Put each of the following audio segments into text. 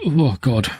Oh, God.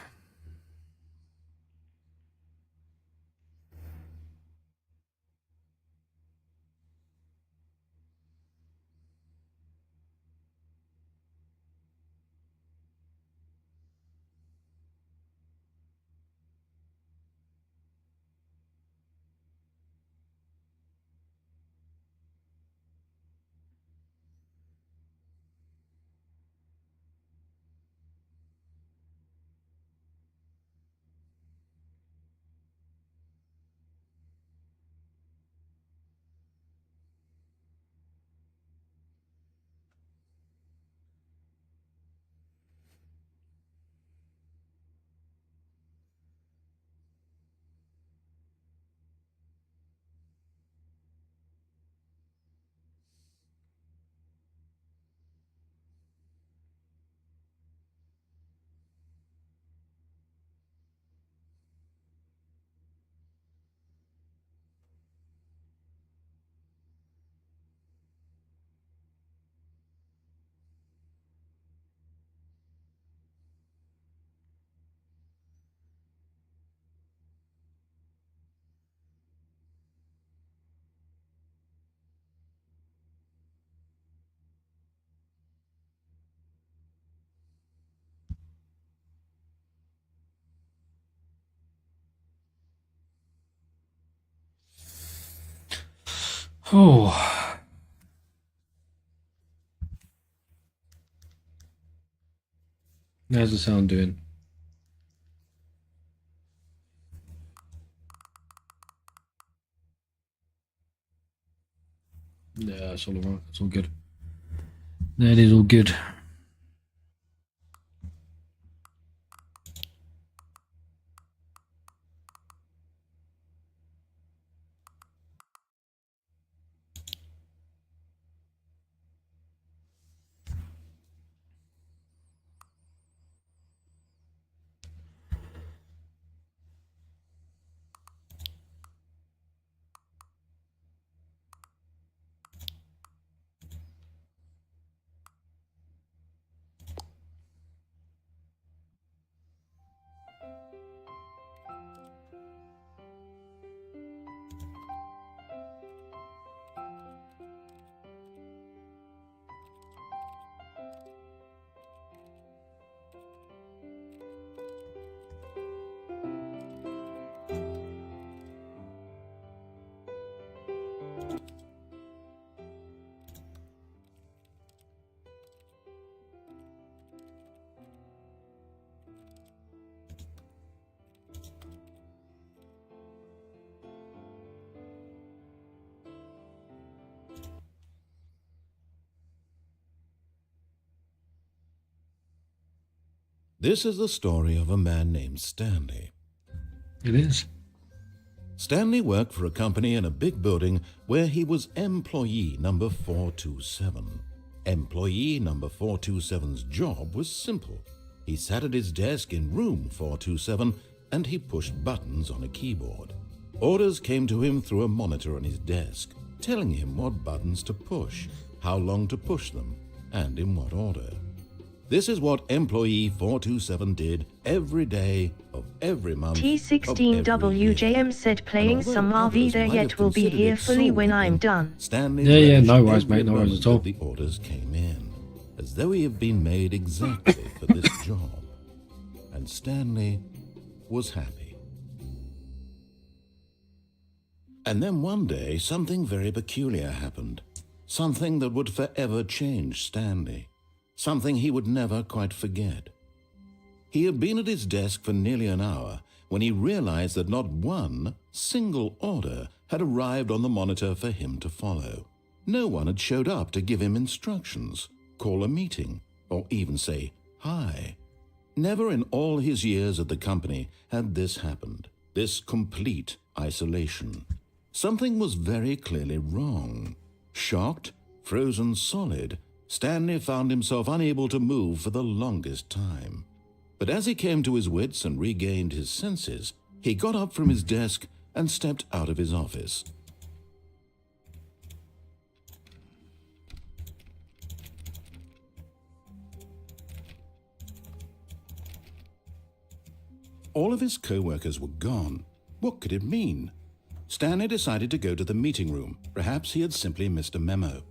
Oh. How's the sound doing? Yeah, it's all alright. It's all good. That is all good. This is the story of a man named Stanley. It is. Stanley worked for a company in a big building where he was employee number 427. Employee number 427's job was simple. He sat at his desk in room 427 and he pushed buttons on a keyboard. Orders came to him through a monitor on his desk, telling him what buttons to push, how long to push them, and in what order. This is what employee 427 did every day of every month. T16WJM said playing some RV there yet will be here fully when I'm done. Yeah, no worries, mate, no worries at all. The orders came in, as though he had been made exactly for this job. And Stanley was happy. And then one day, something very peculiar happened. Something that would forever change Stanley. Something he would never quite forget. He had been at his desk for nearly an hour when he realized that not one single order had arrived on the monitor for him to follow. No one had showed up to give him instructions, call a meeting, or even say hi. Never in all his years at the company had this happened, this complete isolation. Something was very clearly wrong. Shocked, frozen solid, Stanley found himself unable to move for the longest time. But as he came to his wits and regained his senses, he got up from his desk and stepped out of his office. All of his co-workers were gone. What could it mean? Stanley decided to go to the meeting room. Perhaps he had simply missed a memo.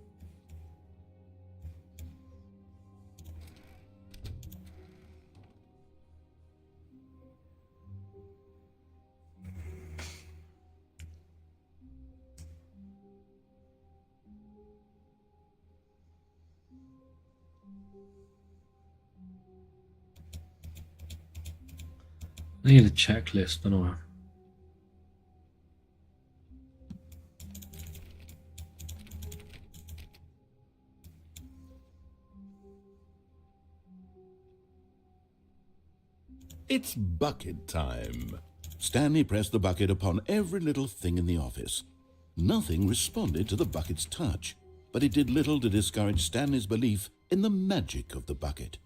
I need a checklist, don't I? It's bucket time. Stanley pressed the bucket upon every little thing in the office. Nothing responded to the bucket's touch, but it did little to discourage Stanley's belief in the magic of the bucket.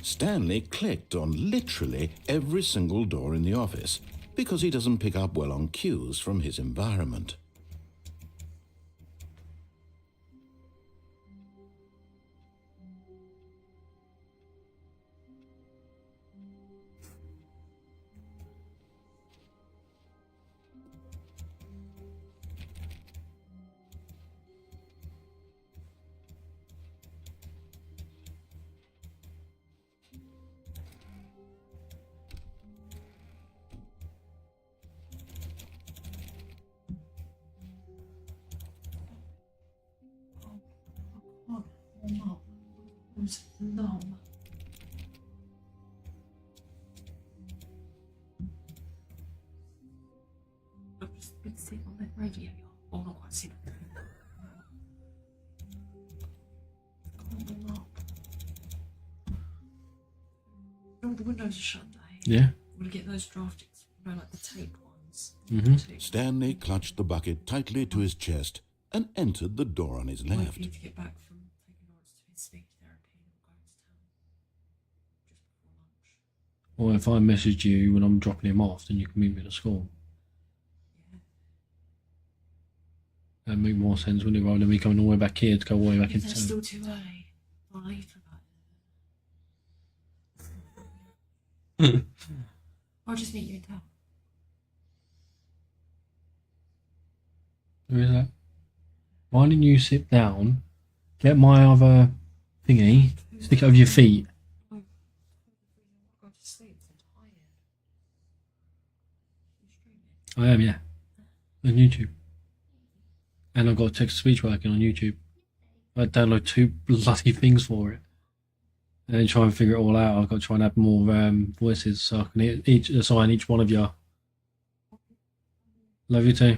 Stanley clicked on literally every single door in the office because he doesn't pick up well on cues from his environment. Long. I've just been sitting on the radio. Oh, not quite sitting. Come up. All the windows are shut, Dave. Yeah. I'm gonna get those drafted, like the taped ones. Stanley clutched the bucket tightly to his chest and entered the door on his Wait for left. you to get back from taking orders to his speech therapy and we'll go into town just before lunch. Or if I message you when I'm dropping him off, then you can meet me at school. Yeah. That'd make more sense, wouldn't it? Rather than me coming all the way back here to go all the way back If into that's town. still too early. I'll leave for that. I'll just meet you in town. Who is that? Why didn't you sit down, get my other thingy, stick it over your feet? I'll go to sleep. I'm tired. I am, yeah. On YouTube. And I've got text-to-speech working on YouTube. I download 2 bloody things for it. And then try and figure it all out. I've got to try and add more voices so I can assign each one of you. Love you too.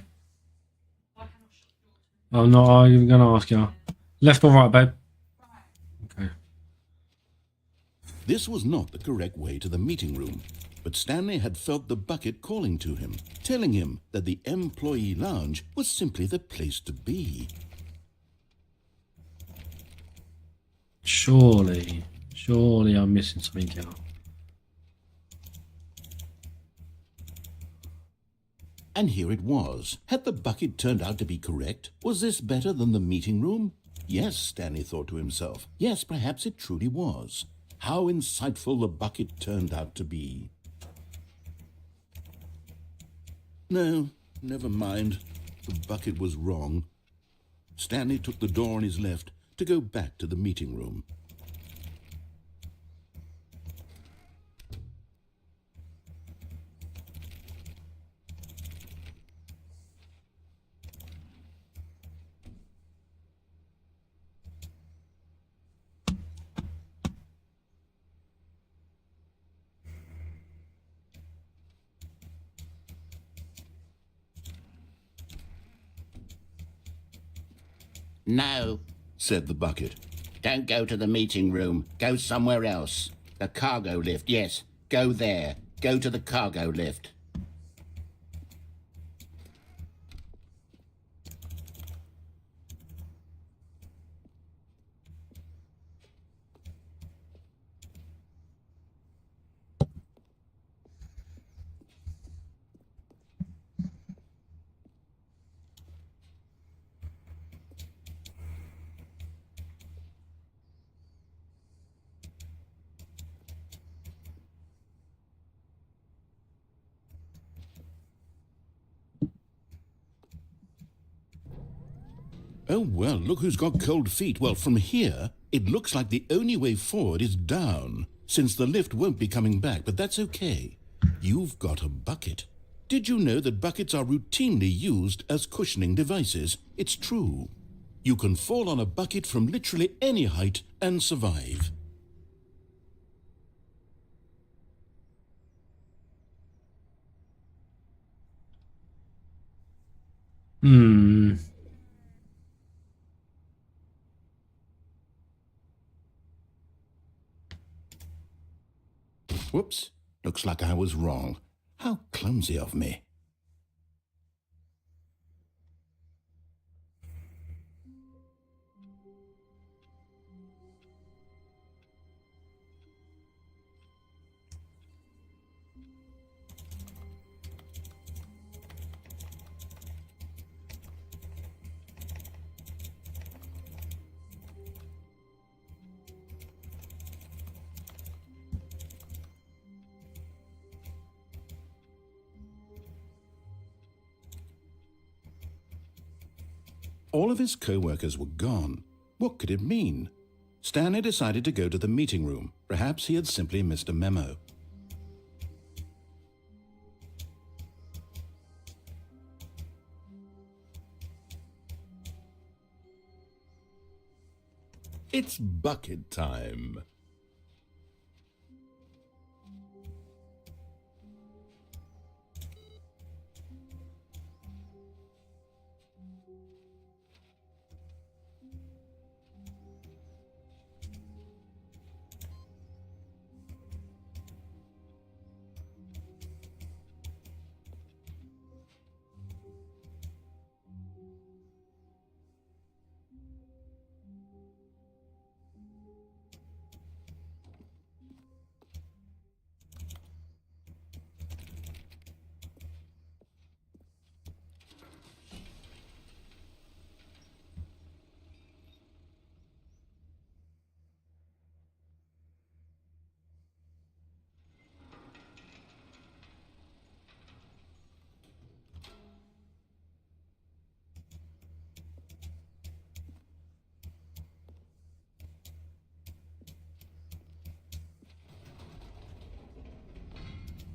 I'm not even going to ask you. Left or right, babe? Okay. This was not the correct way to the meeting room, but Stanley had felt the bucket calling to him, telling him that the employee lounge was simply the place to be. Surely I'm missing something here. And here it was. Had the bucket turned out to be correct? Was this better than the meeting room? Yes, Stanley thought to himself. Yes, perhaps it truly was. How insightful the bucket turned out to be. No, never mind. The bucket was wrong. Stanley took the door on his left to go back to the meeting room. No, Said the bucket. don't go to the meeting room. Go somewhere else. The cargo lift, yes. Go there. Go to the cargo lift. Oh, well, look who's got cold feet. Well, from here, it looks like the only way forward is down, since the lift won't be coming back, but that's okay. You've got a bucket. Did you know that buckets are routinely used as cushioning devices? It's true. You can fall on a bucket from literally any height and survive. Hmm. Whoops. Looks like I was wrong. How clumsy of me. All of his co-workers were gone. What could it mean? Stanley decided to go to the meeting room. Perhaps he had simply missed a memo. It's bucket time.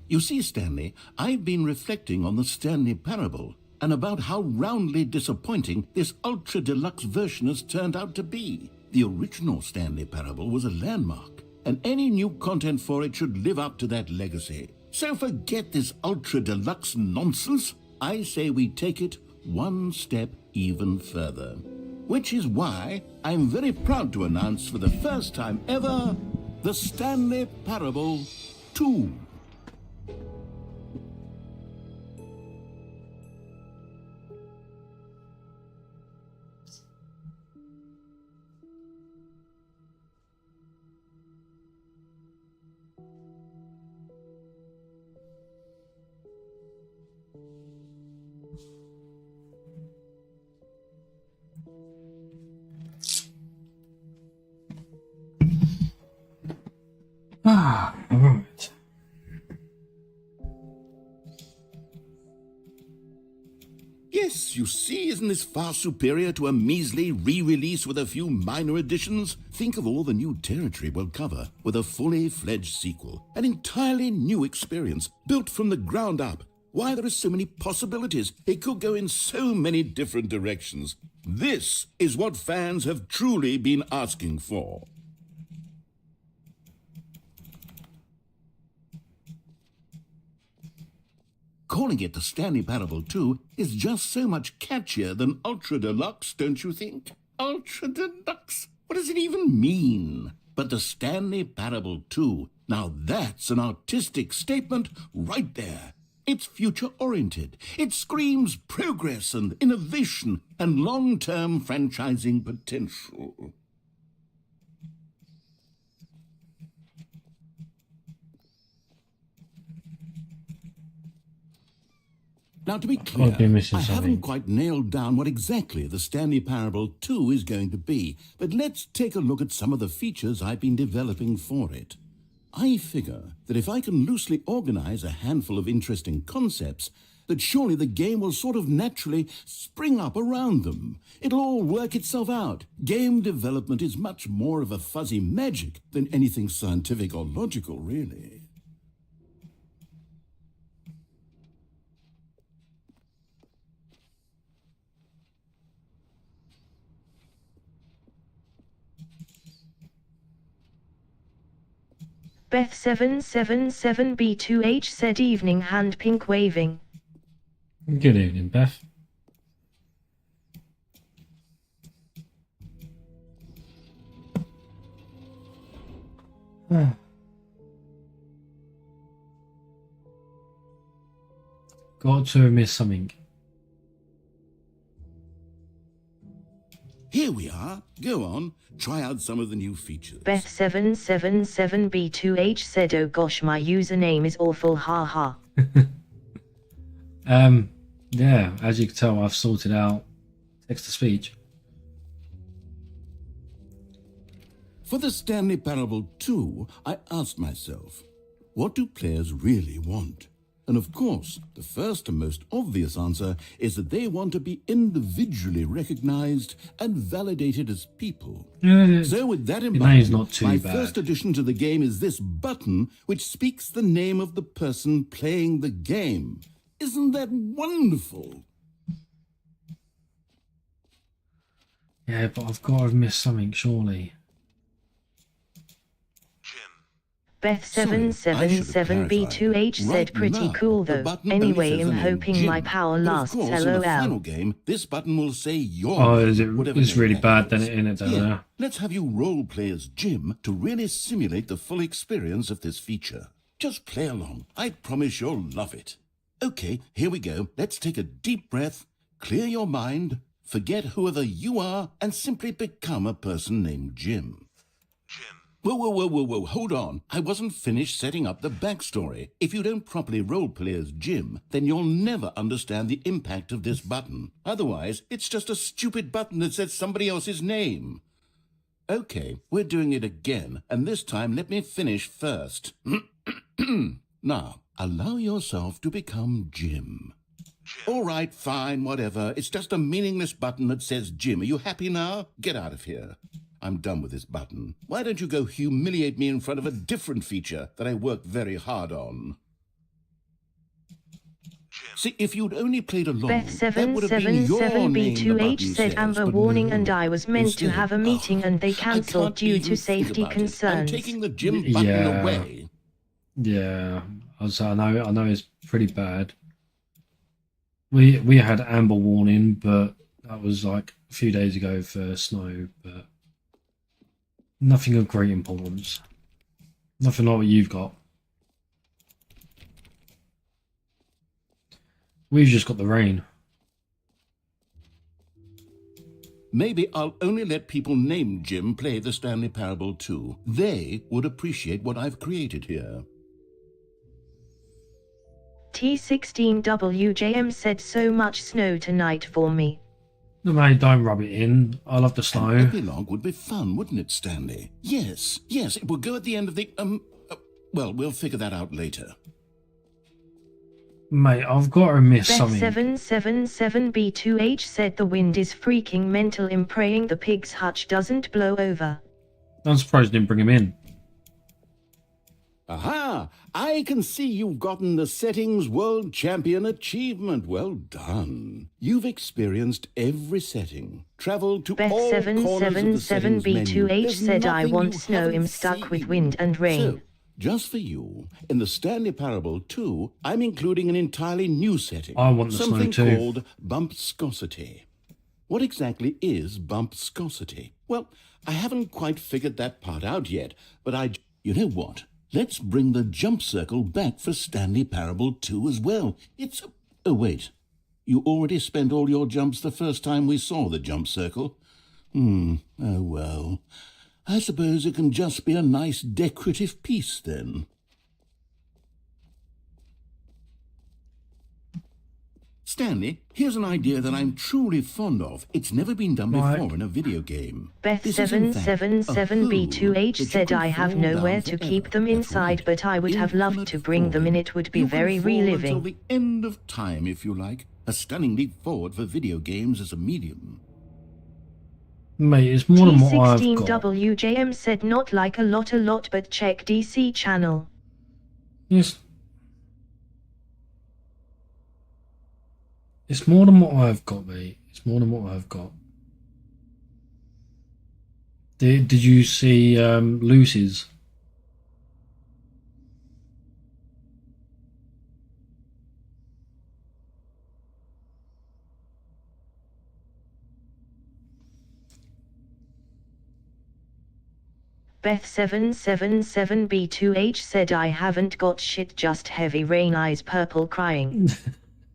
You see, Stanley, I've been reflecting on the Stanley parable and about how roundly disappointing this ultra-deluxe version has turned out to be. The original Stanley parable was a landmark, and any new content for it should live up to that legacy. So forget this ultra-deluxe nonsense. I say we take it one step even further. Which is why I'm very proud to announce for the first time ever, the Stanley Parable 2. Right. Yes, you see, isn't this far superior to a measly re-release with a few minor additions? Think of all the new territory we'll cover with a fully fledged sequel. An entirely new experience, built from the ground up. Why, there are so many possibilities. It could go in so many different directions. This is what fans have truly been asking for. Calling it the Stanley Parable 2 is just so much catchier than Ultra Deluxe, don't you think? Ultra Deluxe? What does it even mean? But the Stanley Parable 2, now that's an artistic statement right there. It's future-oriented. It screams progress and innovation and long-term franchising potential. Now, to be clear, be missing I something. haven't quite nailed down what exactly the Stanley Parable 2 is going to be, but let's take a look at some of the features I've been developing for it. I figure that if I can loosely organize a handful of interesting concepts, that surely the game will sort of naturally spring up around them. It'll all work itself out. Game development is much more of a fuzzy magic than anything scientific or logical, really. Beth777B2H said evening, hand pink waving. Good evening, Beth. Got to have missed something. Here we are. Go on. Try out some of the new features. Beth777B2H said, oh gosh, my username is awful, haha. Yeah, as you can tell, I've sorted out text-to-speech. For the Stanley Parable 2, I asked myself, what do players really want? And of course, the first and most obvious answer is that they want to be individually recognized and validated as people. So with that in mind, my first addition to the game is this button which speaks the name of the person playing the game. Isn't that wonderful? Yeah, but I've got to have missed something, surely. Beth777B2H said, pretty cool though. Anyway, I'm hoping my power lasts, lol. In the final game, this button will say your it's really bad then in it, yeah. Let's have you role play as Jim to really simulate the full experience of this feature. Just play along. I promise you'll love it. Okay, here we go. Let's take a deep breath, clear your mind, forget whoever you are, and simply become a person named Jim. Whoa, hold on. I wasn't finished setting up the backstory. If you don't properly roleplay as Jim, then you'll never understand the impact of this button. Otherwise, it's just a stupid button that says somebody else's name. Okay, we're doing it again, and this time let me finish first. Now, allow yourself to become Jim. All right, fine, whatever. It's just a meaningless button that says Jim. Are you happy now? Get out of here. I'm done with this button. Why don't you go humiliate me in front of a different feature that I worked very hard on? See, if you'd only played along, that would have been your name the Beth777B2H button said, says, Amber but warning, no. and I was meant Instead, to have a meeting and they I cancelled can't due even to think safety about it. concerns. I'm taking the Jim button away. Yeah, I know it's pretty bad. We had amber warning, but that was like a few days ago for snow, but nothing of great importance. Nothing like what you've got. We've just got the rain. Maybe I'll only let people named Jim play the Stanley Parable 2. They would appreciate what I've created here. T16WJM said, so much snow tonight for me. No, mate, don't rub it in. I love the snow. An epilogue would be fun, wouldn't it, Stanley? Yes, it will go at the end of the, well, we'll figure that out later. Mate, I've got to miss something. Beth777B2H said, the wind is freaking mental. I'm praying the pig's hutch doesn't blow over. I'm surprised they didn't bring him in. Aha! I can see you've gotten the Settings World Champion achievement. Well done. You've experienced every setting, traveled to all corners of the settings menu. Beth777B2H said, I want snow. I'm stuck with wind and rain. So, just for you, in the Stanley Parable 2, I'm including an entirely new setting. I want the snow too. Something called bumpscosity. What exactly is bumpscosity? Well, I haven't quite figured that part out yet, but you know what? Let's bring the jump circle back for Stanley Parable 2 as well. Oh, wait. You already spent all your jumps the first time we saw the jump circle? Oh, well. I suppose it can just be a nice decorative piece, then. Stanley, here's an idea that I'm truly fond of. It's never been done Right. before in a video game. Beth This is, in fact, a hood 777B2H that you said can I have fall nowhere down to forever. keep them That's inside, right. but I would have loved Infinite to bring them in. falling. It would be You very can fall until reliving. the end of time, if you like. A stunning leap forward for video games as a medium. Mate, it's more than what I've got. T16WJM said not like a lot, but check DC channel. It's more than what I've got, mate. It's more than what I've got. Did you see Lucy's? Beth 777B2H said I haven't got shit, just heavy rain, eyes purple crying.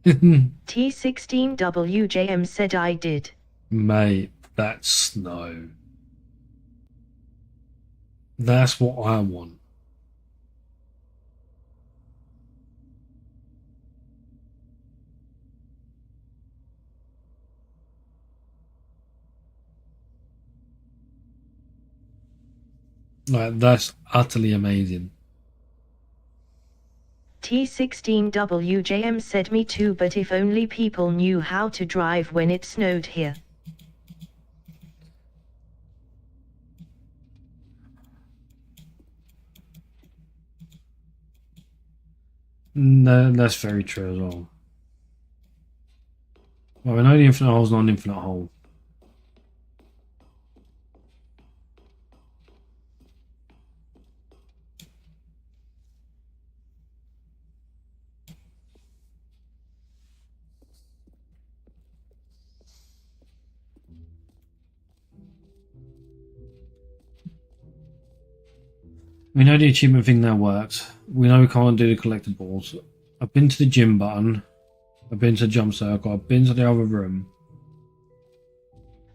T16WJM said I did. Mate, that's snow. That's what I want. Like, that's utterly amazing. T16WJM said me too, but if only people knew how to drive when it snowed here. No, that's very true as well. Well, we know the infinite hole is not an infinite hole. We know the achievement thing now works. We know we can't do the collectibles. I've been to the gym button. I've been to the jump circle. I've been to the other room.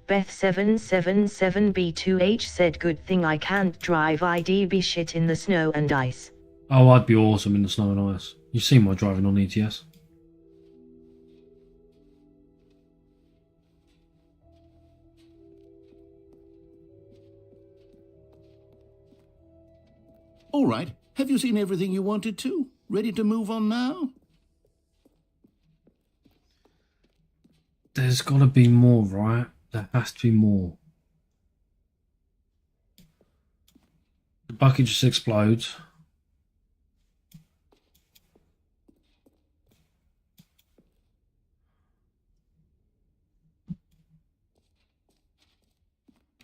Beth 777B2H said good thing I can't drive, I'd be shit in the snow and ice. Oh, I'd be awesome in the snow and ice. You've seen my driving on ETS. All right, have you seen everything you wanted to? Ready to move on now? There's got to be more, right? There has to be more. The bucket just explodes.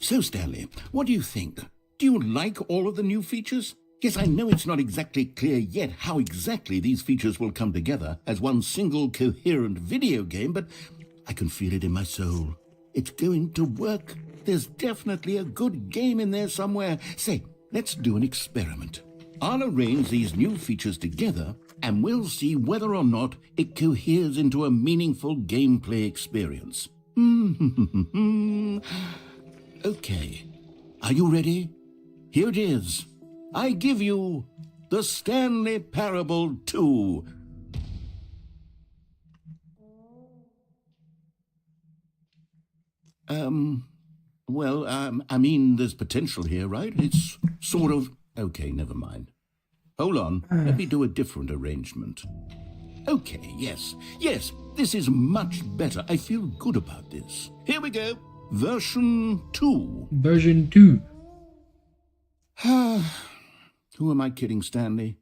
So, Stanley, what do you think? Do you like all of the new features? Yes, I know it's not exactly clear yet how exactly these features will come together as one single coherent video game, but I can feel it in my soul. It's going to work. There's definitely a good game in there somewhere. Say, let's do an experiment. I'll arrange these new features together, and we'll see whether or not it coheres into a meaningful gameplay experience. Okay, are you ready? Here it is. I give you the Stanley Parable 2. I mean, there's potential here, right? It's sort of... Okay, never mind. Hold on, let me do a different arrangement. Okay, yes, this is much better. I feel good about this. Here we go. Version 2. Version 2. Who am I kidding, Stanley?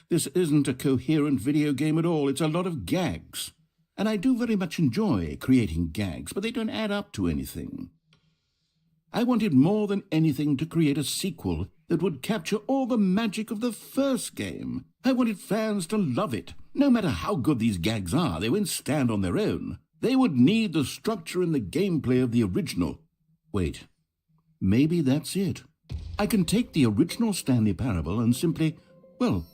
This isn't a coherent video game at all. It's a lot of gags. And I do very much enjoy creating gags, but they don't add up to anything. I wanted more than anything to create a sequel that would capture all the magic of the first game. I wanted fans to love it. No matter how good these gags are, they won't stand on their own. They would need the structure and the gameplay of the original. Wait, maybe that's it. I can take the original Stanley Parable and simply, well,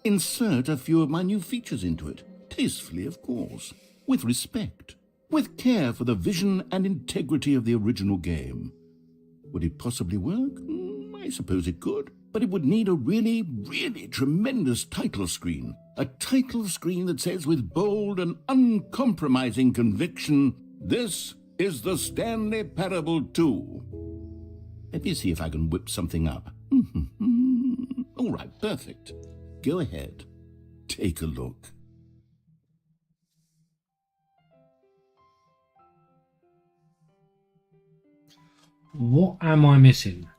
insert a few of my new features into it. Tastefully, of course. With respect. With care for the vision and integrity of the original game. Would it possibly work? I suppose it could. But it would need a really, really tremendous title screen. A title screen that says with bold and uncompromising conviction, "This is the Stanley Parable 2. Let me see if I can whip something up. All right, perfect. Go ahead. Take a look. What am I missing?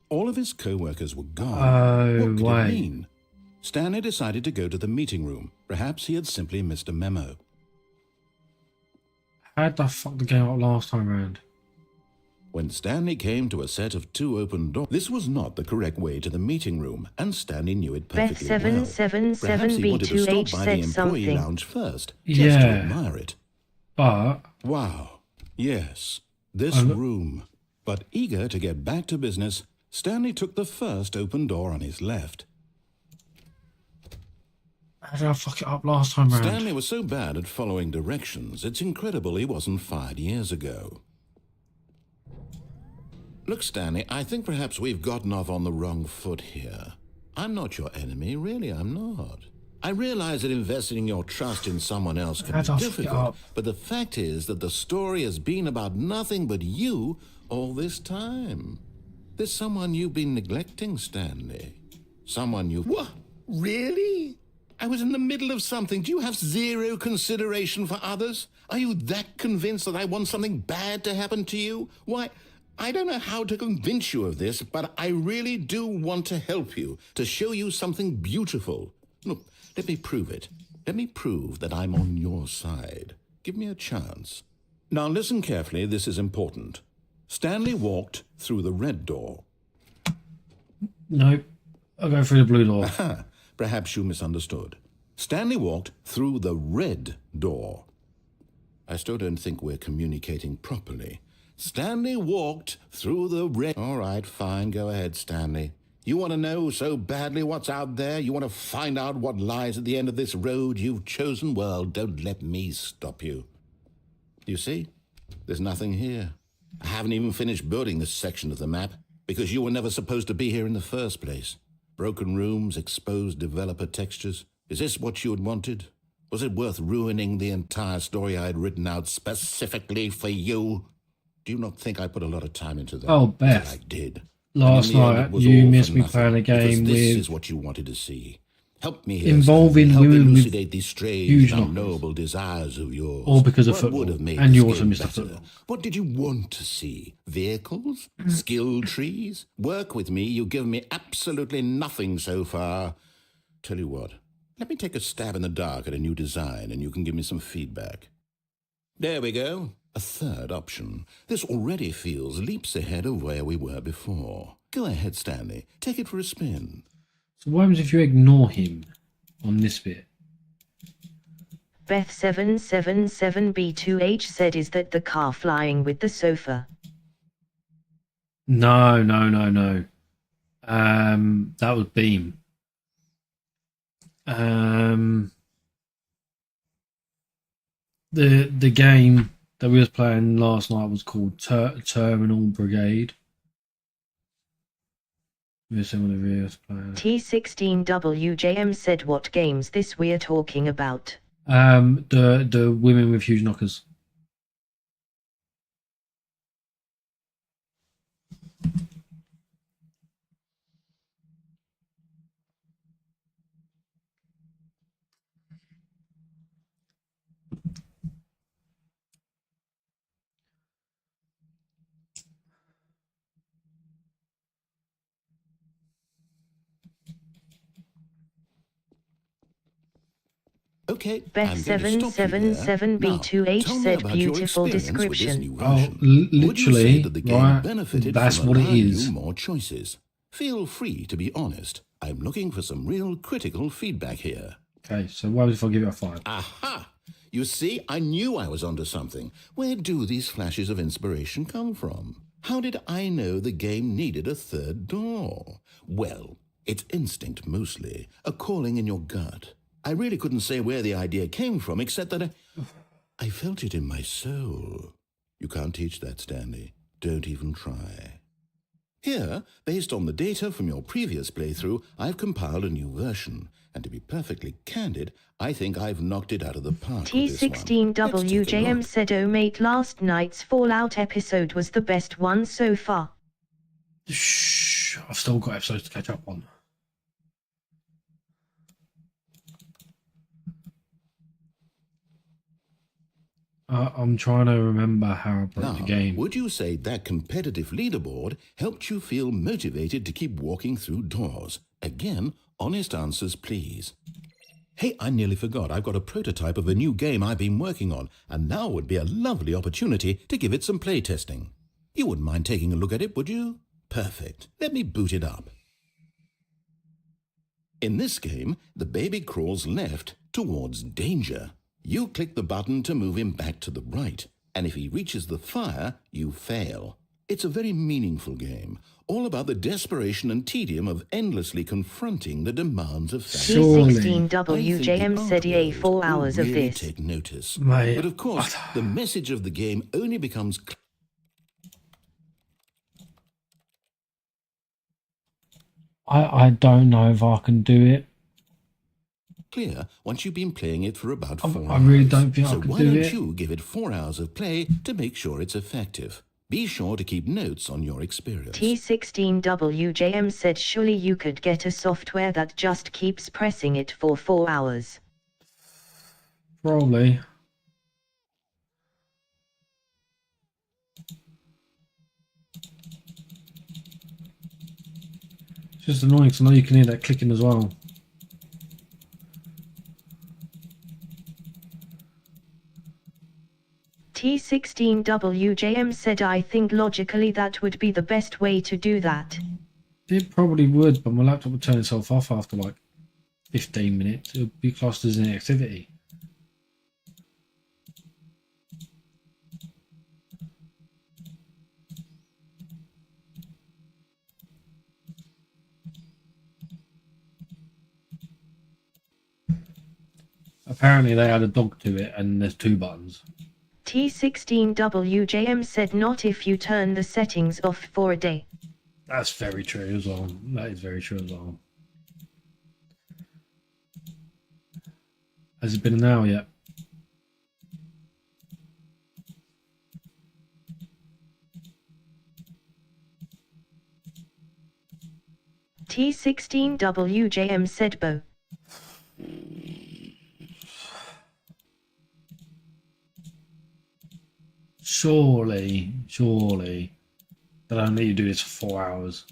All of his co-workers were gone. Oh, What could wait. it mean? Stanley decided to go to the meeting room. Perhaps he had simply missed a memo. How the fuck the game up last time round? When Stanley came to a set of 2 open doors, this was not the correct way to the meeting room, and Stanley knew it perfectly well. Perhaps he wanted to stop Beth777B2H by the said employee something. lounge first, just Yeah. to admire it. But Wow, yes, this I'm- room. But eager to get back to business, Stanley took the first open door on his left. how did I fuck it up last time round? Stanley was so bad at following directions, it's incredible he wasn't fired years ago. Look, Stanley, I think perhaps we've gotten off on the wrong foot here. I'm not your enemy, really, I'm not. I realize that investing your trust in someone else can How'd I be fuck it difficult, up? but the fact is that the story has been about nothing but you all this time. There's someone you've been neglecting, Stanley. Someone you've... What? Really? I was in the middle of something. Do you have zero consideration for others? Are you that convinced that I want something bad to happen to you? Why, I don't know how to convince you of this, but I really do want to help you, to show you something beautiful. Look, let me prove it. Let me prove that I'm on your side. Give me a chance. Now listen carefully, this is important. Stanley walked through the red door. Nope. I'll go through the blue door. Ha! Perhaps you misunderstood. Stanley walked through the red door. I still don't think we're communicating properly. Stanley walked through the red... All right, fine, go ahead, Stanley. You want to know so badly what's out there? You want to find out what lies at the end of this road you've chosen? Well, don't let me stop you. You see? There's nothing here. I haven't even finished building this section of the map because you were never supposed to be here in the first place. Broken rooms, exposed developer textures. Is this what you had wanted? Was it worth ruining the entire story I had written out specifically for you? Do you not think I put a lot of time into that? Oh, Beth. Well, I did. Last And in the end, night, it was you all missed for me nothing, playing a game because this with- is what you wanted to see. Help me here, Involving Stanley. Help women with elucidate these strange, huge unknowable desires of yours. All because of What football. would have made And this you also game missed the better? football. What did you want to see? Vehicles? Skill trees? Work with me. You've given me absolutely nothing so far. Tell you what, let me take a stab in the dark at a new design and you can give me some feedback. There we go. A third option. This already feels leaps ahead of where we were before. Go ahead, Stanley. Take it for a spin. So what happens if you ignore him on this bit? Beth777B2H said, is that the car flying with the sofa? No. That was Beam. The game that we was playing last night was called Terminal Brigade. With some of the viewers playing. T16WJM said, what games this we're talking about? The women with huge knockers. Okay, I'm going to stop you there. Beth777B2H Now, said, tell me about your beautiful experience with this description. new Oh, version. Would you say literally, that the game right? benefited That's from what it allowing is. you more choices? Feel free to be honest. I'm looking for some real critical feedback here. Okay, so what if I give it a 5? Aha! You see, I knew I was onto something. Where do these flashes of inspiration come from? How did I know the game needed a third door? Well, it's instinct mostly, a calling in your gut. I really couldn't say where the idea came from, except that I felt it in my soul. You can't teach that, Stanley. Don't even try. Here, based on the data from your previous playthrough, I've compiled a new version. And to be perfectly candid, I think I've knocked it out of the park with this one. Let's take a T16WJM look. said, "Oh mate, last night's Fallout episode was the best one so far." Shh, I've still got episodes to catch up on. I'm trying to remember how I broke Now, the game. would you say that competitive leaderboard helped you feel motivated to keep walking through doors? Again, honest answers, please. Hey, I nearly forgot. I've got a prototype of a new game I've been working on, and now would be a lovely opportunity to give it some playtesting. You wouldn't mind taking a look at it, would you? Perfect. Let me boot it up. In this game, the baby crawls left towards danger. You click the button to move him back to the right, and if he reaches the fire, you fail. It's a very meaningful game, all about the desperation and tedium of endlessly confronting the demands of Surely. T16WJM said, "EA 4 hours of really this." take notice. Mate, But of course, the message of the game only becomes I don't know if I can do it. clear once you've been playing it for about 4 hours. I really don't think I So could why do don't it. you give it 4 hours of play to make sure it's effective? Be sure to keep notes on your experience. T16WJM said, "Surely you could get a software that just keeps pressing it for 4 hours." Probably. It's just annoying because I know you can hear that clicking as well. T16WJM said, "I think logically that would be the best way to do that." It probably would, but my laptop would turn itself off after like 15 minutes. It would be classed as an activity. Apparently they add a dog to it and there's 2 buttons. T16WJM said, "Not if you turn the settings off for a day." That's very true as well. That is very true as well. Has it been an hour yet? T16WJM said, "Bo." Surely. They don't let you do this for 4 hours.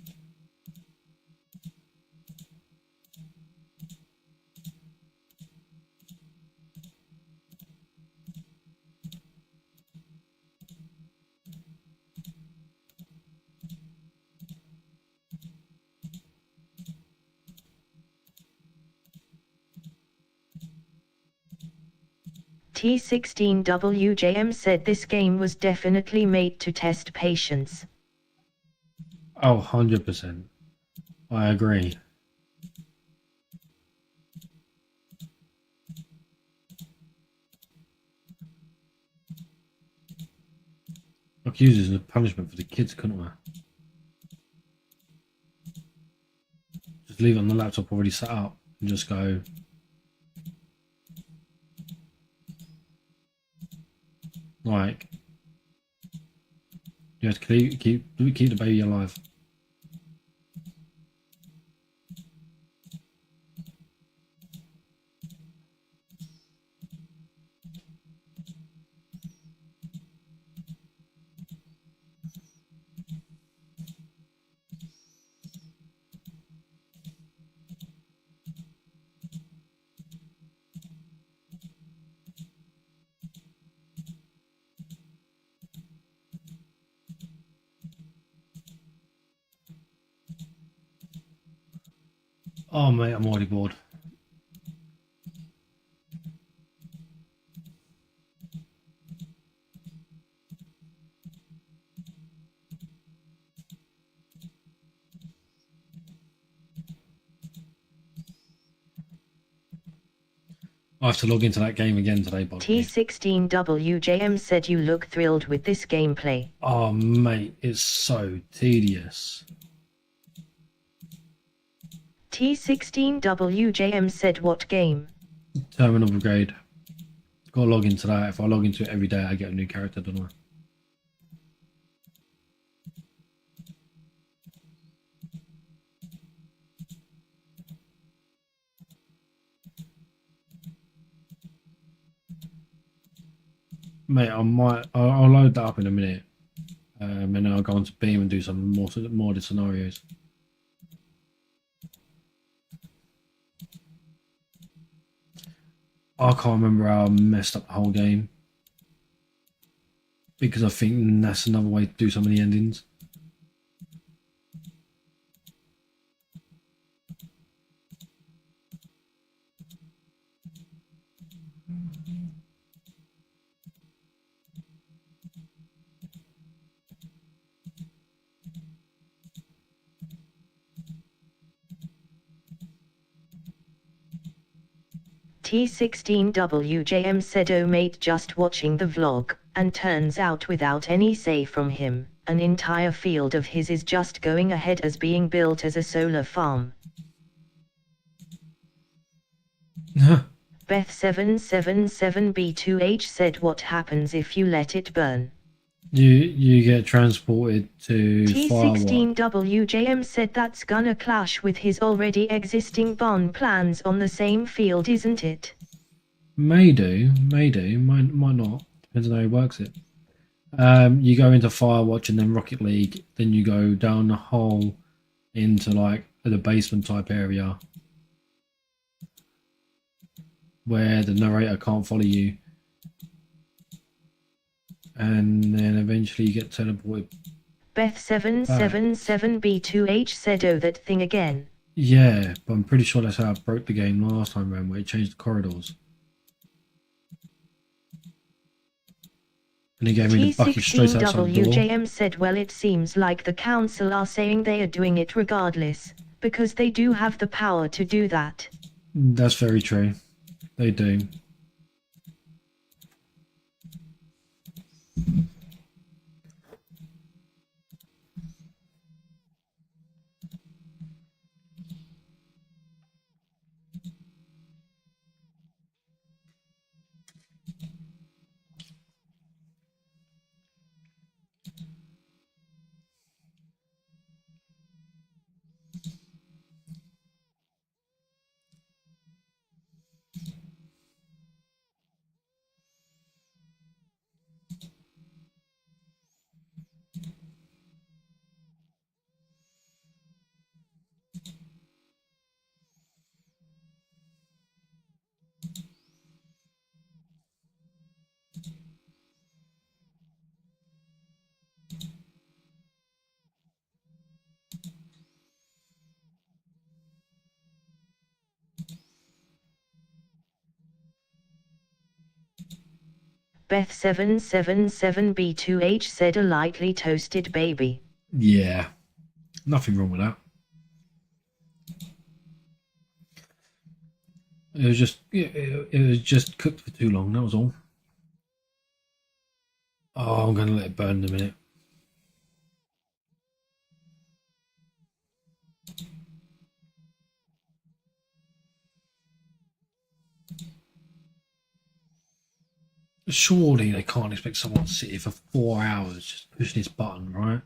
T16WJM said, "This game was definitely made to test patience." Oh, 100%. I agree. I could use this as a punishment for the kids, couldn't I? Just leave it on the laptop already set up and just go. Like, you have to keep the baby alive. Oh mate, I'm already bored. I have to log into that game again today, by the way. T16WJM said you look thrilled with this gameplay. Oh, mate, it's so tedious. T16WJM said what game? Terminal Brigade. Got to log into that. If I log into it every day, I get a new character, don't I? Mate, I'll load that up in a minute. And then I'll go on to Beam and do some more of the scenarios. I can't remember how I messed up the whole game. Because I think that's another way to do some of the endings. T16WJM said oh mate just watching the vlog, and turns out without any say from him, an entire field of his is just going ahead as being built as a solar farm. Beth777B2H said what happens if you let it burn? You get transported to Firewatch. T16WJM said that's gonna clash with his already existing barn plans on the same field, isn't it? May do, might not. Depends on how he works it. You go into Firewatch and then Rocket League, then you go down the hole into like the basement type area where the narrator can't follow you. And then eventually you get teleported. Beth777B2H said oh that thing again. Yeah, but I'm pretty sure that's how I broke the game last time around, where it changed the corridors. And he gave me the bucket straight outside the door. T16WJM said well it seems like the council are saying they are doing it regardless, because they do have the power to do that. That's very true. They do. Beth777B2H said a lightly toasted baby. Yeah, nothing wrong with that. It was just it was just cooked for too long. That was all. Oh, I'm gonna let it burn in a minute. Surely they can't expect someone to sit here for 4 hours just pushing this button, right?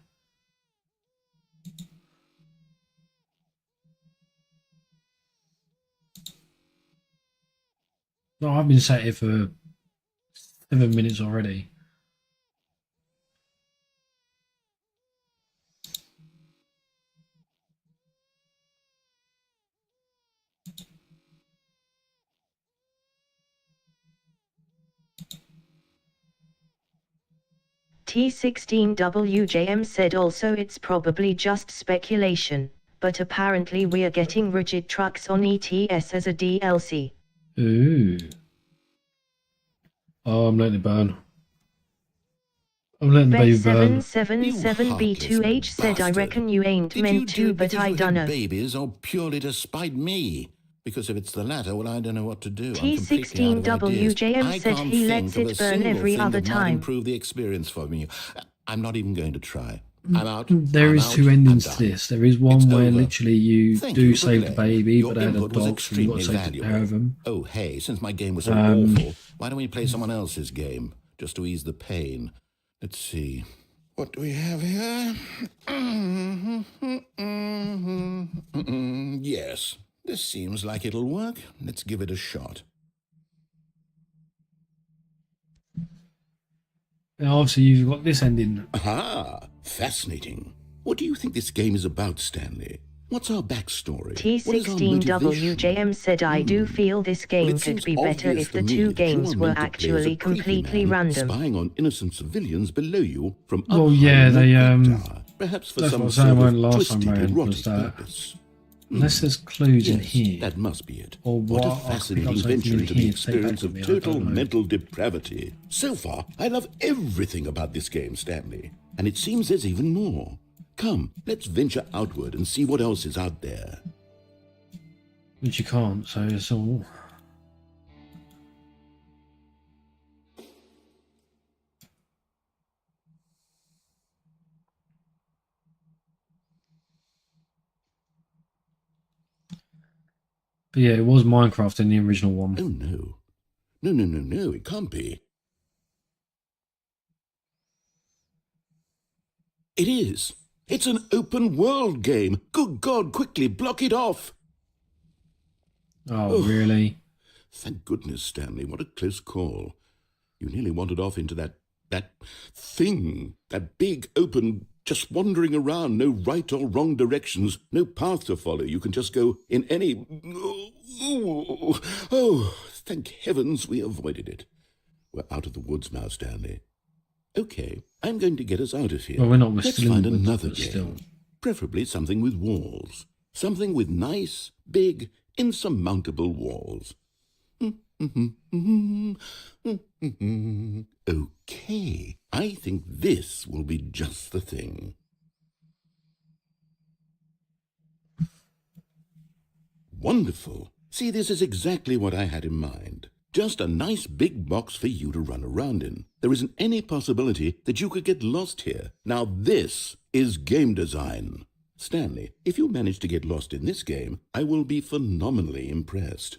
No, I've been sat here for 7 minutes already. T16WJM said also it's probably just speculation, but apparently we are getting rigid trucks on ETS as a DLC. Ooh. Oh, I'm letting it burn. I'm letting the baby burn. Beth777B2H said I reckon you ain't Did meant you do to, it but because I you had dunno. babies or purely to spite me? Because if it's the latter, well, I don't know what to do. I'm completely out of ideas. T16WJM I said can't he think lets of a it burn single every thing other that might time. improve the experience for me. I'm not even going to try. I'm out. There I'm is out, two endings I'm to done. this. There is one It's where over. literally you Thank do you, save but the baby, your but they had a input was dog, so you've got to extremely save the pair of valuable. them. Oh, hey, since my game was so Um, awful, why don't we play someone else's game, just to ease the pain? Let's see. What do we have here? Yes, this seems like it'll work. Let's give it a shot. Now, obviously, you've got this ending. Aha! Fascinating. What do you think this game is about, Stanley? What's our backstory? What is our motivation? T16WJM said I do feel this Well, game it seems could be better obvious if to the me two that you games are were meant to play as a actually creepy completely man random. spying on innocent civilians below you from up Well, high yeah, in the they, clock tower, perhaps for that's some what I was saying sort when of last time twisted round was erotic that. purpose. Unless there's clues in Yes, here. that must be it. Or What a what, I could pick up fascinating something venture in into the here to take back experience with of me, I total don't know. mental depravity. So far, I love everything about this game, Stanley. And it seems there's even more. Come, let's venture outward and see what else is out there. Which you can't, so it's all... But yeah, it was Minecraft in the original one. Oh, no. No, it can't be. It is. It's an open world game. Good God, quickly block it off. Oh, really? Thank goodness, Stanley. What a close call. You nearly wandered off into that thing. That big, open, just wandering around. No right or wrong directions. No path to follow. You can just go in any... Oh, thank heavens we avoided it. We're out of the woods now, Stanley. Okay, I'm going to get us out of here. Well, we're not. We're Let's still in find the woods, another but game. still. Preferably something with walls. Something with nice, big, insurmountable walls. Okay, I think this will be just the thing. Wonderful. See, this is exactly what I had in mind. Just a nice big box for you to run around in. There isn't any possibility that you could get lost here. Now this is game design. Stanley, if you manage to get lost in this game, I will be phenomenally impressed.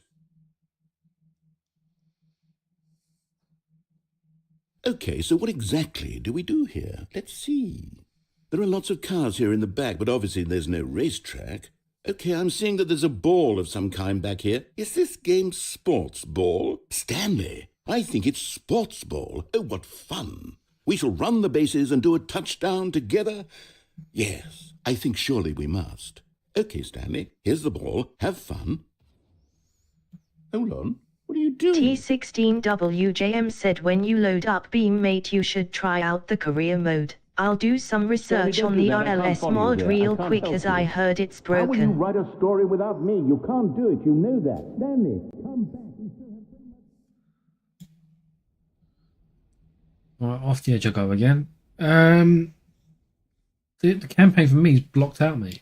Okay, so what exactly do we do here? Let's see. There are lots of cars here in the back, but obviously there's no racetrack. Okay, I'm seeing that there's a ball of some kind back here. Is this game sports ball? Stanley, I think it's sports ball. Oh, what fun. We shall run the bases and do a touchdown together. Yes, I think surely we must. Okay, Stanley, here's the ball. Have fun. Hold on. What are you doing? T16WJM said when you load up Beammate you should try out the career mode. I'll do some research don't on do the that. I can't RLS follow you mod there. I real can't quick help as you. I heard it's How will you broken. write a story without me? You can't do it. You know that. Stanley, come back. Right, off the edge I go again. The campaign for me is blocked out, mate.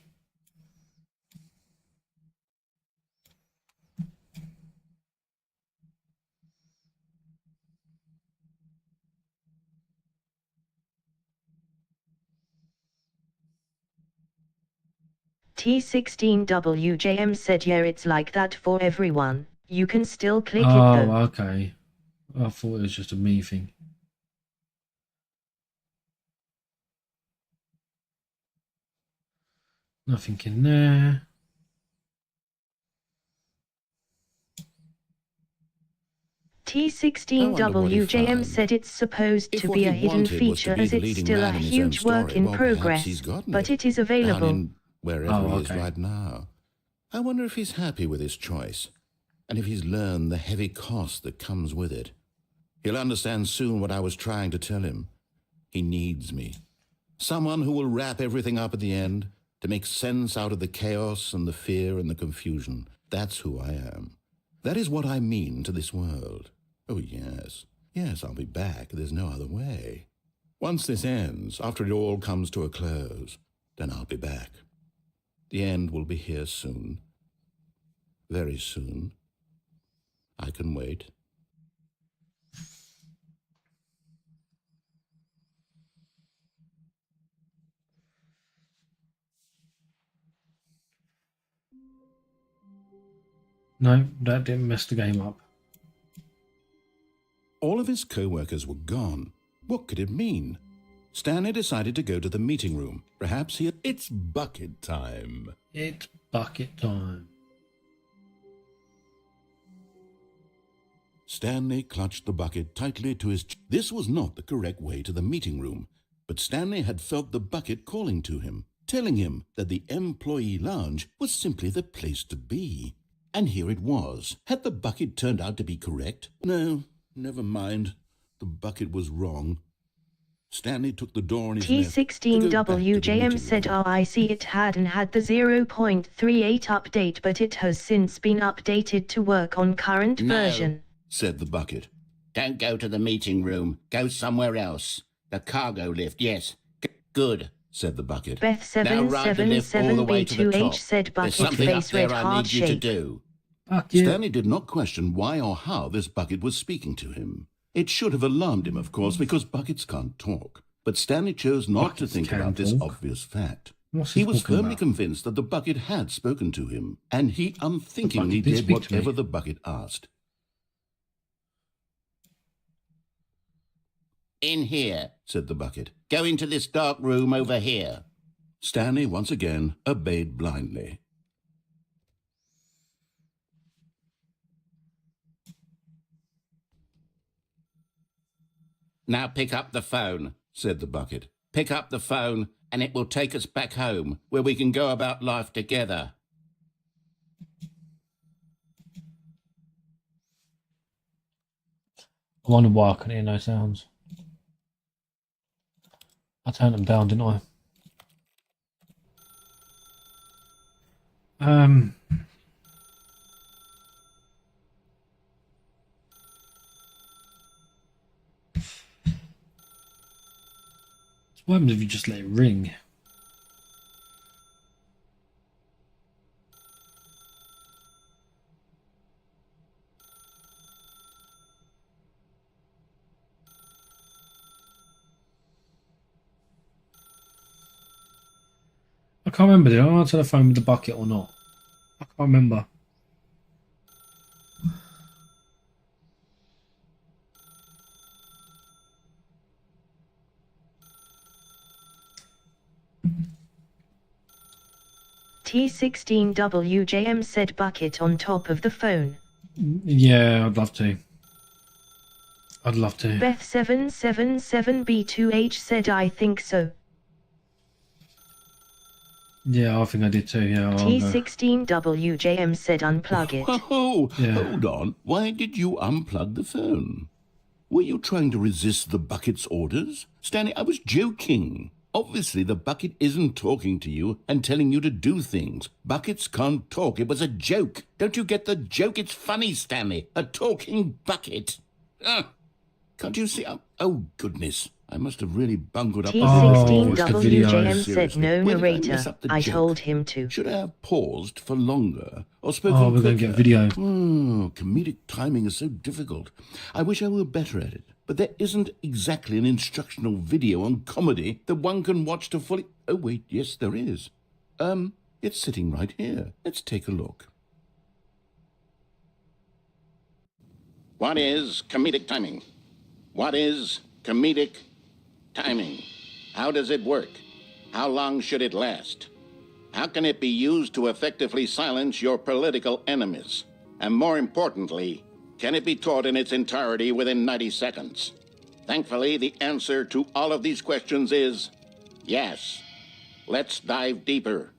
T16WJM said yeah it's like that for everyone. You can still click it Oh, though. okay. I thought it was just a me thing. Nothing in there. T16WJM said it's supposed If to what be a he hidden wanted was to feature be as the it's leading still a man in his own huge work story, in well, perhaps progress, he's gotten but it. it is Down available. in wherever Oh, he is okay. right now. I wonder if he's happy with his choice, and if he's learned the heavy cost that comes with it. He'll understand soon what I was trying to tell him. He needs me. Someone who will wrap everything up at the end, to make sense out of the chaos and the fear and the confusion. That's who I am. That is what I mean to this world. Oh, yes. Yes, I'll be back. There's no other way. Once this ends, after it all comes to a close, then I'll be back. The end will be here soon. very soon. I can wait. No, that didn't mess the game up. All of his co-workers were gone. What could it mean? Stanley decided to go to the meeting room. Perhaps he had... It's bucket time. It's bucket time. Stanley clutched the bucket tightly to his... This was not the correct way to the meeting room, but Stanley had felt the bucket calling to him, telling him that the employee lounge was simply the place to be. And here it was. Had the bucket turned out to be correct? No, never mind. The bucket was wrong. Stanley took the door on his left to go back to the T16WJM meeting said, room. "Oh, I see it hadn't had the 0.38 update, but it has since been updated to work on current version." Said the bucket. Don't go to the meeting room. Go somewhere else. The cargo lift, yes. Good. Said the bucket. Beth Now ride the lift all the way to the top. B2H said, There's bucket something up face red there I heart need you to shape. do. Bucket. Stanley did not question why or how this bucket was speaking to him. It should have alarmed him, of course, because buckets can't talk. But Stanley chose not to Buckets think can about this talk. obvious fact. What's He he was talking firmly about? convinced that the bucket had spoken to him, and he unthinkingly did did speak to me. whatever the bucket asked. In here. Said the bucket. Go into this dark room over here. Stanley once again obeyed blindly. Now pick up the phone. Said the bucket. Pick up the phone and it will take us back home where we can go about life together. I wonder why I couldn't hear no sounds. I turned them down, didn't I? What happens if you just let it ring? I can't remember. Did I answer the phone with the bucket or not? I can't remember. T16WJM said, bucket on top of the phone. Yeah, I'd love to. I'd love to. Beth 777B2H said, I think so. Yeah, I think I did too. Yeah, I'll go. T16WJM said, unplug it. Oh, Yeah. hold on. Why did you unplug the phone? Were you trying to resist the bucket's orders? Stanley, I was joking. Obviously, the bucket isn't talking to you and telling you to do things. Buckets can't talk. It was a joke. Don't you get the joke? It's funny, Stanley. A talking bucket. Can't you see? Oh, goodness. I must have really bungled up. T16WJM said, Seriously, no where did I narrator. mess up the I joke? told him to. Should I have paused for longer or spoken Oh, we're going to quicker? get video. Comedic timing is so difficult. I wish I were better at it. But there isn't exactly an instructional video on comedy that one can watch to fully... Oh, wait, yes, there is. It's sitting right here. Let's take a look. What is comedic timing? What is comedic timing? How does it work? How long should it last? How can it be used to effectively silence your political enemies? And more importantly, can it be taught in its entirety within 90 seconds? Thankfully, the answer to all of these questions is yes. Let's dive deeper.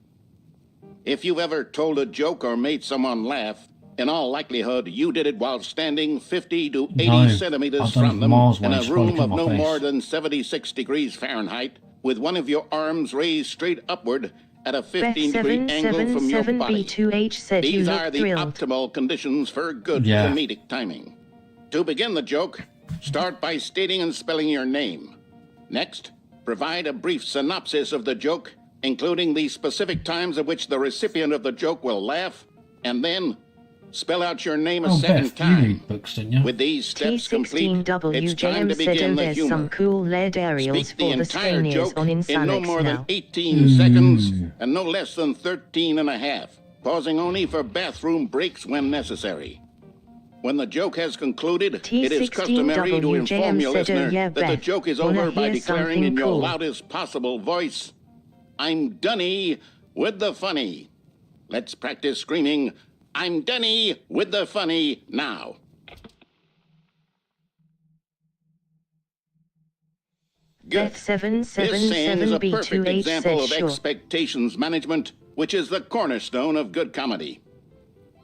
If you've ever told a joke or made someone laugh, in all likelihood, you did it while standing 50 to 80 No, centimeters I've done it from them miles in away, a it's probably room of in my no face. more than 76 degrees Fahrenheit, with one of your arms raised straight upward at a Beth 15-degree angle from your body. B2H said, you These look are the thrilled. optimal conditions for good Yeah. comedic timing. To begin the joke, start by stating and spelling your name. Next, provide a brief synopsis of the joke, including the specific times at which the recipient of the joke will laugh, and then Spell out your name a Oh, second Beth, you time. read books, don't you? With these steps complete, it's time T16WJM to said, oh, begin the there's some humor. cool lead aerials Speak the for the entire Staniers joke on in no Insanix more than now. 18 seconds and no less than 13 and a half, pausing only for bathroom breaks when necessary. When the joke has concluded, it is customary to inform your T16WJM said, oh, listener yeah, that the Beth, joke is wanna over by hear declaring something in your cool? loudest possible voice, "I'm Dunny with the funny." Let's practice screaming, "I'm Dunny with the funny" now. Good. This saying is a perfect Beth777B2H example said, of sure. expectations management, which is the cornerstone of good comedy.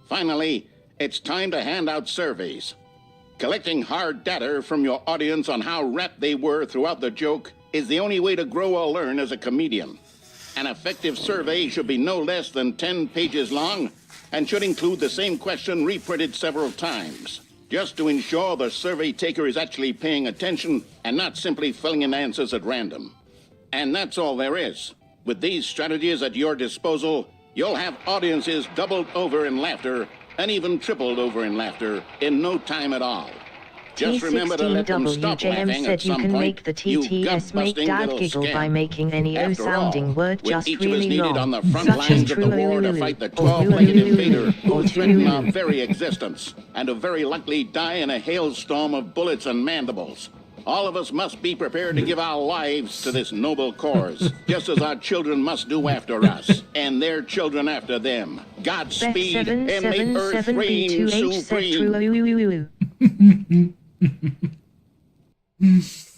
Finally, it's time to hand out surveys. Collecting hard data from your audience on how rapt they were throughout the joke is the only way to grow or learn as a comedian. An effective survey should be no less than 10 pages long and should include the same question reprinted several times, just to ensure the survey taker is actually paying attention and not simply filling in answers at random. And that's all there is. With these strategies at your disposal, you'll have audiences doubled over in laughter and even tripled over in laughter in no time at all. Just remember to let them stop laughing T16WJM at said you some can point, make the you TTS make gut-busting dad little giggle scamp. by making any After O-sounding all, word with just each of us really needed on long, the front such as lines of the war to Trulululu, fight the or 12-legged invader Trulululu, who or threatened our Trulululu. very existence and to very likely die in a hailstorm of bullets and mandibles. All of us must be prepared to give our lives to this noble cause, just as our children must do after us, and their children after them. Godspeed, and may Earth reign Beth777B2H said, supreme. Trulululu.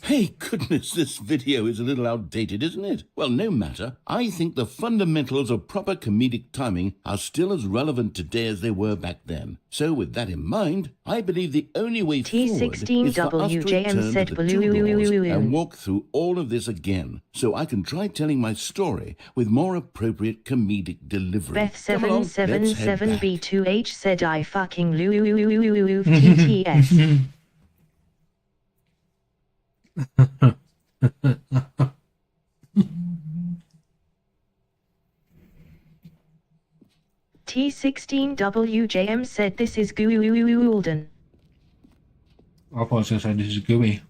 Hey, goodness, this video is a little outdated, isn't it? Well, no matter. I think the fundamentals of proper comedic timing are still as relevant today as they were back then. So with that in mind, I believe the only way forward is for us to T16WJM return said, to the two doors Baloo. and walk through all of this again, so I can try telling my story with more appropriate comedic delivery. Come along, let's head back. Beth777B2H said, I fucking loo TTS. T16WJM said, this is Goulden. I thought I was going to say this is gooey.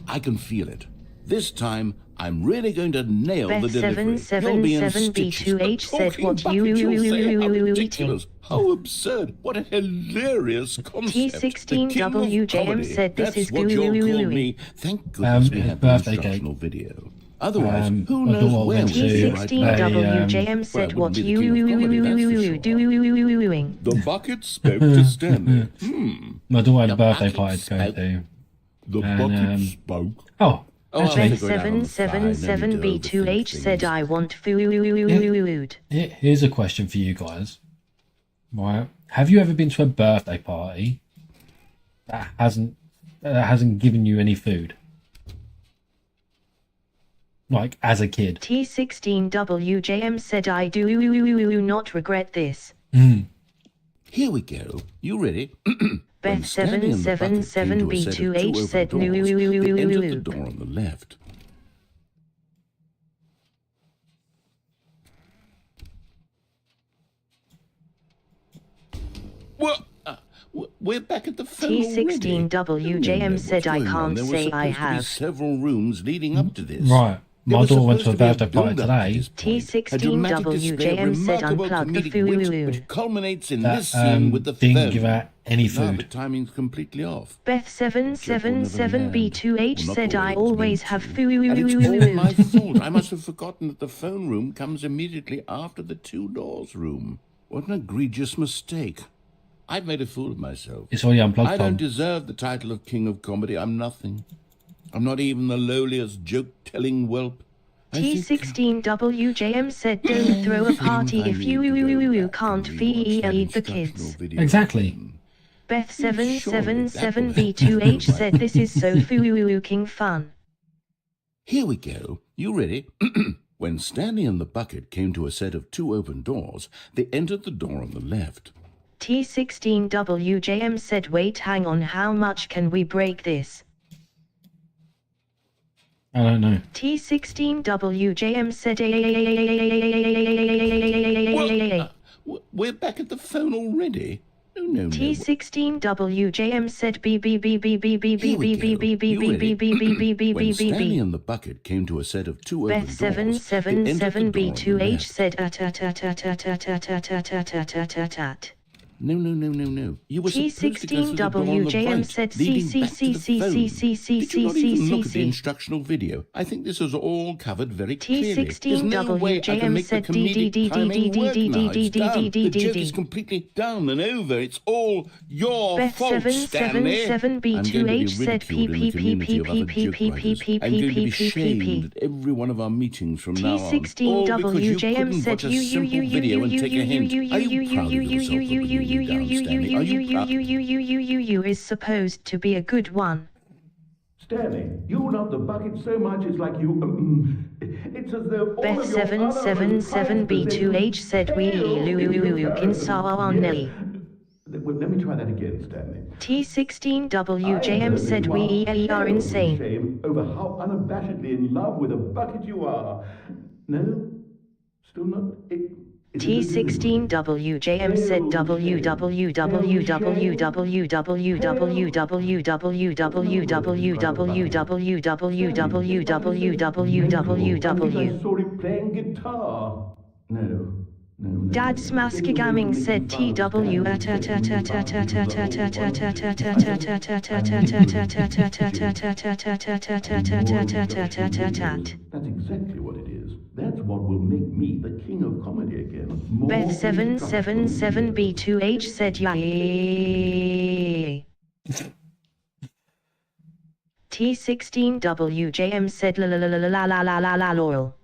I can feel it. This time, I'm really going to nail the delivery. You'll be in stitches. Beth777B2H said, Talking what bucket, you'll say, how you ridiculous, eating? how absurd, what a hilarious concept. The king of T16WJM comedy. said, this That's is what you'll call Goulden. me. Thank goodness we have the birthday instructional video. Otherwise, who my knows daughter where went we'd be to right now. T16WJM said, Well, what it wouldn't be the king of comedy, that's for sure. doing? The bucket spoke to Stanley. My daughter had a The birthday bucket party to go spoke. to. The And, bucket spoke. Oh, Oh, I'll actually, figure it out on the fly, no need to Beth777B2H overthink said, things. I want food. here's a question for you guys. Right. Have you ever been to a birthday party that hasn't given you any food? Like, as a kid? T16WJM said, I do not regret this. Here we go. You ready? When Stanley and the bucket came to a set of two Beth777B2H open said, doors, they entered the door on the left. What? We're back at the phone already. T16WJM said, I can't say I There were supposed to be have. several rooms leading up to this. Right. There My was daughter went to a supposed be birthday party build-up to today. this point, a dramatic display of T16WJM said, remarkable unplug the comedic wit, food. which culminates in That this scene with the didn't phone. give out any Now the food. timing's completely off. Beth777B2H Well, not said, I always always meant have to. food. And it's all my fault. I must have forgotten that the phone room comes immediately after the two doors room. What an egregious mistake. I've made a fool of myself. It's already unplugged, I Tom. don't deserve the title of King of Comedy. I'm nothing. I'm not even the lowliest joke-telling whelp. I think T16WJM said, don't throw a party I if need to go you back can't and rewatch that feed the instructional kids. video Exactly. again. Beth777B2H said, this is so fucking fun. Here we go. You ready? When Stanley and the bucket came to a set of two open doors, they entered the door on the left. T16WJM said, wait, hang on, how much can we break this? I don't know. T16WJM said We're back at the phone already? No. T16WJM said B. Here we go. You ready? When Stanley and the bucket came to a set of two open Beth doors, they entered the door on the B2H left. said No. You were supposed to go through the door on the T16WJM right, said leading back to the phone. Did you not even look at the C. instructional video? I think this is all covered very clearly. There's no way I can T16WJM make the said comedic timing work now. It's done. The joke is completely done and over. It's all your Beth fault, Stanley. I'm going to be B2H said ridiculed in the community of other joke writers. I'm going to be shamed at every one of our meetings from now on. All because you T16WJM couldn't said watch a simple video and take a hint. Are you proud of yourself for bringing me down, Stanley? Are you proud? is supposed to be a good one. Stanley, you love the bucket so much it's like you. It's as though all Beth of your other most prized B2H said we can saw Yes. Well, let me try that again, Stanley. T16WJM said we are insane. Shame over how unabashedly in love with a bucket you are. No? Still not? T16WJM said www. I saw it playing guitar. No. Dad Smaskigaming said TW That's exactly what it is. That's what will make me the king of comedy again. Beth 777B2H said yay. T16WJM said la la la la la la la la la Laurel.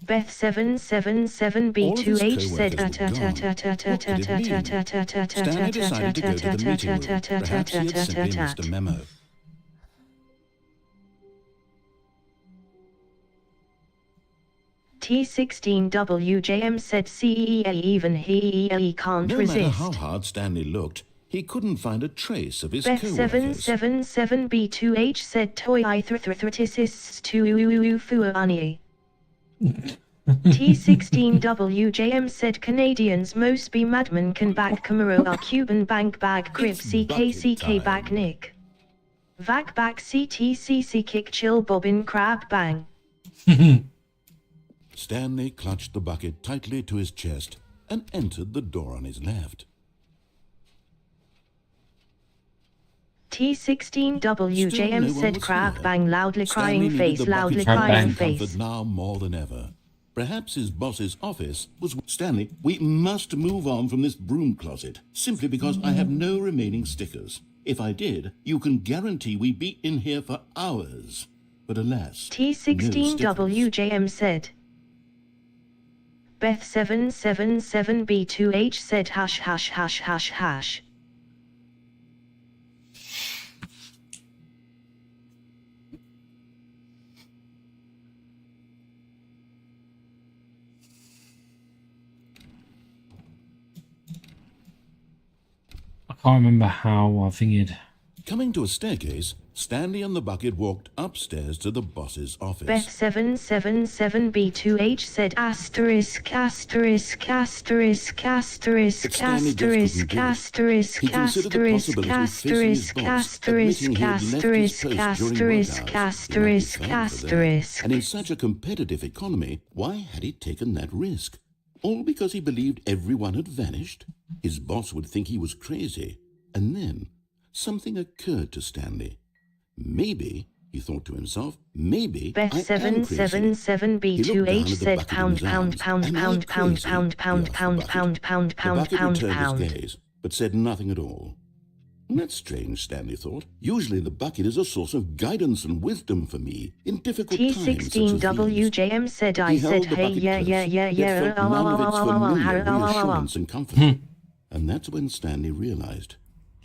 Beth 777B2H said Stanley decided to go to the meeting room. Perhaps he had simply missed a memo. T16WJM said CEA even he can't No resist. matter how hard Stanley looked, he couldn't find a trace of his Beth co-workers. 777B2H said toy arthritis to fuani. T16WJM said Canadians most be madmen can back Camaro a Cuban bank bag crib It's CKCK bucket back time. Nick. Vac back CTCC kick chill bobbin crab bang. Stanley clutched the bucket tightly to his chest and entered the door on his left. T16WJM Still no one said was crab here. bang loudly Stanley crying needed face the loudly bucket's crying bang. face. comfort now more than ever. Perhaps his boss's office was... Stanley, we must move on from this broom closet, simply because I have no remaining stickers. If I did, you can guarantee we'd be in here for hours. But alas, no stickers. T16WJM said. Beth 777B2H said hash hash hash hash hash. I can't remember how I figured. Coming to a staircase, Stanley and the bucket walked upstairs to the boss's office. Beth 777B2H said asterisk asterisk asterisk asterisk But Stanley just asterisk couldn't do it. asterisk He considered the asterisk possibility of facing his asterisk boss, asterisk admitting he had left his asterisk post during work asterisk hours. He might be asterisk fined for that. asterisk. And in such a competitive economy, why had he taken that risk? All because he believed everyone had vanished? His boss would think he was crazy. And then something occurred to Stanley. Maybe, he thought to himself, maybe Beth I am crazy. He looked down at B2H the said bucket in pound his pound arms. pound Am I pound pound crazy? pound He pound asked the pound bucket. pound pound The pound bucket pound returned pound. his gaze, but said nothing at all. That's strange, Stanley thought. Usually the bucket is a source of guidance and wisdom for me in difficult times such as these. T16WJM said I He said held the hey bucket yeah close, yeah yet yeah felt none of its familiar reassurance and comfort. And that's when Stanley realized,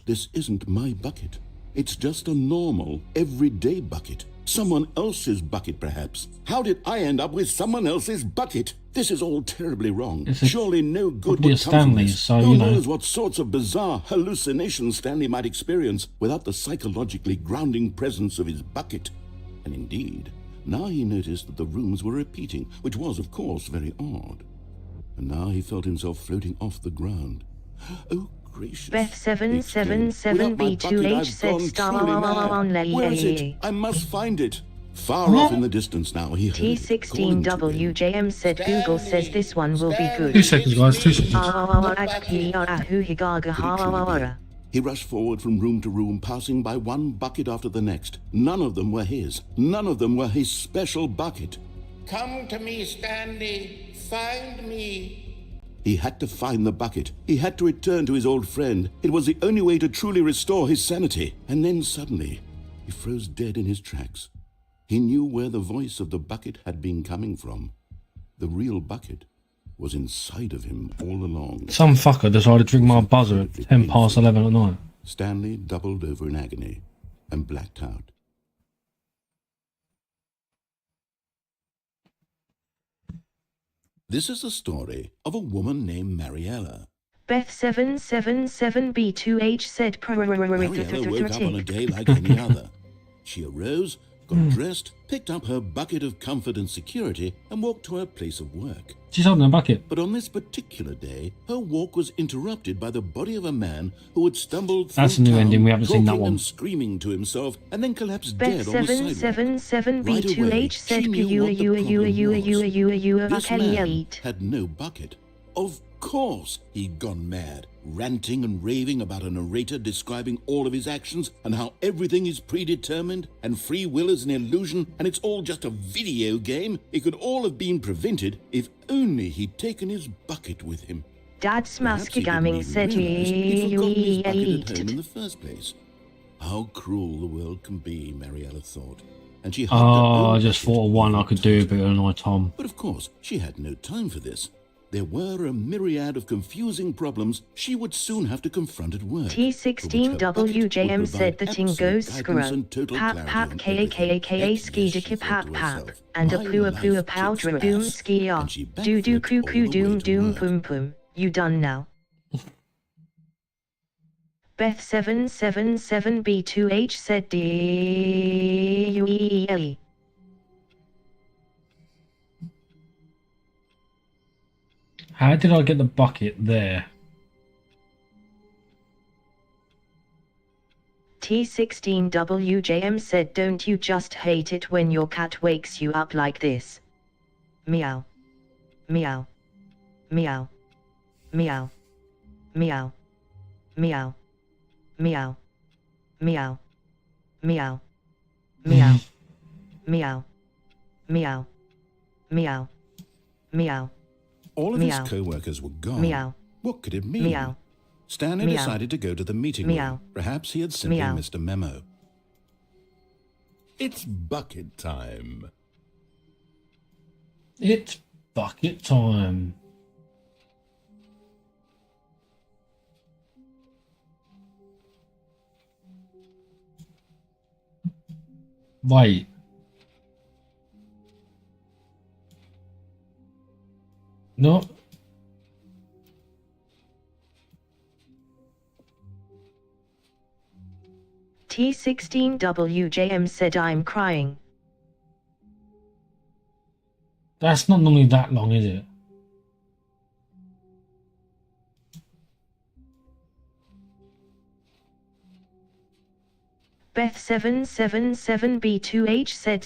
this isn't my bucket. It's just a normal, everyday bucket. Someone else's bucket, perhaps. How did I end up with someone else's bucket? This is all terribly wrong. Surely no good probably would a come from Stanley, this. so, Who you know. knows what sorts of bizarre hallucinations Stanley might experience without the psychologically grounding presence of his bucket. And indeed, now he noticed that the rooms were repeating, which was, of course, very odd. And now he felt himself floating off the ground. Oh, gracious. Beth He exclaimed. 777B2H I've said gone truly mad. Where is it? I must find it. Far off in the distance now, he heard it calling to him. T16WJM said Google says this one will be good. 2 seconds, guys, 2 seconds. He rushed forward from room to room, passing by one bucket after the next. None of them were his. None of them were his special bucket. Come to me, Stanley. Find me. He had to find the bucket. He had to return to his old friend. It was the only way to truly restore his sanity. And then suddenly, he froze dead in his tracks. He knew where the voice of the bucket had been coming from. The real bucket was inside of him all along. Some fucker decided to drink my buzzer at 10 past 11 at night. Stanley doubled over in agony and blacked out. This is the story of a woman named Mariella. Beth 777B2H said Mariella woke up on a day like any other. She arose, got dressed, picked up her bucket of comfort and security, and walked to her place of work. She's holding a bucket. But on this particular day, her walk was interrupted by the body of a man who had stumbled through That's a new town, ending, we haven't seen that talking one. and screaming to himself, and then collapsed Beth dead on the sidewalk. 777B2H said This man had no bucket. Of course he'd gone mad, ranting and raving about a narrator describing all of his actions and how everything is predetermined and free will is an illusion and it's all just a video game. It could all have been prevented if only he'd taken his bucket with him. Dad Perhaps he didn't Smaskigaming even said realize he'd forgotten his bucket at home in he the first place. How cruel the world can be, Mariella thought. And she hugged her Oh, own I just bucket thought of one I all could do, tight. but annoy Tom. But of course, she had no time for this. There were a myriad of confusing problems she would soon have to confront at work. T16WJM said the ting goes screw. Pap pap kaka skidiki pap pap. And a poo powder doom skier. Do do cuckoo doom doom pum pum. You done now. Beth 777B2H said DUEE. How did I get the bucket there? T16WJM said don't you just hate it when your cat wakes you up like this? Meow. Meow. Meow. Meow. Meow. Meow. Meow. Meow. Meow. Meow. Meow. Meow. Meow. Meow. All of Meow. his co-workers were gone. Meow. What could it mean? Meow. Stanley Meow. decided to go to the meeting Meow. room. Perhaps he had simply Meow. missed a memo. It's bucket time. It's bucket time. Wait. No. T16WJM said I'm crying. That's not normally that long, is it? Beth 777B2H said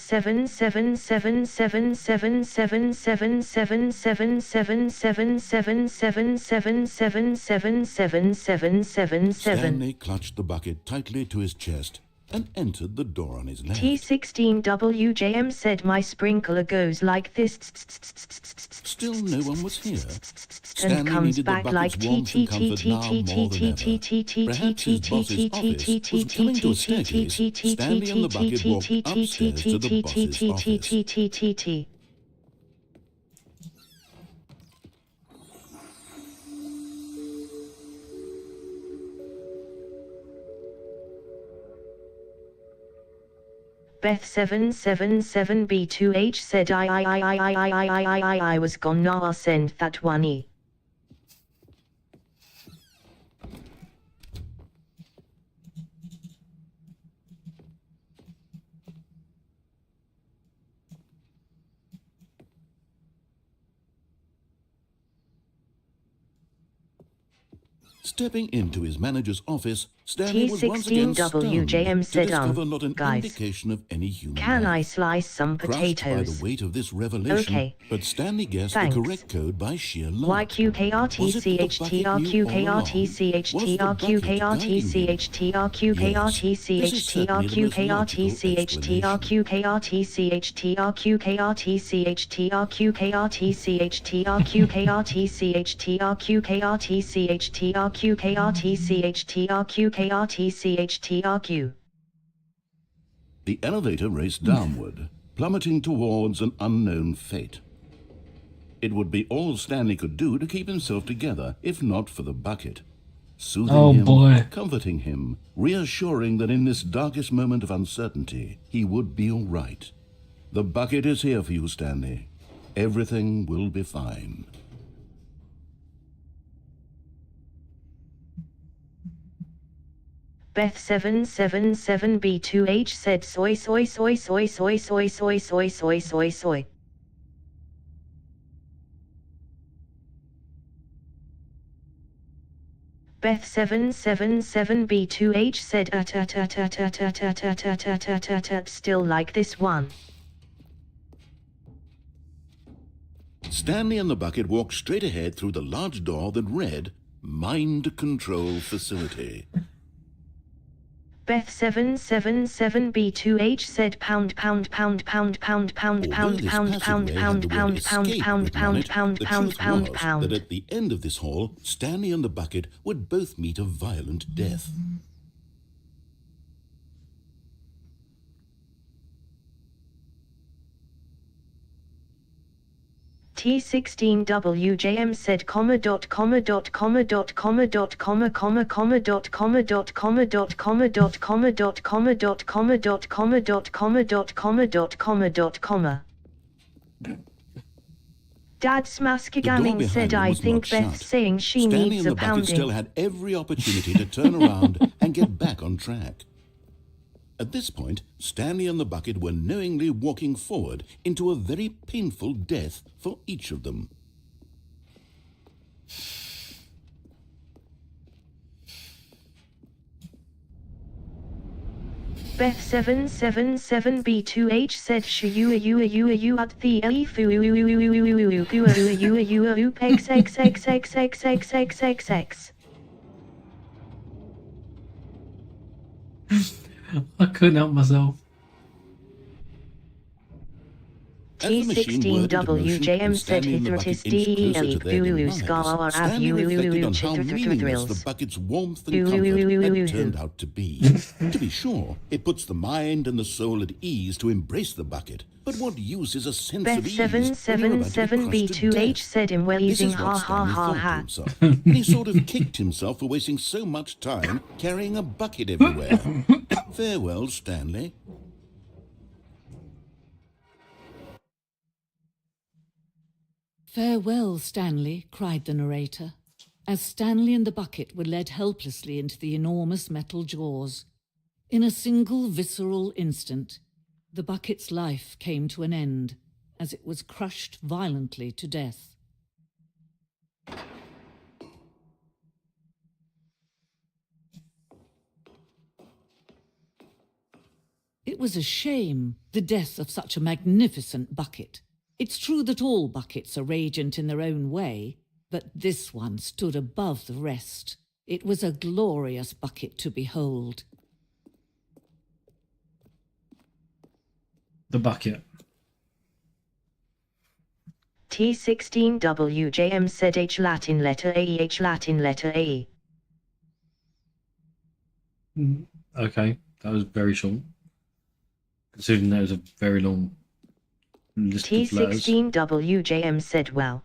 7777777777777777777777777777777777777777777777777777777777777777777777777777777777777777777777777777777777777777777777777777777777777777777777777777777777777777777777777777777777777777777777777777777777777777777777777777777. T16WJM said my sprinkler goes like this Still no one was here. and Stanley comes needed the back like bucket's warmth and comfort now more than ever. Perhaps his boss's office was coming to a staircase. Stanley and the bucket walked upstairs to the boss's office. Beth777B2H said I was gone now I'll send that one. Stepping into his manager's office, Stanley was once again T16WJM stunned said, to discover not an guys, indication of any human can I life. slice some Crushed by the potatoes? weight of this revelation, Okay. but Stanley guessed Thanks. the correct code by sheer luck. The elevator raced downward, plummeting towards an unknown fate. It would be all Stanley could do to keep himself together, if not for the bucket. Soothing him, comforting him, reassuring that in this darkest moment of uncertainty, he would be all right. The bucket is here for you, Stanley. Everything will be fine. Beth777B2H said soy soy soy soy soy soy soy soy soy soy soy. Beth777B2H said still like this one. Stanley and the bucket walked straight ahead through the large door that read, Mind Control Facility. Beth777B2H said pound pound pound pound pound pound pound pound pound pound pound pound pound pound pound pound pound pound. That at the end of this hall, Stanley and the bucket would both meet a violent death. T16WJM said comma dot comma dot comma dot comma dot comma comma comma dot comma dot comma dot comma dot comma dot comma dot comma dot comma dot comma dot comma dot comma dot comma. Dad Smaskigamming said I think Beth's saying she needs a pounding. Stanley and the bucket still had every opportunity to turn around and get back on track. At this point, Stanley and the bucket were knowingly walking forward into a very painful death for each of them. Beth777B2H said you at the xxxxxxxxxxxxxx. I couldn't help myself. T16WJM said Hithratis DEL Guluskar Av the bucket's warmth and comfort had turned out to be. To be sure, it puts the mind and the soul at ease to embrace the bucket. But what use is a sense of ease when you're about to be crushed to Beth777B2H death? said him This wheezing is ha what ha Stanley ha thought to ha. himself, and he sort of kicked himself for wasting so much time carrying a bucket everywhere. Farewell, Stanley. Farewell, Stanley, cried the narrator, as Stanley and the bucket were led helplessly into the enormous metal jaws. In a single visceral instant, the bucket's life came to an end, as it was crushed violently to death. It was a shame, the death of such a magnificent bucket. It's true that all buckets are radiant in their own way, but this one stood above the rest. It was a glorious bucket to behold. The bucket. T16WJM said H Latin letter A H Latin letter A. Okay, that was very short. Considering that was a very long list of letters. T16WJM said well.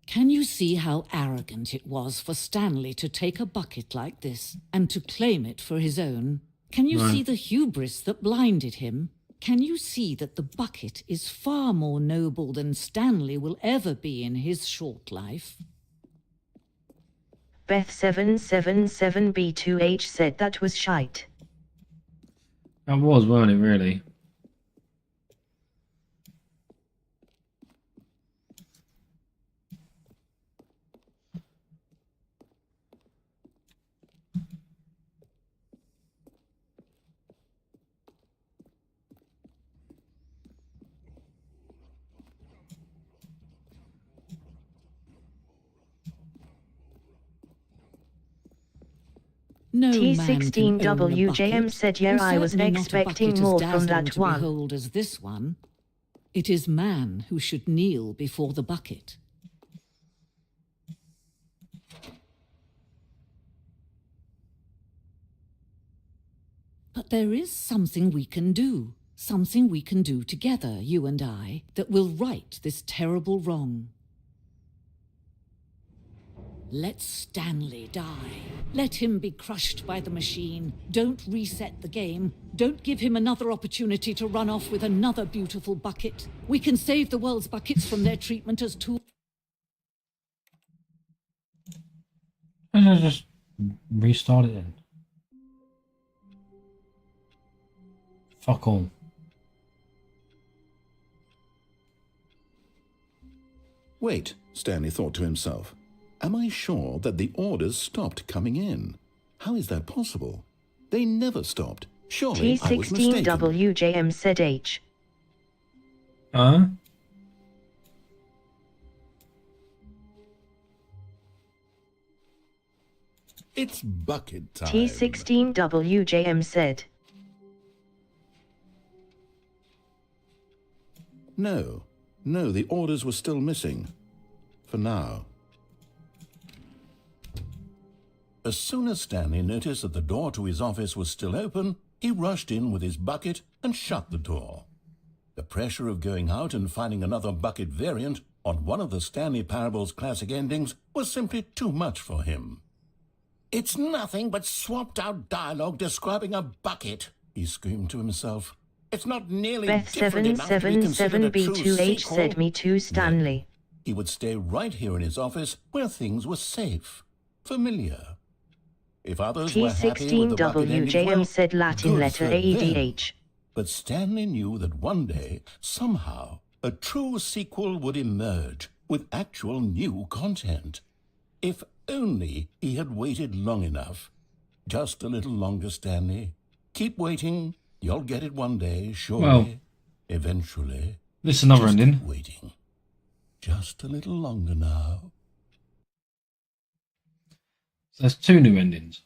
Can you see how arrogant it was for Stanley to take a bucket like this and to claim it for his own? Can you see the hubris that blinded him? Can you see that the bucket is far more noble than Stanley will ever be in his short life? Beth777B2H said that was shite. That was, weren't it, really? No man can own a T16WJM bucket, said, yeah, and I was certainly not a expecting bucket more as from dazzling that to one. behold as this one. It is man who should kneel before the bucket. But there is something we can do together, you and I, that will right this terrible wrong. Let Stanley die. Let him be crushed by the machine. Don't reset the game. Don't give him another opportunity to run off with another beautiful bucket. We can save the world's buckets from their treatment as tools. Let's just restart it then. Fuck all. Wait, Stanley thought to himself. Am I sure that the orders stopped coming in? How is that possible? They never stopped. Surely I was mistaken. T16WJM said H. It's bucket time. T16WJM said. No, the orders were still missing. For now. As soon as Stanley noticed that the door to his office was still open, he rushed in with his bucket and shut the door. The pressure of going out and finding another bucket variant on one of the Stanley Parable's classic endings was simply too much for him. "It's nothing but swapped-out dialogue describing a bucket," he screamed to himself. "It's not nearly different enough to be considered a true Beth777B2H sequel." said, me too, Stanley. He would stay right here in his office where things were safe, familiar. If others were happy with the bucket ending, T16WJM well, said Latin good letter for them. AEDH. But Stanley knew that one day, somehow, a true sequel would emerge with actual new content. If only he had waited long enough. Just a little longer, Stanley. Keep waiting. You'll get it one day, surely. Well, eventually. This is another Just ending. keep waiting. Just a little longer now. So there's two new endings.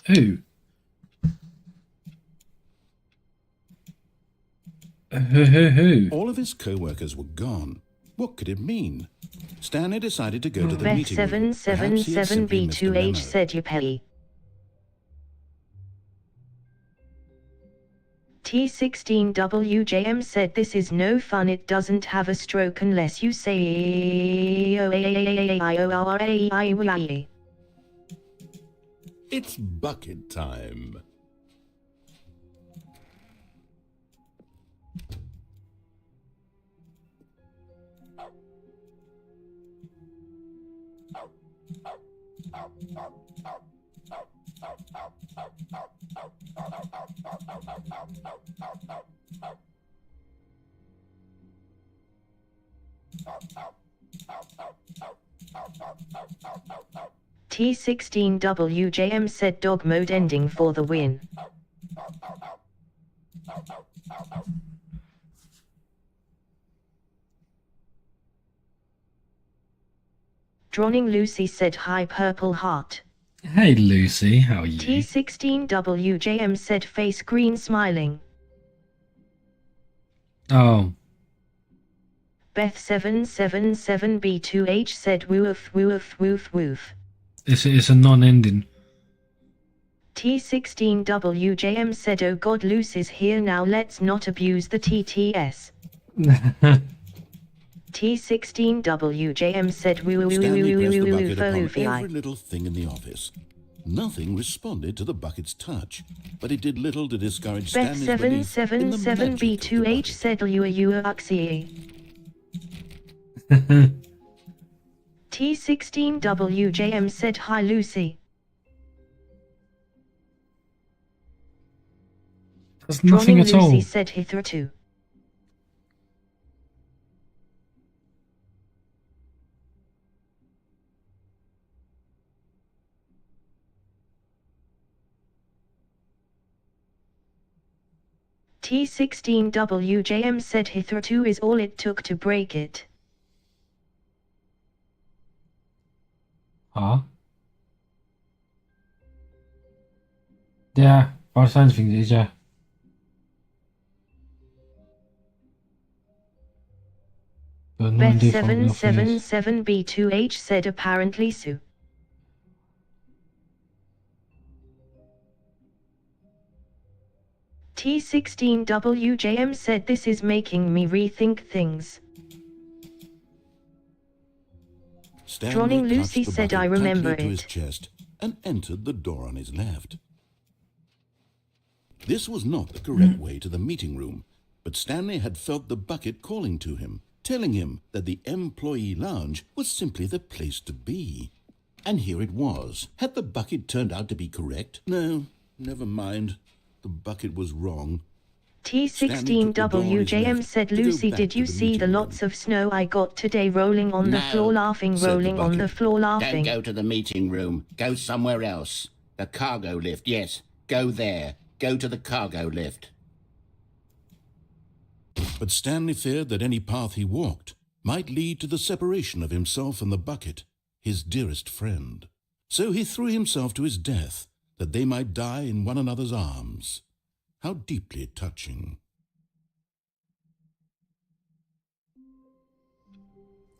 Who? Who? All of his co-workers were gone. What could it mean? Stanley decided to go to the meeting room. Perhaps he had simply missed a memo. Beth777B2H said Yippee. T16WJM said this is no fun, it doesn't have a stroke unless you say It's bucket time. T16WJM said dog mode ending for the win. Drawing Lucy said hi purple heart. Hey Lucy, how are you? T16WJM said face green smiling. Oh, Beth777B2H said woof woof woof woof. it's a non-ending. T16WJM said oh god, Lucy's here now, let's not abuse the TTS. T16WJM said woo woo woo Stanley woo pressed woo the woo bucket upon woo every little thing in the office. Nothing responded to the bucket's touch, but it did little to discourage Stanley's belief in the magic of the Bet777B2H bucket. said Lua Uxie. T16WJM said hi Lucy. There's nothing Drawing at all. Lucy said hitherto. T16WJM said hitherto is all it took to break it. Huh? Yeah, by the sounds of things, it is, yeah. But no idea if I'm nothing is. Bet777B2H said apparently so. T16WJM said this is making me rethink things. Stanley Drawing clutched Lucy the said bucket I remember tightly to his it. chest and entered the door on his left. This was not the correct way to the meeting room, but Stanley had felt the bucket calling to him, telling him that the employee lounge was simply the place to be. And here it was. Had the bucket turned out to be correct? No, never mind. The bucket was wrong. T16WJM said Lucy, did you see the lots of snow I got today rolling on the floor laughing, said the rolling on the bucket. floor Don't laughing? go to the meeting room. Go somewhere else. The cargo lift, yes. Go there. Go to the cargo lift. But Stanley feared that any path he walked might lead to the separation of himself and the bucket, his dearest friend. So he threw himself to his death, that they might die in one another's arms. How deeply touching.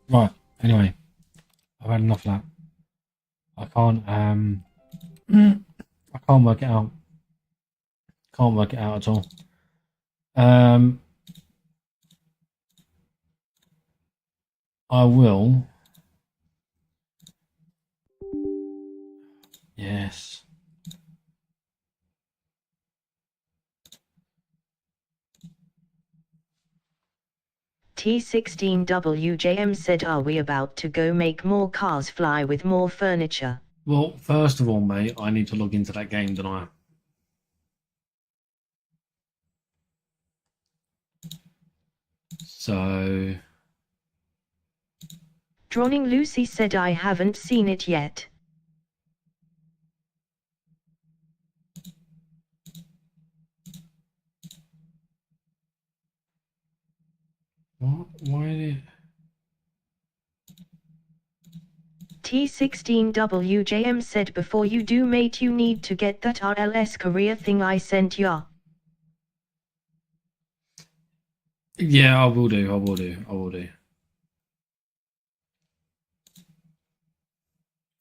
Right, anyway. I've had enough of that. I can't work it out. Can't work it out at all. I will. Yes. T16WJM said, are we about to go make more cars fly with more furniture? Well, first of all, mate, I need to log into that game, don't I? So... Drawing Lucy said I haven't seen it yet. What? Why did... T16WJM said, before you do mate you need to get that RLS career thing I sent ya. Yeah, I will do.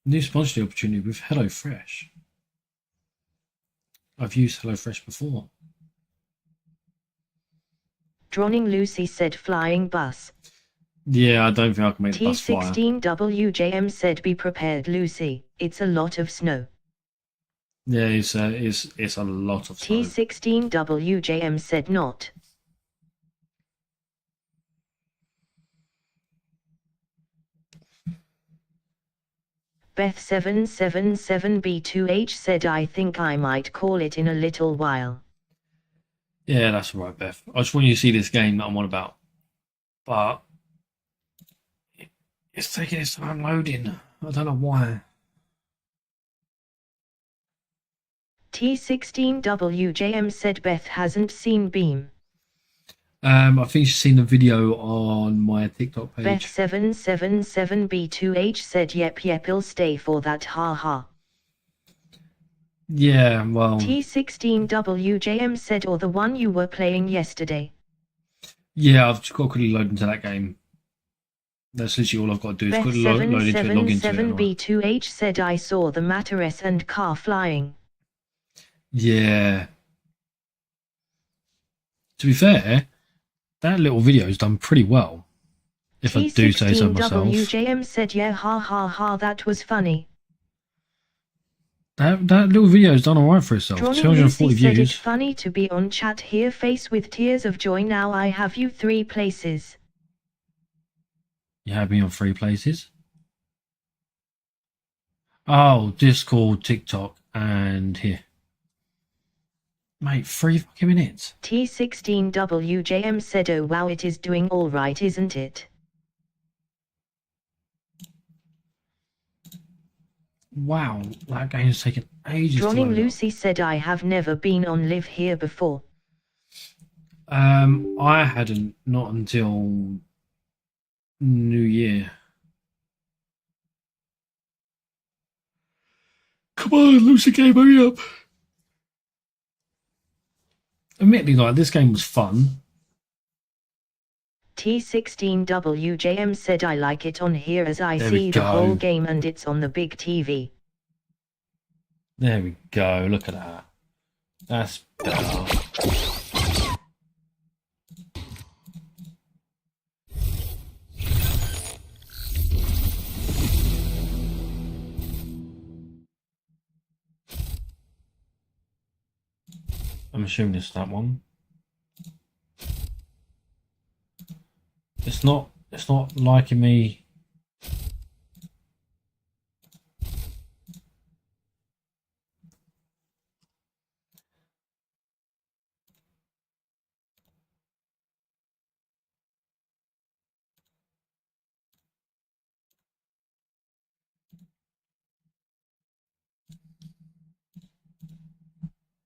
New sponsorship opportunity with HelloFresh. I've used HelloFresh before. Drawing Lucy said flying bus. Yeah, I don't think I can make the bus fly. T16WJM said be prepared Lucy, it's a lot of snow. Yeah, it's a lot of snow. T16WJM said not. Beth777B2H said I think I might call it in a little while. Yeah, that's all right, Beth. I just want you to see this game that I'm on about. But it's taking its time loading. I don't know why. T16WJM said Beth hasn't seen Beam. I think she's seen the video on my TikTok page. Beth777B2H said yep it'll stay for that haha. Yeah, well... T16WJM said or the one you were playing yesterday. Yeah, I've just got to quickly load into that game. That's literally all I've got to do is quickly load into it and log into it. Beth777B2H said I saw the Matteress and car flying. Yeah. To be fair, that little video's done pretty well. If I do say so myself. T16WJM said yeah ha ha ha that was funny. That little video's done alright for itself. Johnny 240 Lucy said views. it's funny to be on chat here face with tears of joy. Now I have you 3 places. You have me on 3 places. Oh, Discord, TikTok, and here. Mate, 3 fucking minutes. T16WJM said, oh wow, it is doing alright, isn't it? Wow, that game's taken ages to Johnny load up. Lucy said, I have never been on live here before. I hadn't, not until New Year. Come on, Lucy game, hurry up. Admittedly, like, this game was fun. T16WJM said, I like it on here as I There we see the go. whole game and it's on the big TV. There we go, look at that. That's better. I'm assuming it's that one. It's not liking me.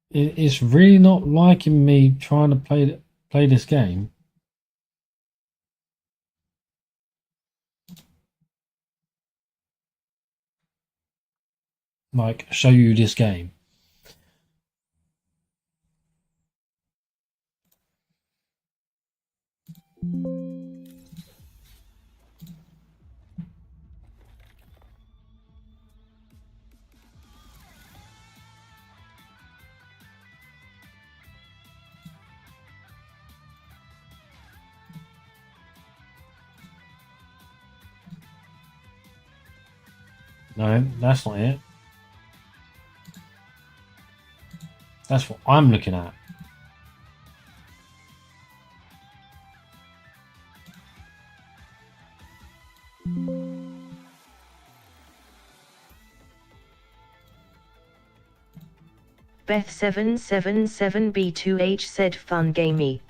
It's really not liking me trying to play this game. Like, show you this game. No, that's not it. That's what I'm looking at. Beth777B2H said, fun gamey.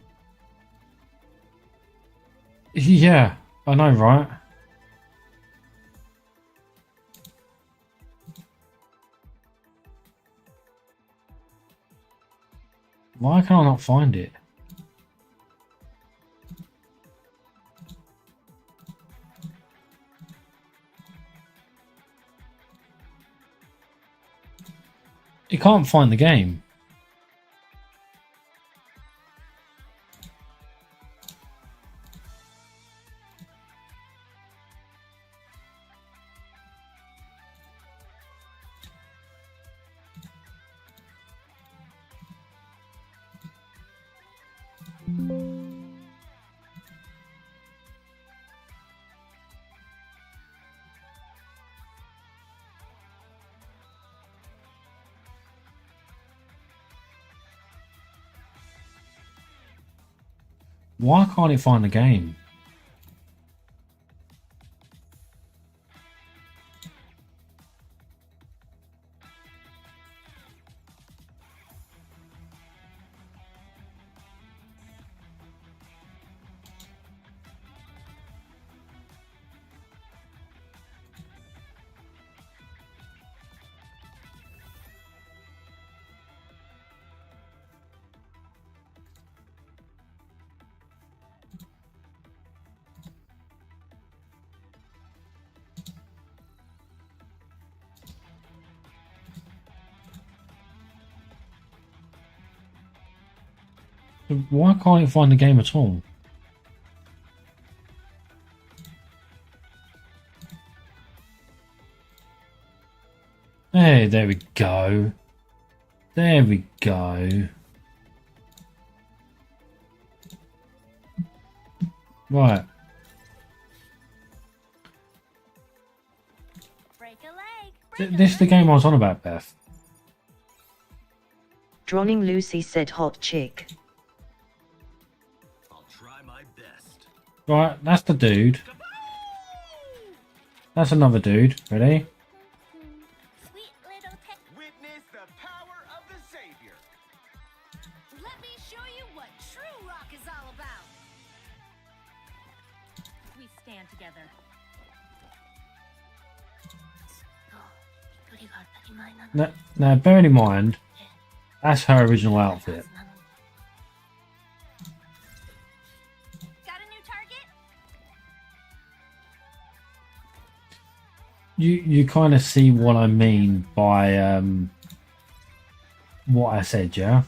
Yeah, I know, right? Why can I not find it? You can't find the game. Why can't it find the game? Why can't it find the game at all? Hey, there we go. There we go. Right. This is the game I was on about, Beth. Droning Lucy said hot chick. I'll try my best. Right, that's the dude. That's another dude. Ready? Sweet little Witness the power of the Savior. Let me show you what true rock is all about. We stand together. Now, bearing in mind, that's her original outfit. Got a new target? You kind of see what I mean by what I said, yeah?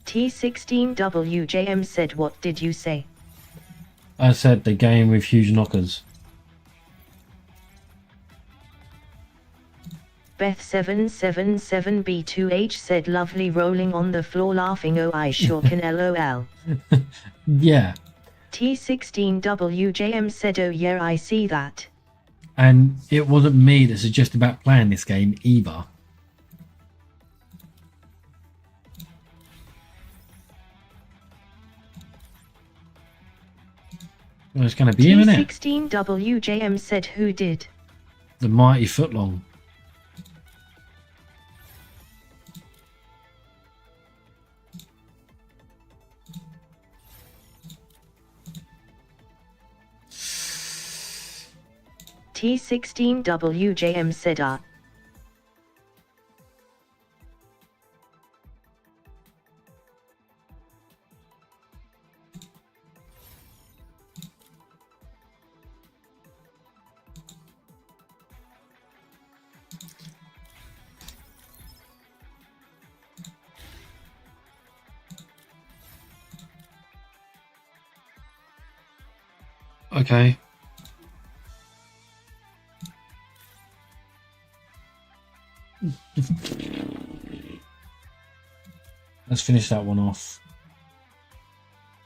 T16WJM said what did you say? I said the game with huge knockers. Beth777B2H said lovely rolling on the floor laughing oh I sure can lol. Yeah. T16WJM said oh yeah I see that. And it wasn't me that suggested about playing this game either. Well, it's going to be him, innit? T16WJM said who did? The mighty footlong. T16WJM said Okay. Let's finish that one off.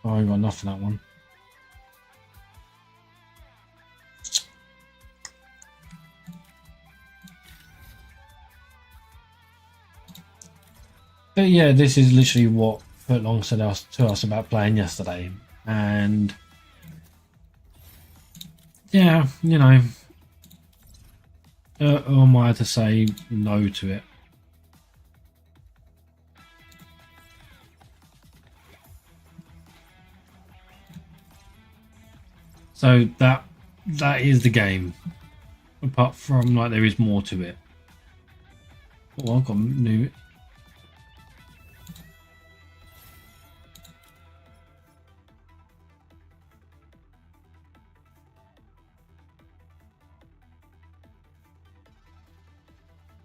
Oh, I got enough for that one. But yeah, this is literally what Footlong said to us about playing yesterday. And yeah, you know, who am I to say no to it? So that is the game. Apart from like there is more to it. Oh, I've got new.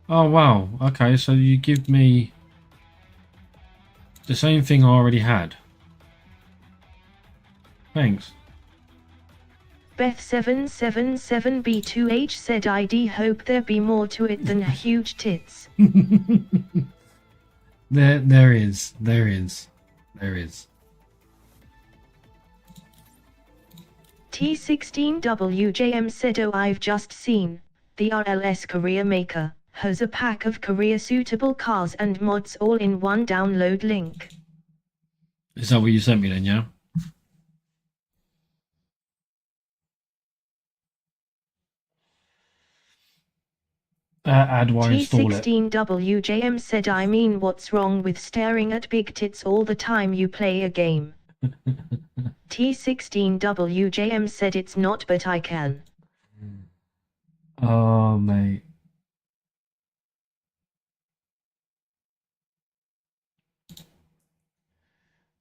Oh wow, okay, so you give me the same thing I already had. Thanks. Beth777B2H said I'd hope there be more to it than huge tits. There is. T16WJM said oh I've just seen, the RLS Career Maker has a pack of career suitable cars and mods all in one download link. Is that what you sent me then, yeah? How do I install it? T16WJM said I mean what's wrong with staring at big tits all the time you play a game? T16WJM said it's not but I can. Oh mate.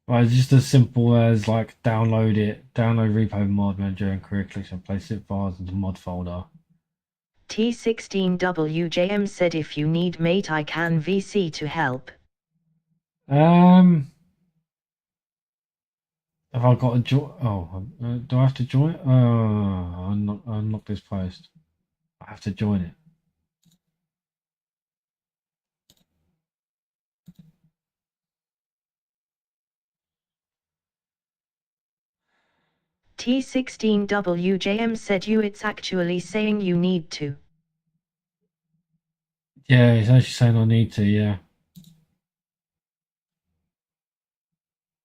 Right, it's just as simple as like download repo mod manager and career collection, place zip files into mod folder. T16WJM said if you need mate I can VC to help. Have I got a join? Oh, do I have to join? Unlock this post. I have to join it. T16WJM said it's actually saying you need to. Yeah, it's actually saying I need to, yeah.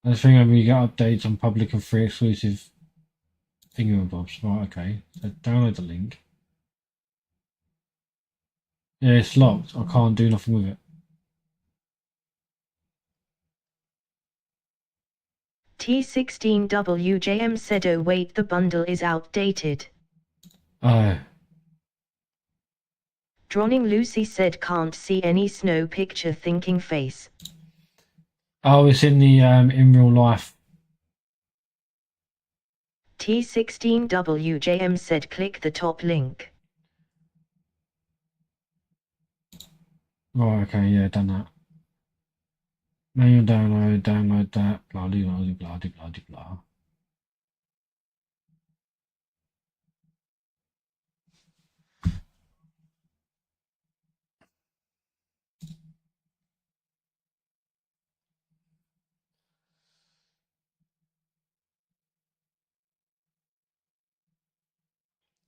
I think when you get updates on public and free exclusive thingamabobs. Right, okay. So download the link. Yeah, it's locked. I can't do nothing with it. T16WJM said oh wait, the bundle is outdated. Oh. Droning Lucy said can't see any snow picture thinking face. Oh, it's in the in real life. T16WJM said click the top link. Right, okay, yeah, done that. Manual download that, blah, blah, blah, blah, blah, blah, blah.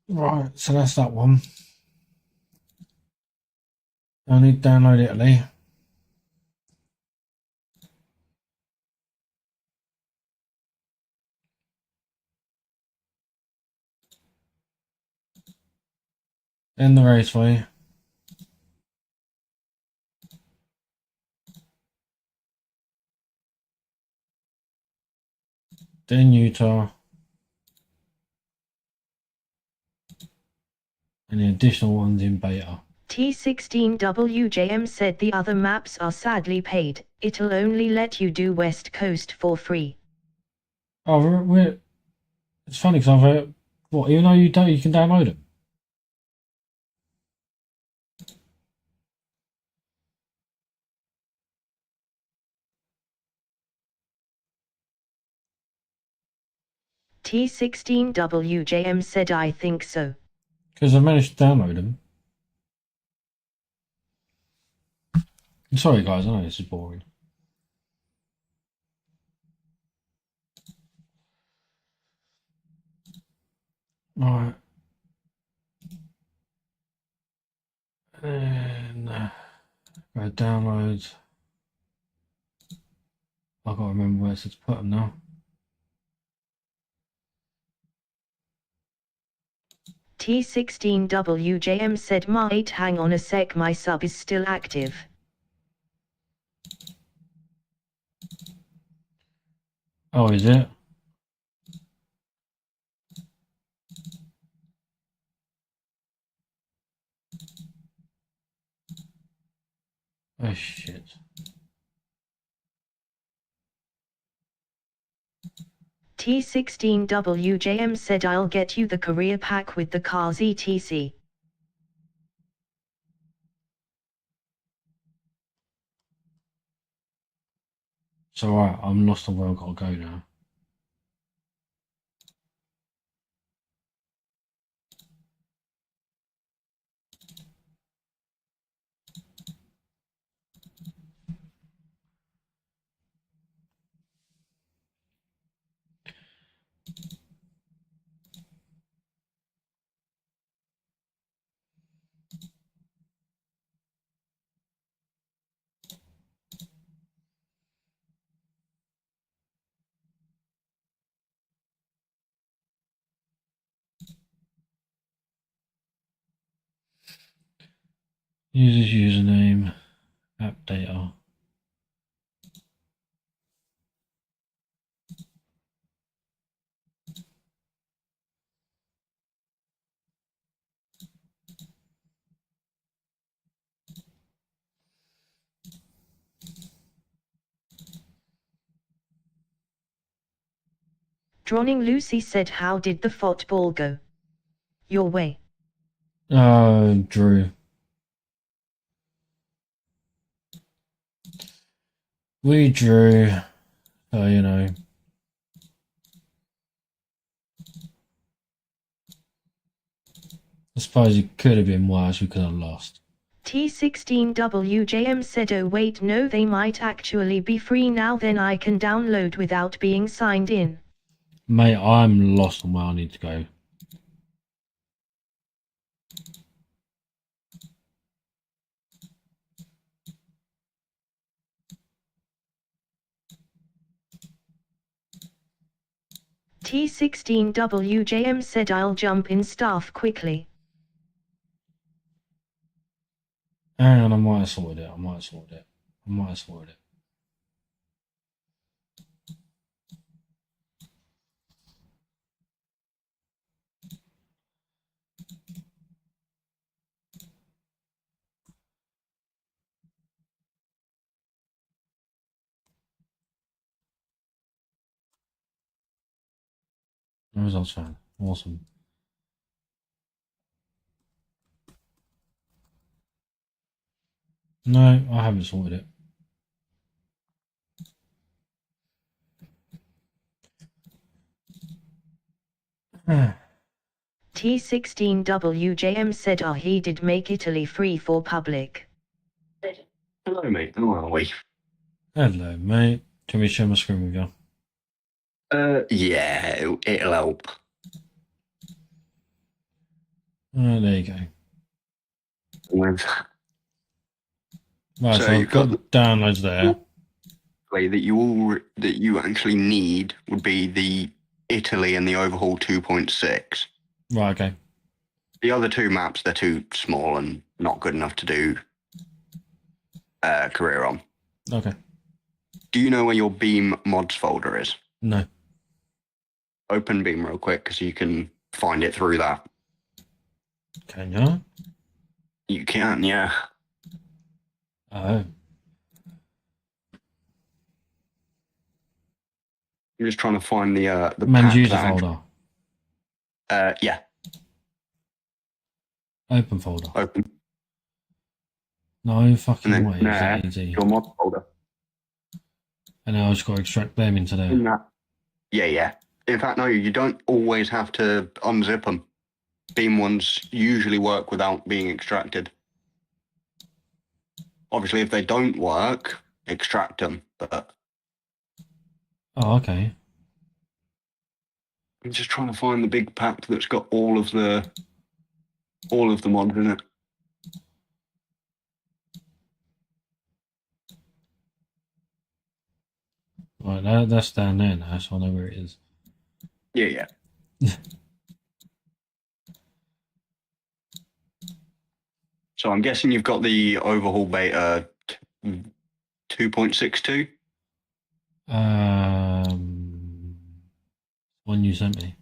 Right, so that's that one. I need to download Italy. Then the Raceway. Then Utah. And the additional ones in beta. T16WJM said the other maps are sadly paid. It'll only let you do West Coast for free. Oh, it's funny because I've what, even though you can download them. T16WJM said I think so. Because I managed to download them. I'm sorry guys, I know this is boring. Right. And go downloads. I've got to remember where to put them now. T16WJM said mate hang on a sec, my sub is still active. Oh, is it? Oh shit. T16WJM said I'll get you the career pack with the cars etc. It's alright, I'm lost on where I've got to go now. User's username, app data. Droning Lucy said how did the football go? Your way. Drew. We drew. So, you know. I suppose it could have been worse, we could have lost. T16WJM said oh wait no, they might actually be free now, then I can download without being signed in. Mate, I'm lost on where I need to go. T16WJM said I'll jump in staff quickly. Hang on, I might have sorted it. The results found. Awesome. No, I haven't sorted it. T16WJM said he did make Italy free for public. Hello, mate. How are we? Hello, mate. Do you want me to share my screen with you? Yeah, it'll help. Oh, there you go. With Right, so I've got the downloads there. way that you actually need would be the Italy and the Overhaul 2.6. Right, okay. The other two maps, they're too small and not good enough to do career on. Okay. Do you know where your Beam mods folder is? No. Open Beam real quick because you can find it through that. Can you? You can, yeah. Oh. I'm just trying to find the Manage pack user that- folder. Yeah. Open folder. Open. No fucking And way. then Is that easy? your mod folder. And now I've just got to extract them into there. In that. Yeah. In fact, no, you don't always have to unzip them. Beam ones usually work without being extracted. Obviously, if they don't work, extract them. But Oh, okay. I'm just trying to find the big pack that's got all of the mods in it. Right, that's down there now, so I know where it is. Yeah. So I'm guessing you've got the Overhaul Beta 2.62? One you sent me.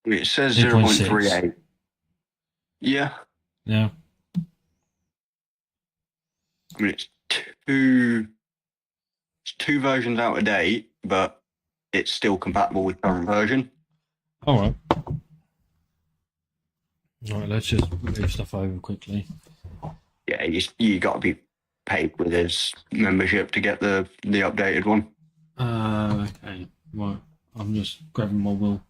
It says 2.6. 0.38. Yeah. Yeah. I mean, it's two versions out of date, but it's still compatible with current version. All right. All right, let's just move stuff over quickly. Yeah, you got to be paid with his membership to get the updated one. Okay. Right. I'm just grabbing my will.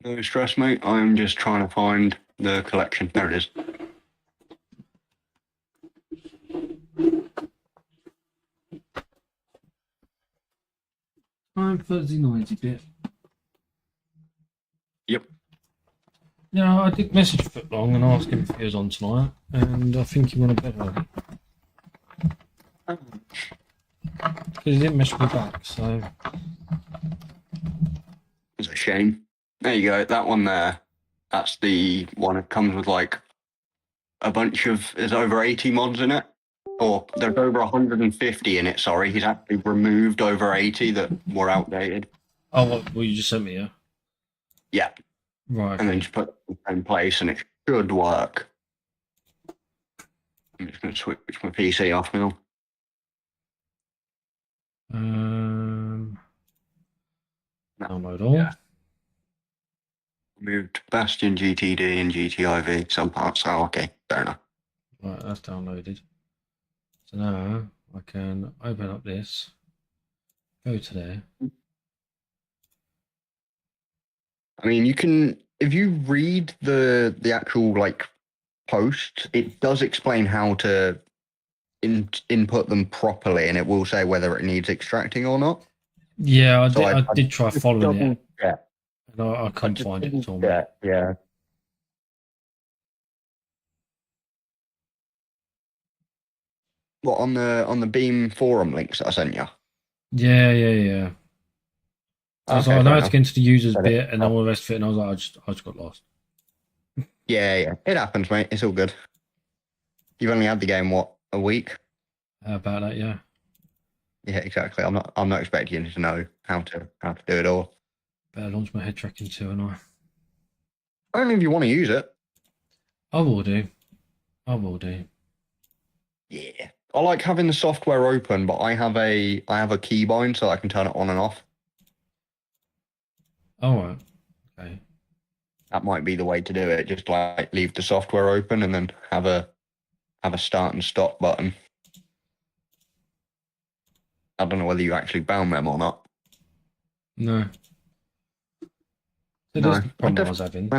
No stress, mate. I'm just trying to find the collection. There it is. I'm fuzzy noisy bit. Yep. Yeah, I did message Footlong and ask him if he was on tonight, and I think he went a bit early. Because he didn't message me back, so... It's a shame. There you go. That one there. That's the one that comes with like a bunch of... There's over 80 mods in it. Or there's over 150 in it, sorry. He's actually removed over 80 that were outdated. Oh, well, you just sent me, yeah? Yeah. Right. And then just put it in place and it should work. I'm just going to switch my PC off now. Download all. Yeah. Moved Bastion, GTD, and GTIV. Some parts. Oh, okay. Fair enough. Right, that's downloaded. So now I can open up this, go to there. I mean, you can, if you read the actual like post, it does explain how to input them properly, and it will say whether it needs extracting or not. Yeah, I So did. I did try just following it, double-check. and I couldn't find it at all. Mate. Yeah. What, on the Beam forum links that I sent you? Yeah. I was Okay, like, I know fair how to enough. get into the users Got it. bit and all the rest of it, and I was like, I just got lost. Yeah. It happens, mate. It's all good. You've only had the game, what, a week? How about that? Yeah. Yeah, exactly. I'm not expecting you to know how to do it all. Better launch my head tracking too, and Only if you want to use it. I will do. Yeah. I like having the software open, but I have a keybind so I can turn it on and off. All right. Okay. That might be the way to do it. Just like leave the software open and then have a start and stop button. I don't know whether you actually bound them or not. No. So No, that's the problem I was having. Is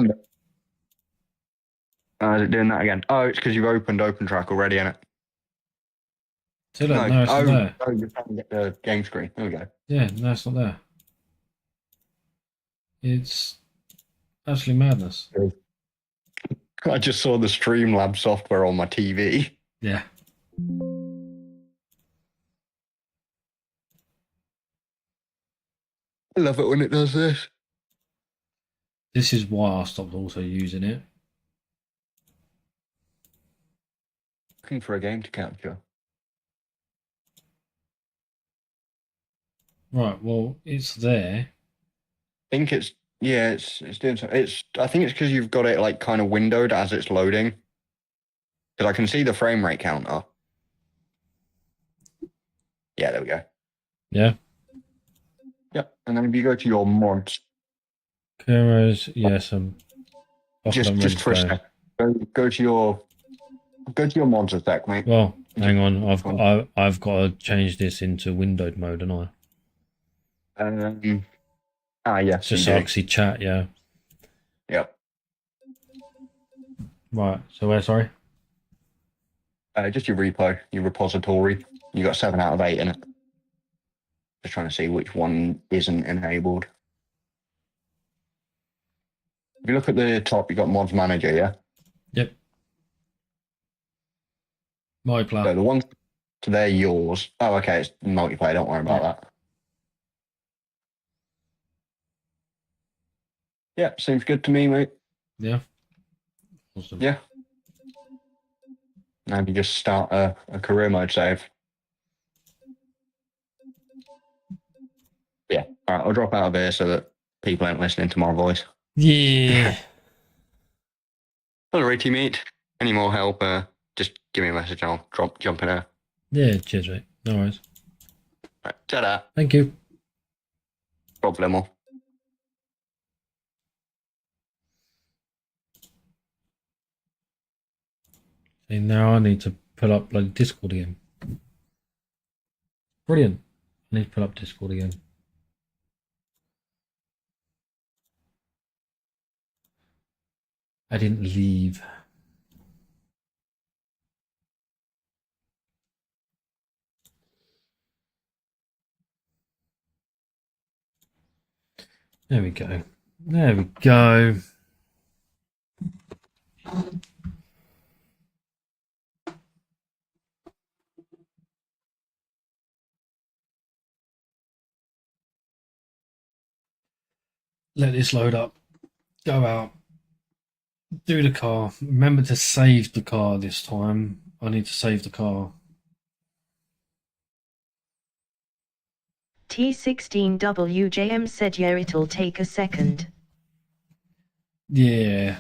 it doing that again? Oh, it's because you've opened OpenTrack already, isn't it? So look, no, it's not there. Oh, you're trying to get the game screen. There we go. Yeah, no, it's not there. It's absolutely madness. I just saw the Streamlabs software on my TV. Yeah. I love it when it does this. This is why I stopped also using it. Looking for a game to capture. Right, well, it's there. I think it's doing so. I think it's because you've got it like kind of windowed as it's loading. Because I can see the frame rate counter. Yeah, there we go. Yeah. Yep. And then if you go to your mods, Cameras, yes, just for a sec. Go to your mods a sec, mate. Well, hang on, I've got to change this into windowed mode, and Yes. just so I can see chat, yeah. Yep. Right, so where, sorry? Just your repo, your repository. You got 7 out of 8 in it. Just trying to see which one isn't enabled. If you look at the top, you got mods manager, yeah? Yep. Multiplayer. So the ones they're yours. Oh, okay, it's multiplayer, don't worry about that. Yeah, seems good to me, mate. Yeah. Awesome. Yeah. Now you just start a career mode save. Yeah. All right, I'll drop out of here so that people ain't listening to my voice. Yeah. All right, teammate. Any more help? Just give me a message and I'll jump in there. Yeah, cheers, mate. No worries. Right, ta-da. Thank you. Problemo. See, now I need to pull up like Discord again. Brilliant. I need to pull up Discord again. I didn't leave. There we go. There we go. Let this load up. Go out. Do the car. Remember to save the car this time. I need to save the car. T16WJM said yeah, it'll take a second. Yeah.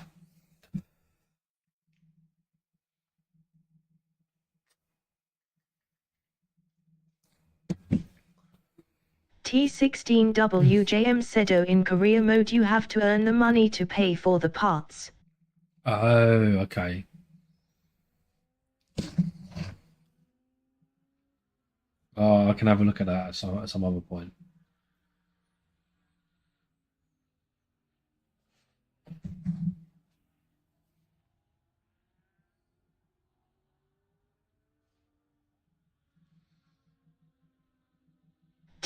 T16WJM said oh, in career mode you have to earn the money to pay for the parts. Oh, okay. Oh, I can have a look at that at some other point.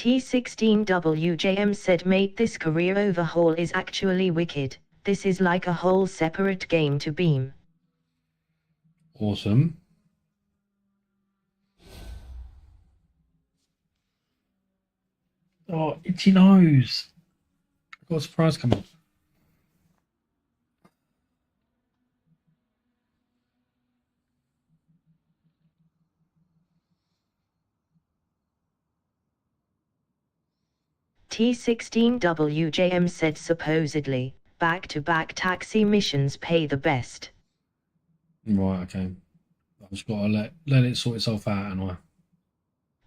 T16WJM said mate, this career overhaul is actually wicked. This is like a whole separate game to beam. Awesome. Oh, itchy nose. I've got a surprise coming up. T16WJM said supposedly, back-to-back taxi missions pay the best. Right, okay. I've just got to let it sort itself out, and I.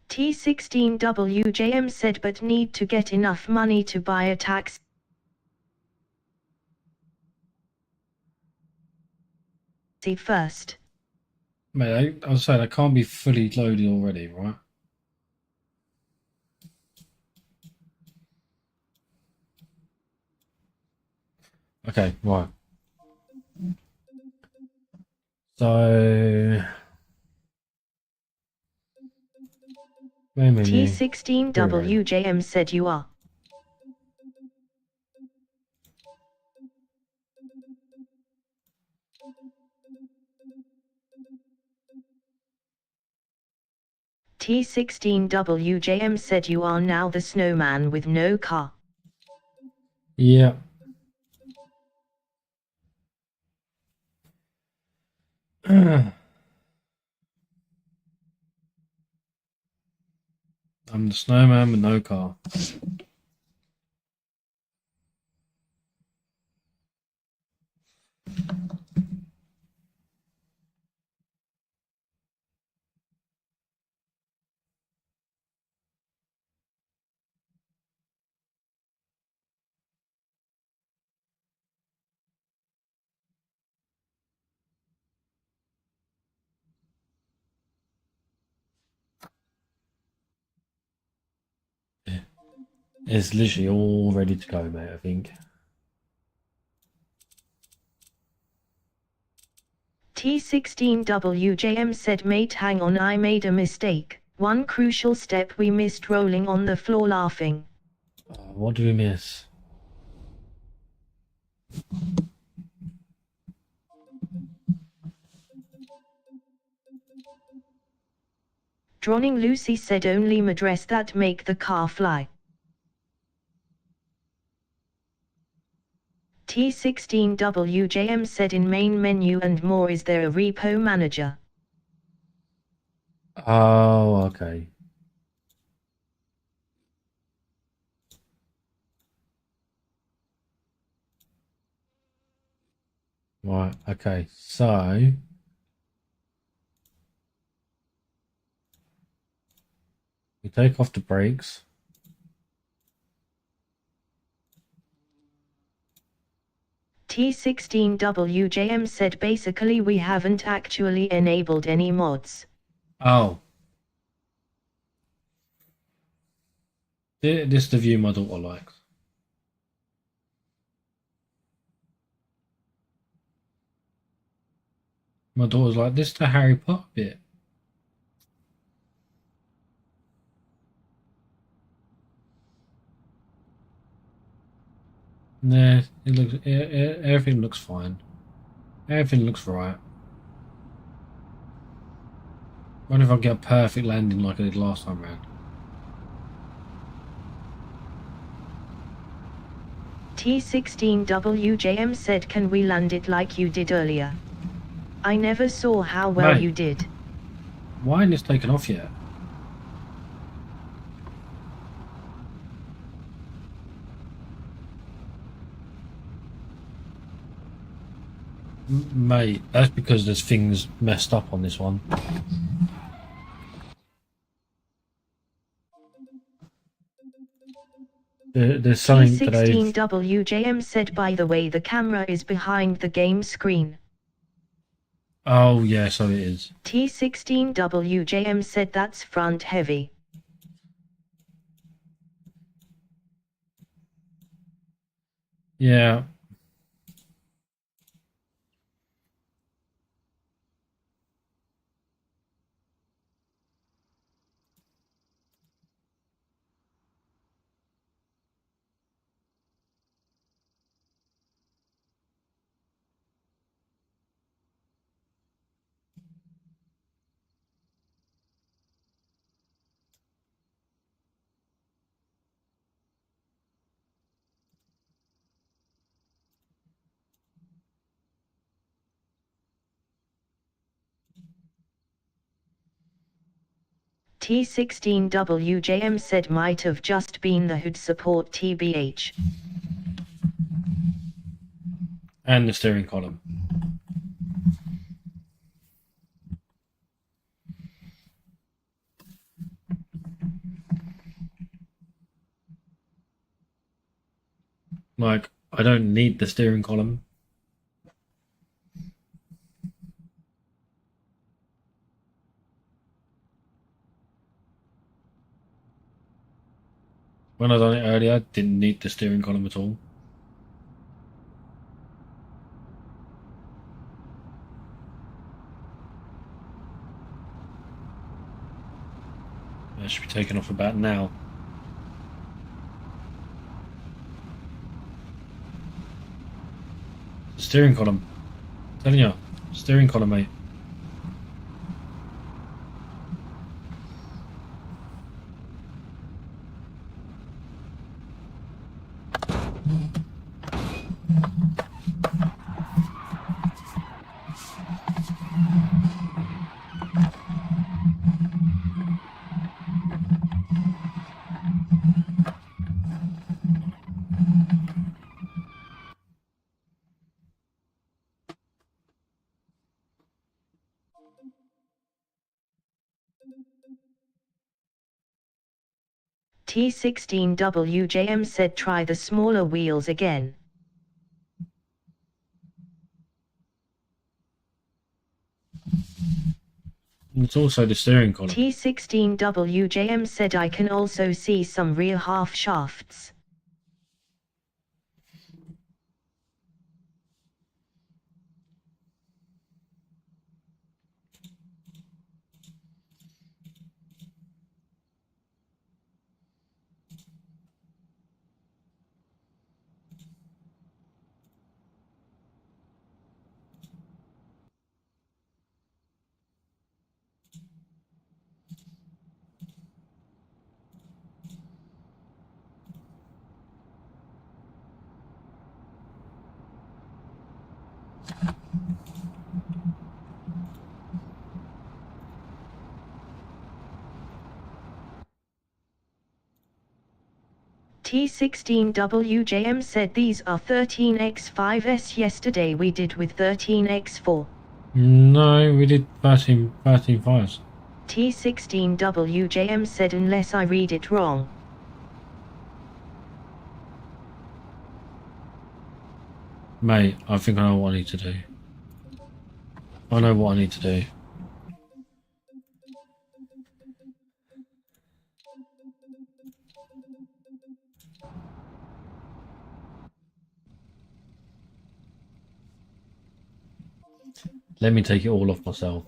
T16WJM said but need to get enough money to buy a taxi first. Mate, I was saying I can't be fully loaded already, right? Okay, right. So T16WJM said you are. T16WJM said you are now the snowman with no car. Yeah. I'm the snowman with no car. It's literally all ready to go, mate, I think. T16WJM said mate, hang on, I made a mistake. One crucial step we missed, rolling on the floor laughing. What do we miss? Droning Lucy said only madress that make the car fly. T16WJM said in main menu and more, is there a repo manager? Oh, okay. Right, okay. So we take off the brakes. T16WJM said basically we haven't actually enabled any mods. Oh. This is the view my daughter likes. My daughter's like, this is the Harry Potter bit. Nah, everything looks fine. Everything looks right. I wonder if I get a perfect landing like I did last time round. T16WJM said can we land it like you did earlier? I never saw how well Mate, you did. Why ain't this taken off yet? Mate, that's because there's things messed up on this one. There's something that T16WJM said by the way the camera is behind the game screen. Oh yeah, so it is. T16WJM said that's front heavy. Yeah. T16WJM said might have just been the hood support TBH. And the steering column. Like, I don't need the steering column. When I done it earlier, I didn't need the steering column at all. That should be taken off about now. The steering column. I'm telling you, steering column, mate. T16WJM said try the smaller wheels again. It's also the steering column. T16WJM said I can also see some rear half shafts. T16WJM said these are 13x5s. Yesterday we did with 13x4. No, we did 13 fires. T16WJM said unless I read it wrong. Mate, I think I know what I need to do. I know what I need to do. Let me take it all off myself.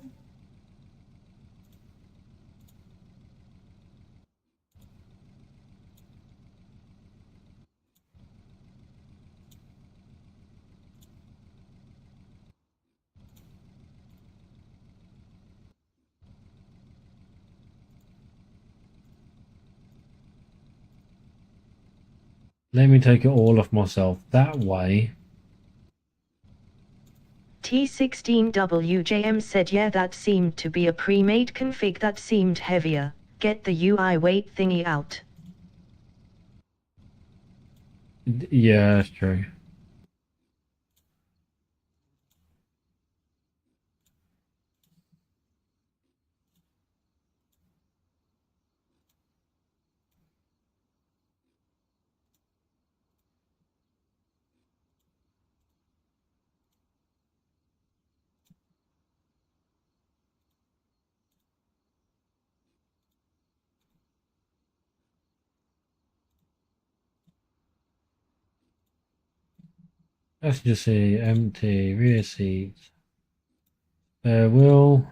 Let me take it all off myself. That way. T16WJM said yeah, that seemed to be a pre-made config that seemed heavier. Get the UI weight thingy out. Yeah, that's true. Let's just see. Empty rear seats. Wheel.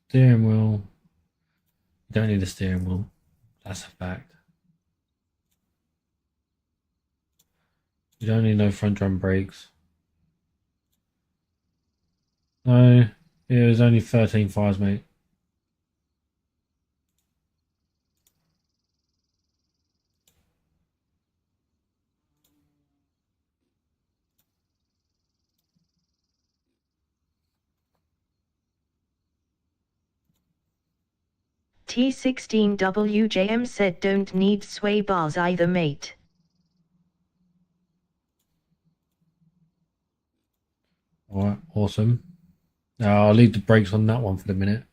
Steering wheel. You don't need a steering wheel. That's a fact. You don't need no front drum brakes. No, it was only 13 fires, mate. T16WJM said don't need sway bars either, mate. Alright, awesome. Now I'll leave the brakes on that one for the minute.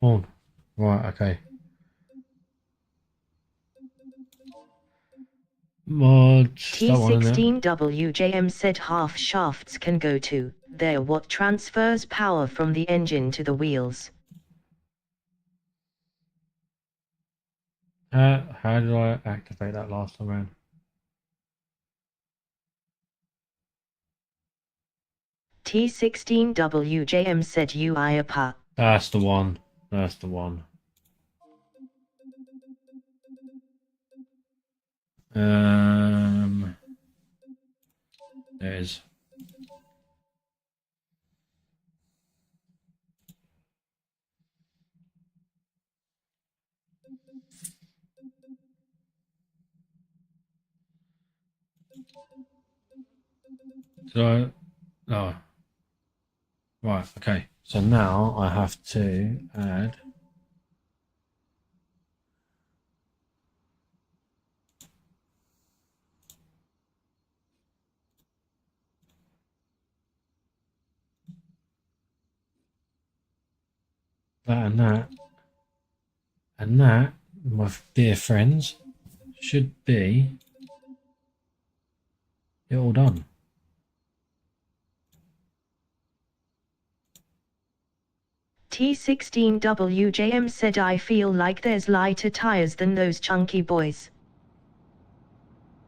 On. Right, okay. Mods. That one in there. T16WJM said half shafts can go to there, what transfers power from the engine to the wheels. How did I activate that last time around? T16WJM said UI apa. That's the one. That's the one. There it is. Did I? Oh. Right, okay. So now I have to add that and that. And that, my dear friends, should be it all done. T16WJM said I feel like there's lighter tires than those chunky boys.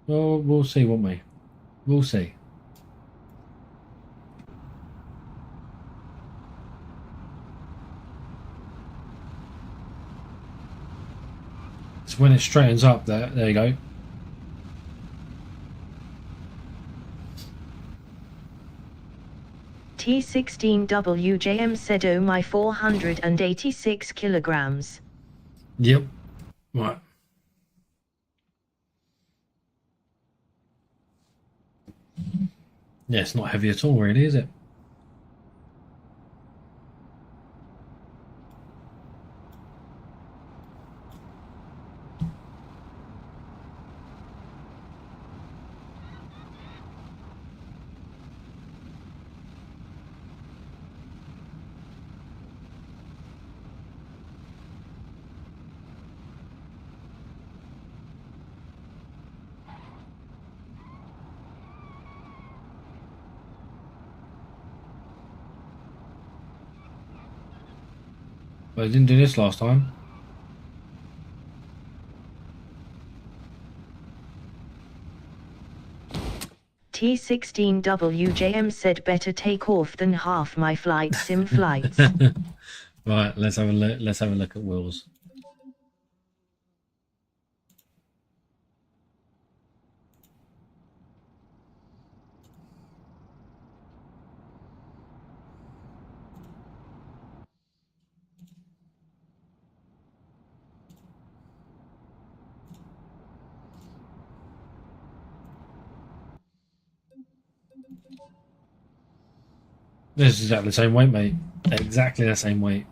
Well, we'll see, won't we? We'll see. So when it straightens up, there you go. T16WJM said oh my 486 kilograms. Yep. Right. Yeah, it's not heavy at all, really, is it? But I didn't do this last time. T16WJM said better take off than half my flight sim flights. Right, let's have a look. Let's have a look at wheels. This is exactly the same weight, mate. Exactly the same weight.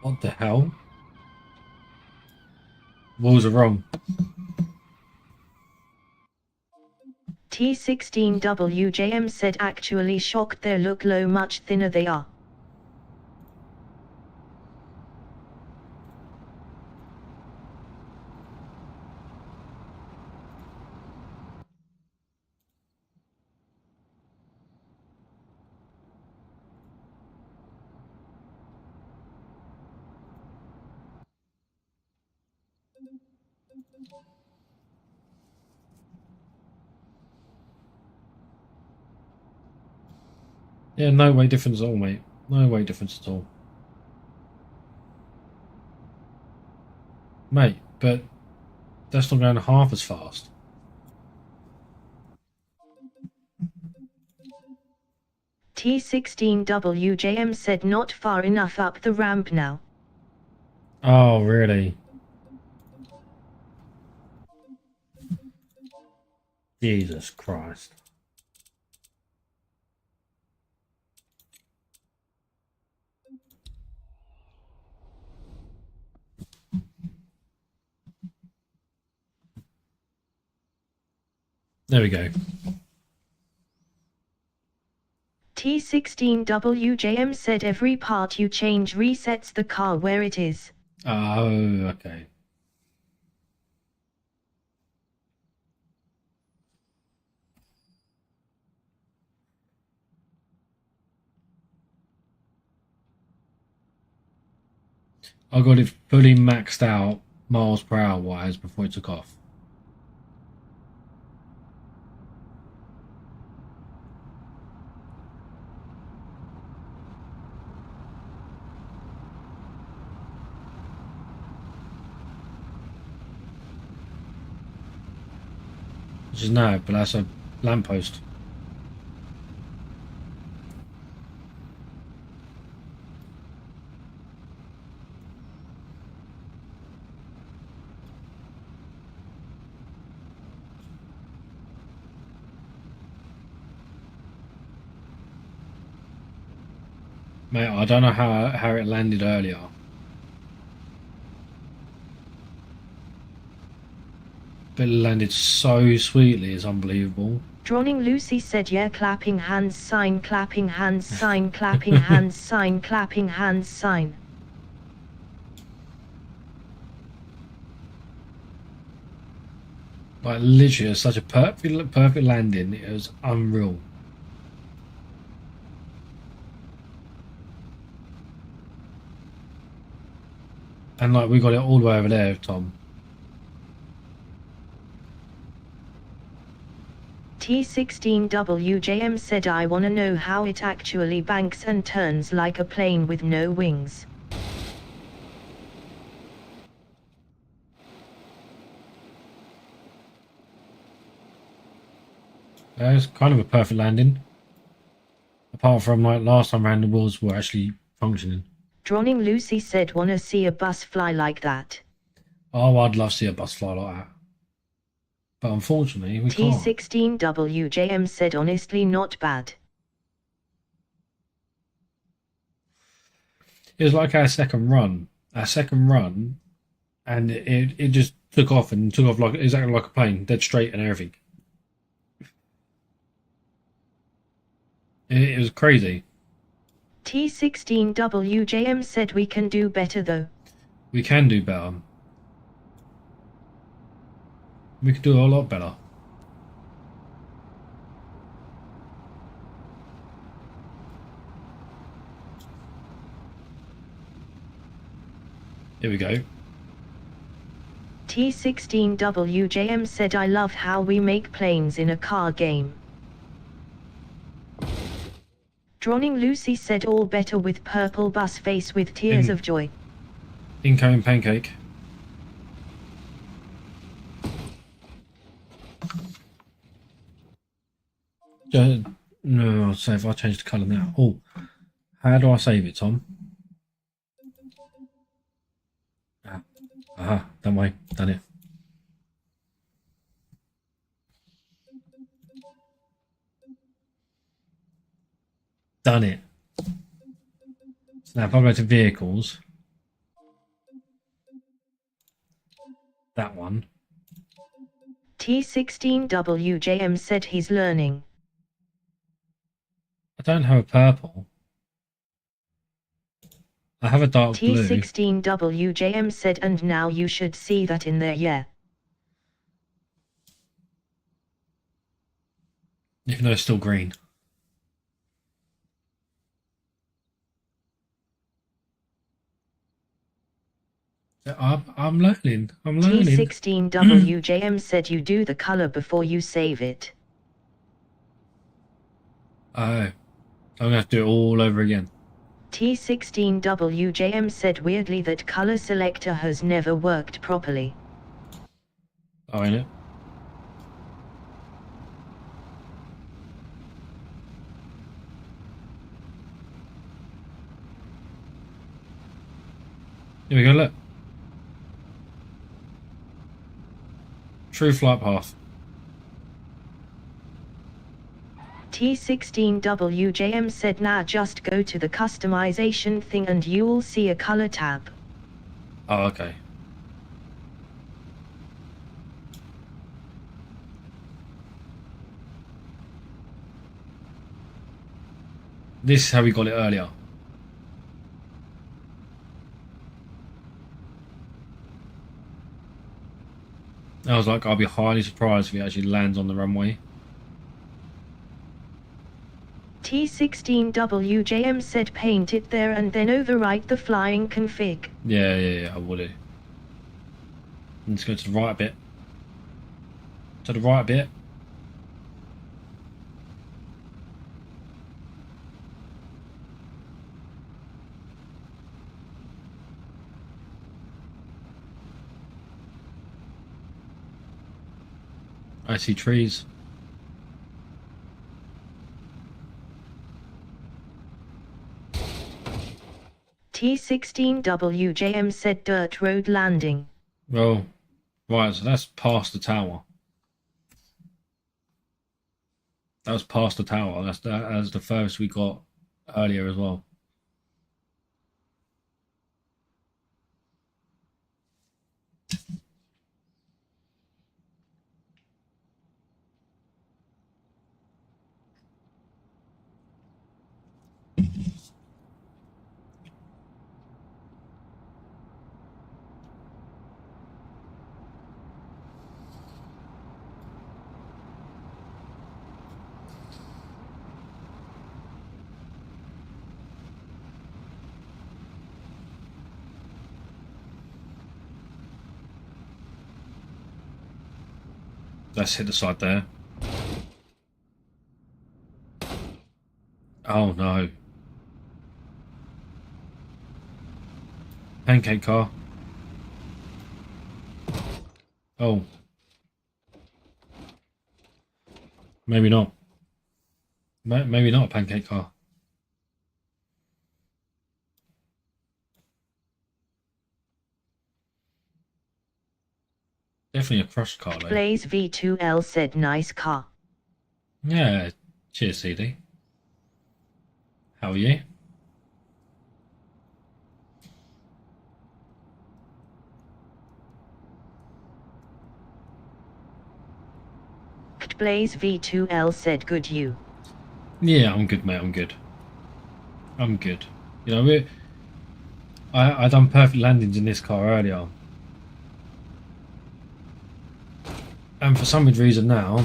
What the hell? Wheels are wrong. T16WJM said actually shocked they look low, much thinner they are. Yeah, no weight difference at all, mate. No weight difference at all. Mate, but that's not going half as fast. T16WJM said not far enough up the ramp now. Oh, really? Jesus Christ. There we go. T16WJM said every part you change resets the car where it is. Oh, okay. I got it fully maxed out miles per hour wise before it took off. Which is now, but that's a lamppost. Mate, I don't know how it landed earlier. But it landed so sweetly, it's unbelievable. Drawing Lucy said yeah, clapping hands sign, clapping hands sign, clapping hands sign, clapping hands sign. Like literally, it was such a perfect landing. It was unreal. And like we got it all the way over there, Tom. T16WJM said I wanna know how it actually banks and turns like a plane with no wings. It's kind of a perfect landing. Apart from like last time around, the wheels were actually functioning. Drawing Lucy said wanna see a bus fly like that. Oh, I'd love to see a bus fly like that. But unfortunately, we can't. T16WJM said honestly not bad. It was like our second run. And it just took off like exactly like a plane, dead straight and everything. It was crazy. T16WJM said we can do better though. We can do better. We could do a lot better. Here we go. T16WJM said I love how we make planes in a car game. Drawing Lucy said all better with purple bus face with tears of joy. Incoming pancake. No, I'll save. I'll change the colour now. Oh, how do I save it, Tom? Aha, don't worry, done it. Done it. So now if I go to vehicles, that one. T16WJM said he's learning. I don't have a purple. I have a dark blue. T16WJM said and now you should see that in there, yeah. Even though it's still green. I'm learning. I'm learning. T16WJM said you do the color before you save it. Oh, I'm gonna have to do it all over again. T16WJM said weirdly that color selector has never worked properly. Oh, ain't it? Here we go, look. True flight path. T16WJM said nah, just go to the customization thing and you'll see a color tab. Oh, okay. This is how we got it earlier. I was like, I'll be highly surprised if he actually lands on the runway. T16WJM said paint it there and then overwrite the flying config. Yeah, I would. Let's go to the right a bit. To the right a bit. I see trees. T16WJM said dirt road landing. Oh, right, so that's past the tower. That was past the tower. That's the furthest we got earlier as well. Let's hit the side there. Oh no. Pancake car. Oh. Maybe not. Maybe not a pancake car. Definitely a crush car though. Blaze V2L said nice car. Yeah. Cheers, CD. How are you? Blaze V2L said good you. Yeah, I'm good, mate. I'm good. I'm good. You know, I done perfect landings in this car earlier. And for some weird reason now...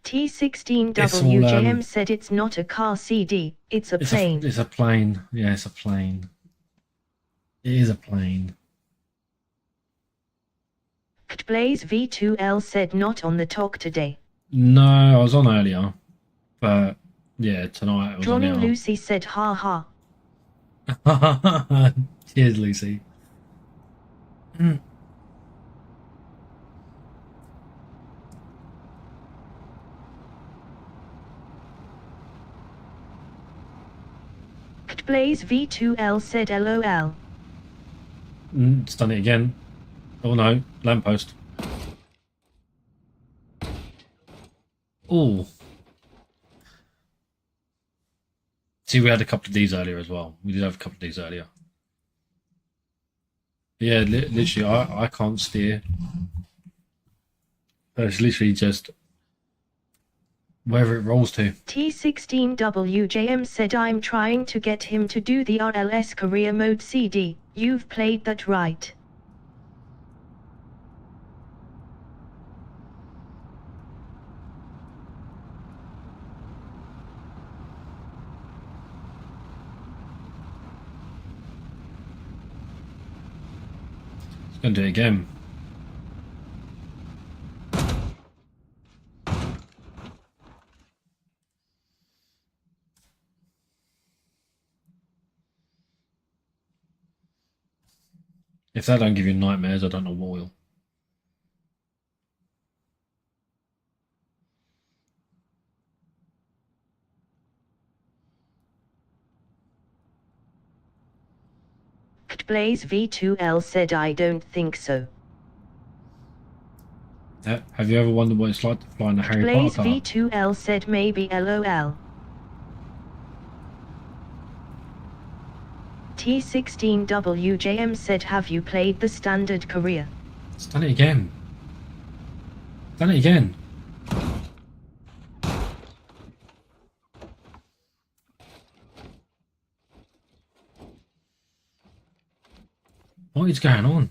T16WJM said it's not a car CD, it's a plane. It's a plane. Yeah, it's a plane. It is a plane. Blaze V2L said not on the talk today. No, I was on earlier. But, yeah, tonight I was Drawing on Lucy said ha ha. Cheers, Lucy. Blaze V2L said LOL. It's done it again. Oh no, lamppost. Oh. See, we had a couple of these earlier as well. We did have a couple of these earlier. Yeah, literally, I can't steer. It's literally just wherever it rolls to. T16WJM said I'm trying to get him to do the RLS career mode CD. You've played that right. Gonna do it again. If that don't give you nightmares, I don't know what will. Blaze V2L said I don't think so. Have you ever wondered what it's like to fly in a Harry Blaze Potter car? V2L said maybe LOL. T16WJM said have you played the standard career? It's done it again. Done it again. What is going on?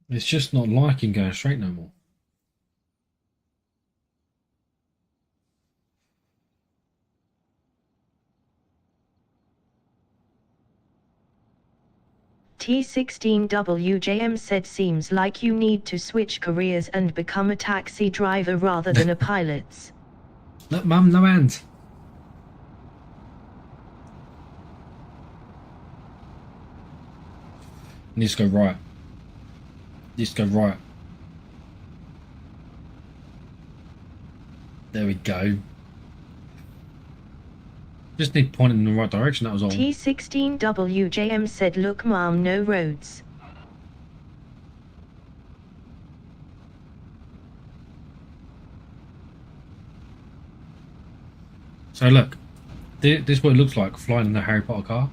It's just not liking going straight no more. T16WJM said seems like you need to switch careers and become a taxi driver rather than a pilot. Look, Mum, no hands. Needs to go right. Needs to go right. There we go. Just need pointing in the right direction, that was all. T16WJM said look mom, no roads. So look, this is what it looks like flying in a Harry Potter car.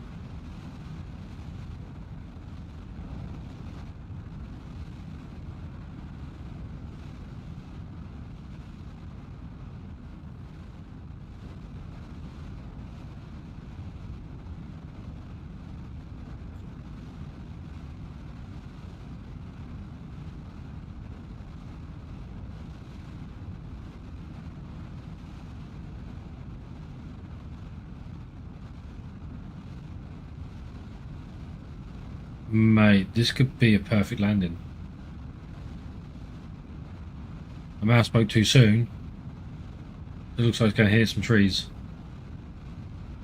Mate, this could be a perfect landing. I may have spoke too soon. It looks like it's going to hit some trees.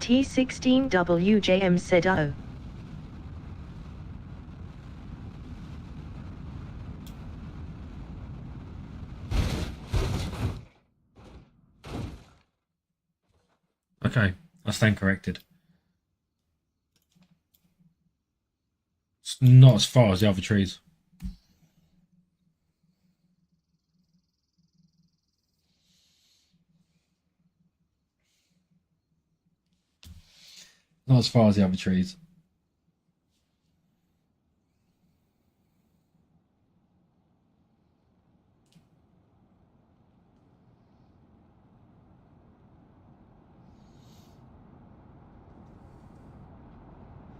T16WJM said oh. Okay, I stand corrected. It's not as far as the other trees. Not as far as the other trees.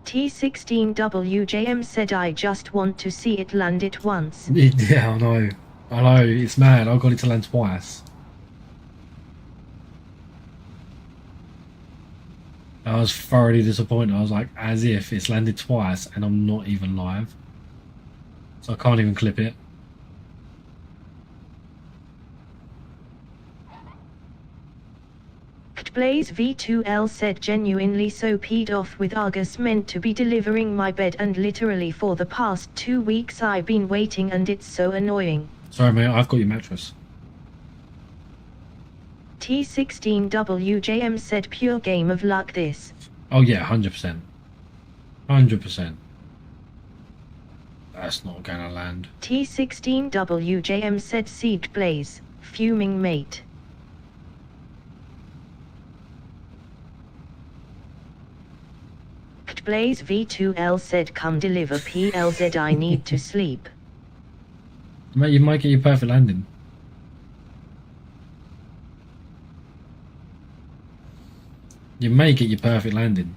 T16WJM said I just want to see it land it once. Yeah, I know. I know, it's mad. I got it to land twice. I was thoroughly disappointed. I was like, as if it's landed twice and I'm not even live. So I can't even clip it. Blaze V2L said genuinely so peed off with Argus meant to be delivering my bed and literally for the past 2 weeks I've been waiting and it's so annoying. Sorry mate, I've got your mattress. T16WJM said pure game of luck this. Oh yeah, 100%. 100%. That's not gonna land. T16WJM said siege Blaze, fuming mate. Blaze V2L said come deliver PLZ I need to sleep. Mate, you might get your perfect landing. You may get your perfect landing.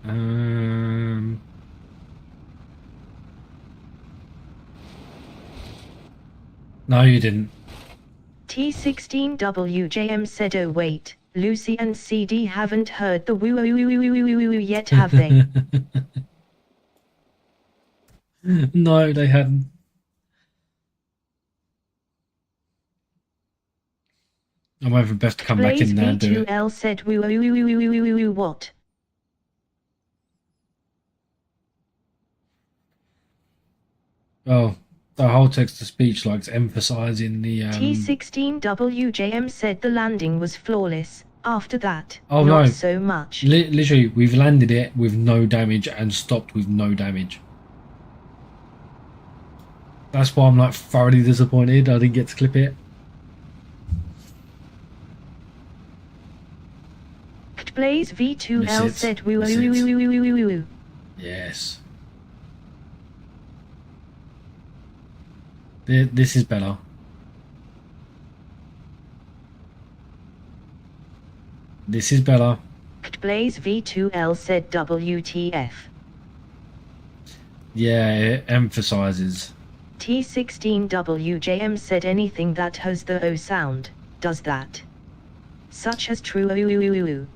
No, you didn't. T16WJM said oh wait, Lucy and CD haven't heard the woo yet, have they? No, they hadn't. I'm waiting for Beth to come back Blaze in there and do it. V2L said woo what? Oh, the whole text-to-speech likes emphasizing the T16WJM said the landing was flawless. After that, oh not no, so much. literally, we've landed it with no damage and stopped with no damage. That's why I'm like thoroughly disappointed I didn't get to clip it. Blaze V2L Miss it. said Miss it. woo. Yes. This is better. This is better. Blaze V2L said WTF. Yeah, it emphasizes. T16WJM said anything that has the O sound, does that. Such as true glue blue goo.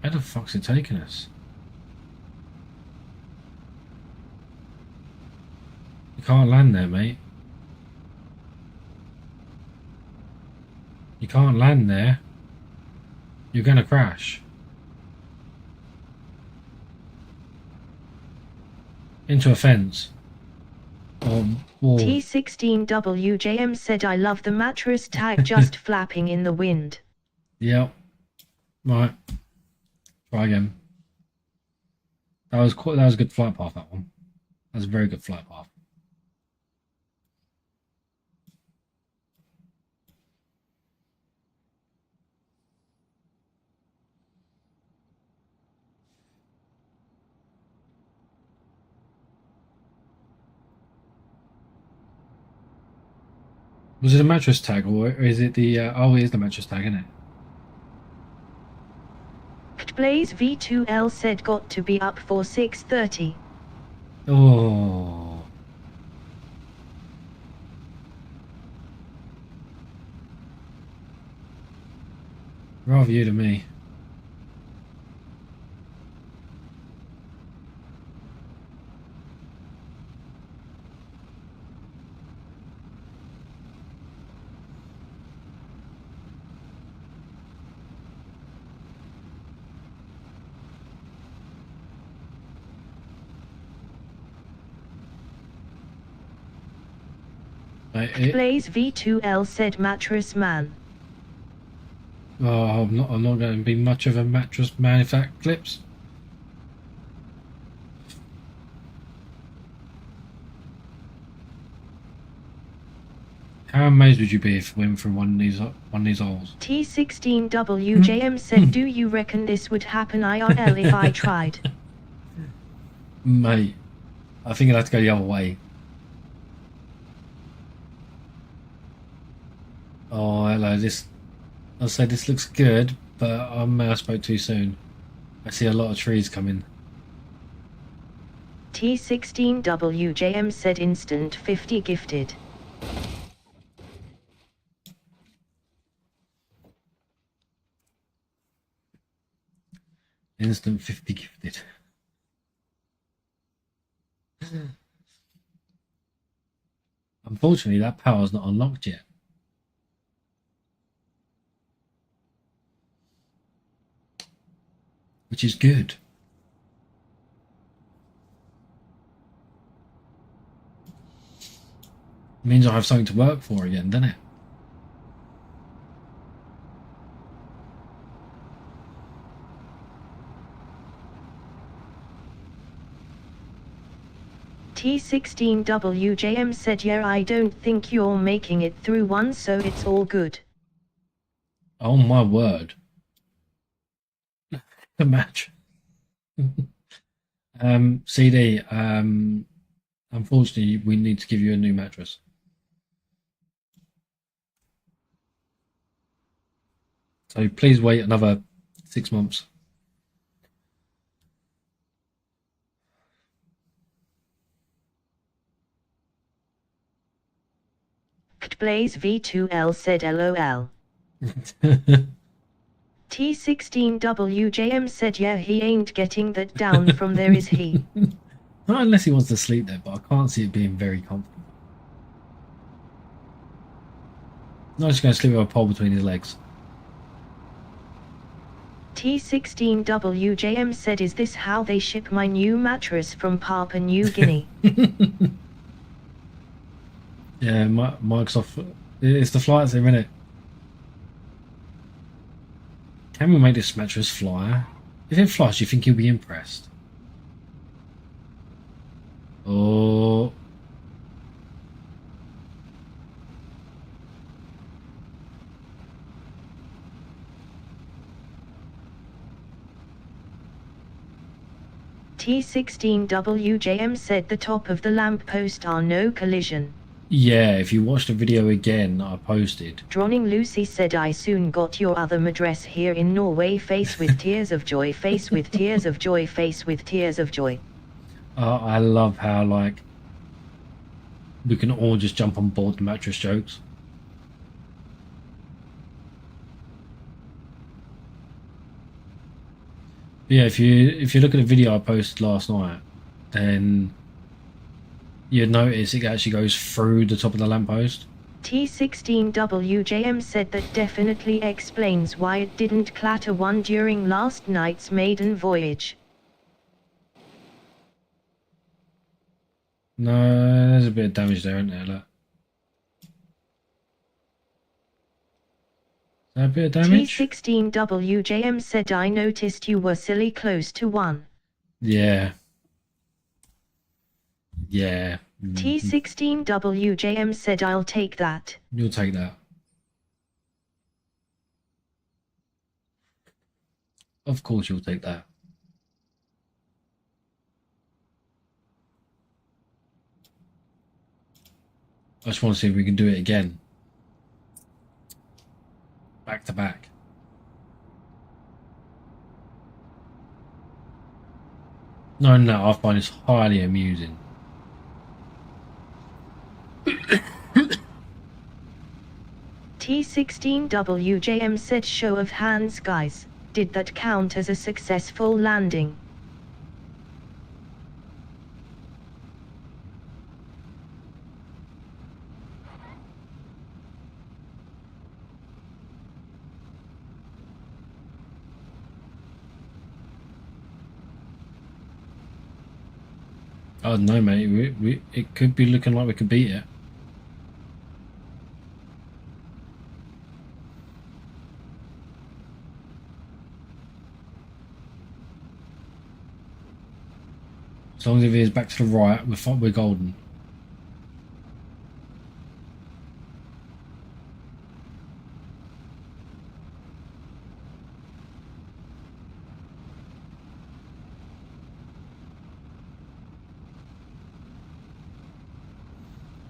Where the fuck's it taking us? You can't land there, mate. You can't land there. You're gonna crash. Into a fence. Or wall. T16WJM said I love the mattress tag just flapping in the wind. Yep. Right. Try again. That was a good flight path, that one. That was a very good flight path. Was it a mattress tag or is it the oh, it is the mattress tag, isn't it? Blaze V2L said got to be up for 6:30. Oh. Rather you than me. Blaze V2L said mattress man. Oh, I'm not going to be much of a mattress man if that clips. How amazed would you be if we went through one of these holes? T16WJM said, do you reckon this would happen IRL if I tried? Mate, I think I'd have to go the other way. Oh, hello. I'll say this looks good, but I may have spoke too soon. I see a lot of trees coming. T16WJM said instant 50 gifted. Instant 50 gifted. Unfortunately, that power's not unlocked yet. Which is good. It means I have something to work for again, doesn't it? T16WJM said, yeah, I don't think you're making it through one, so it's all good. Oh my word. The match. CD, Unfortunately, we need to give you a new mattress. So please wait another 6 months. Blaze V2L said LOL. T16WJM said yeah he ain't getting that down from there is he. Not unless he wants to sleep there, but I can't see it being very comfortable. Not just going to sleep with a pole between his legs. T16WJM said is this how they ship my new mattress from Papua New Guinea? Yeah, Microsoft, it's the flights there, innit? Can we make this mattress fly? If it flies, do you think he'll be impressed? Oh. T16WJM said the top of the lamppost are no collision. Yeah, if you watch the video again I posted. Drawing Lucy said I soon got your other address here in Norway, face with tears of joy, face with tears of joy, face with tears of joy. I love how, like, we can all just jump on board the mattress jokes. But yeah, if you look at the video I posted last night, then you'd notice it actually goes through the top of the lamppost. T16WJM said that definitely explains why it didn't clatter one during last night's maiden voyage. No, there's a bit of damage there, isn't there? Look. Is that a bit of damage? T16WJM said I noticed you were silly close to one. Yeah. Yeah. T16WJM said I'll take that. You'll take that. Of course you'll take that. I just want to see if we can do it again. Back to back. No, I find this highly amusing. T16WJM said show of hands guys, did that count as a successful landing? Oh no, mate. It could be looking like we could beat it. As long as it is back to the right, we're golden.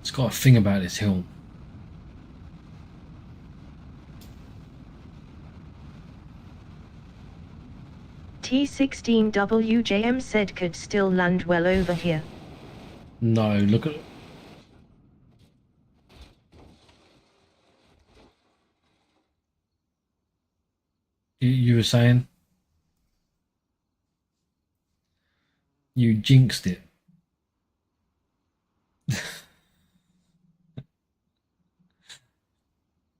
It's got a thing about this hill. T16WJM said could still land well over here. No, look at... You were saying? You jinxed it.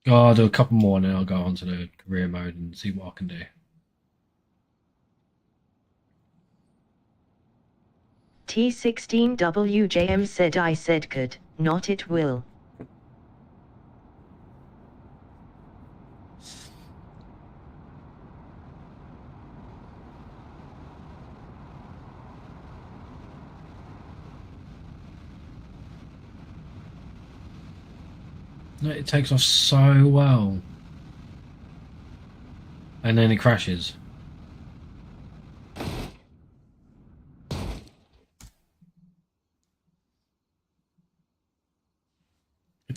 Oh, I'll do a couple more and then I'll go on to the career mode and see what I can do. T16WJM said I said could, not it will. No, it takes off so well. And then it crashes.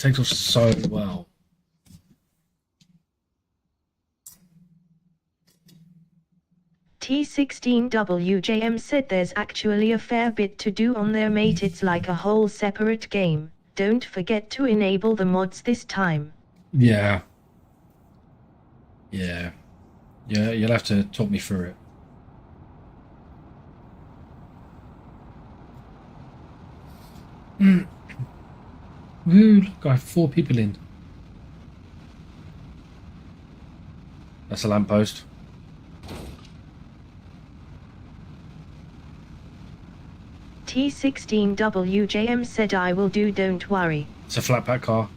takes off so well. T16WJM said there's actually a fair bit to do on there, mate. It's like a whole separate game. Don't forget to enable the mods this time. Yeah. Yeah. Yeah, you'll have to talk me through it. Ooh, look, I have 4 people in. That's a lamppost. T16WJM said I will do, don't worry. It's a flat pack car.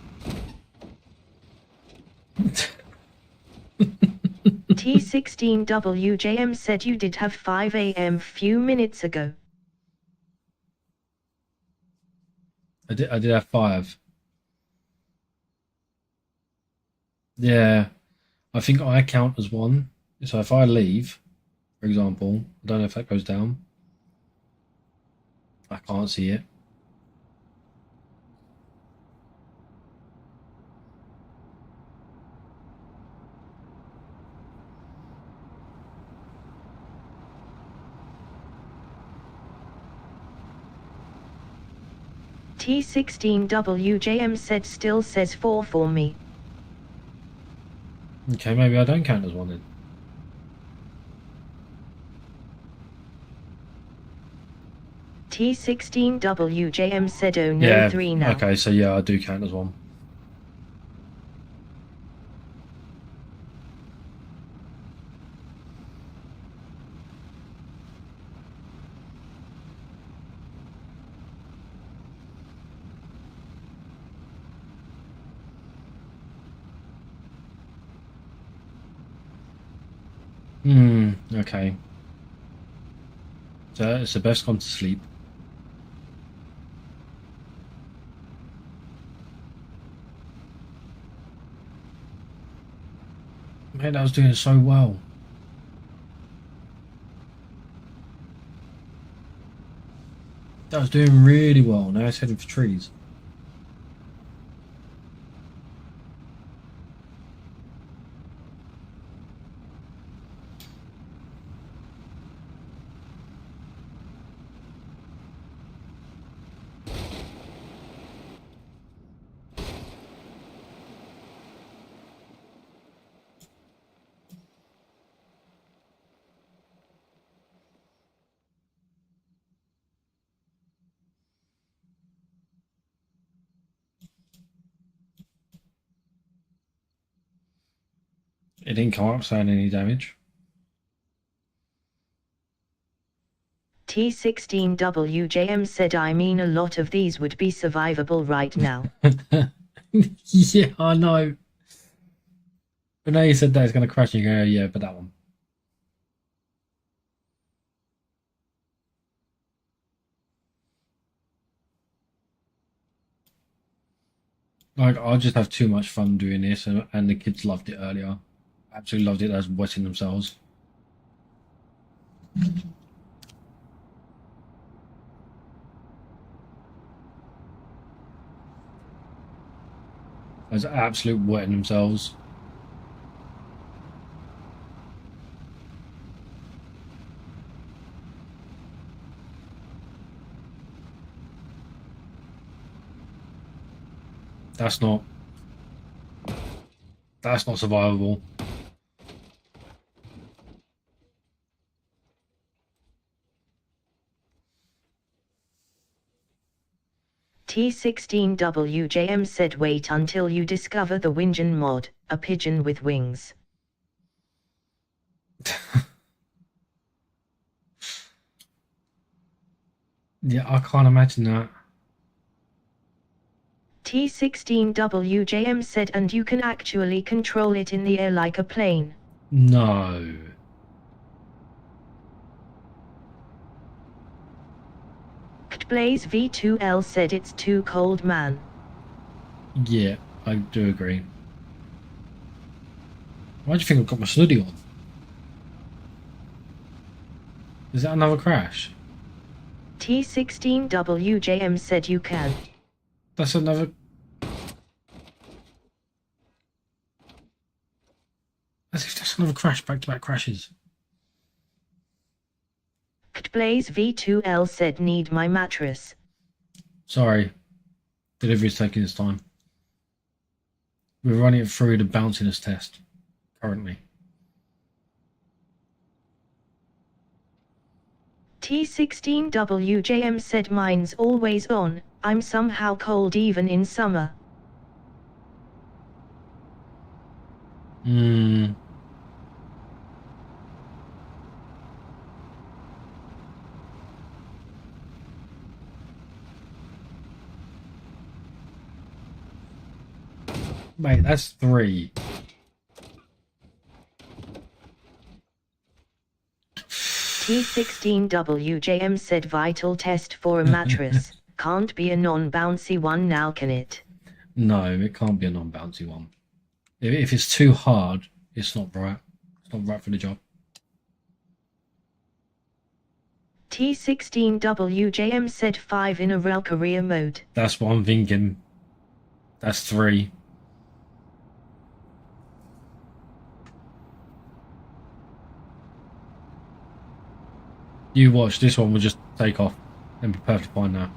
T16WJM said you did have 5 AM few minutes ago. I did have 5. Yeah, I think I count as 1. So if I leave, for example, I don't know if that goes down. I can't see it. T16WJM said still says 4 for me. Okay, maybe I don't count as 1 then. T16WJM said oh no, Yeah, 3 now. okay, so yeah, I do count as 1. Okay. So it's the best time to sleep. Man, I was doing so well. That was doing really well. Now it's heading for trees. It didn't come up saying any damage. T16WJM said I mean a lot of these would be survivable right now. Yeah, I know. But now you said that it's going to crash, and you go, yeah, but that one. Like, I just have too much fun doing this, and the kids loved it earlier. Absolutely loved it as wetting themselves. As absolute wetting themselves. That's not survivable. T16WJM said wait until you discover the Wingeon mod, a pigeon with wings. Yeah, I can't imagine that. T16WJM said and you can actually control it in the air like a plane. No. Blaze V2L said it's too cold, man. Yeah, I do agree. Why do you think I've got my snuddy on? Is that another crash? T16WJM said you can. That's another... As if that's another crash, back-to-back crashes. Blaze V2L said need my mattress. Sorry. Delivery's taking its time. We're running it through the bounciness test currently. T16WJM said mine's always on. I'm somehow cold even in summer. Mate, that's 3. T16WJM said vital test for a mattress. Can't be a non-bouncy one now, can it? No, it can't be a non-bouncy one. If it's too hard, it's not right. It's not right for the job. T16WJM said 5 in a rail career mode. That's what I'm thinking. That's 3. You watch, this one will just take off and be perfectly fine now.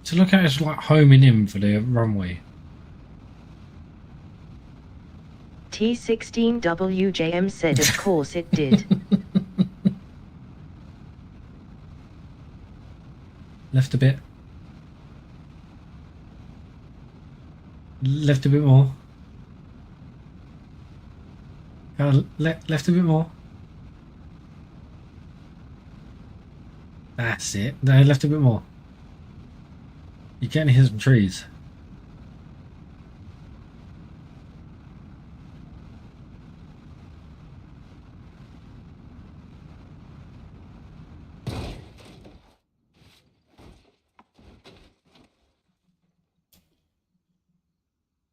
So look at it's like homing in for the runway. T16WJM said of course it did. Left a bit. Left a bit more. Left a bit more. That's it. No, left a bit more. You can hear some trees.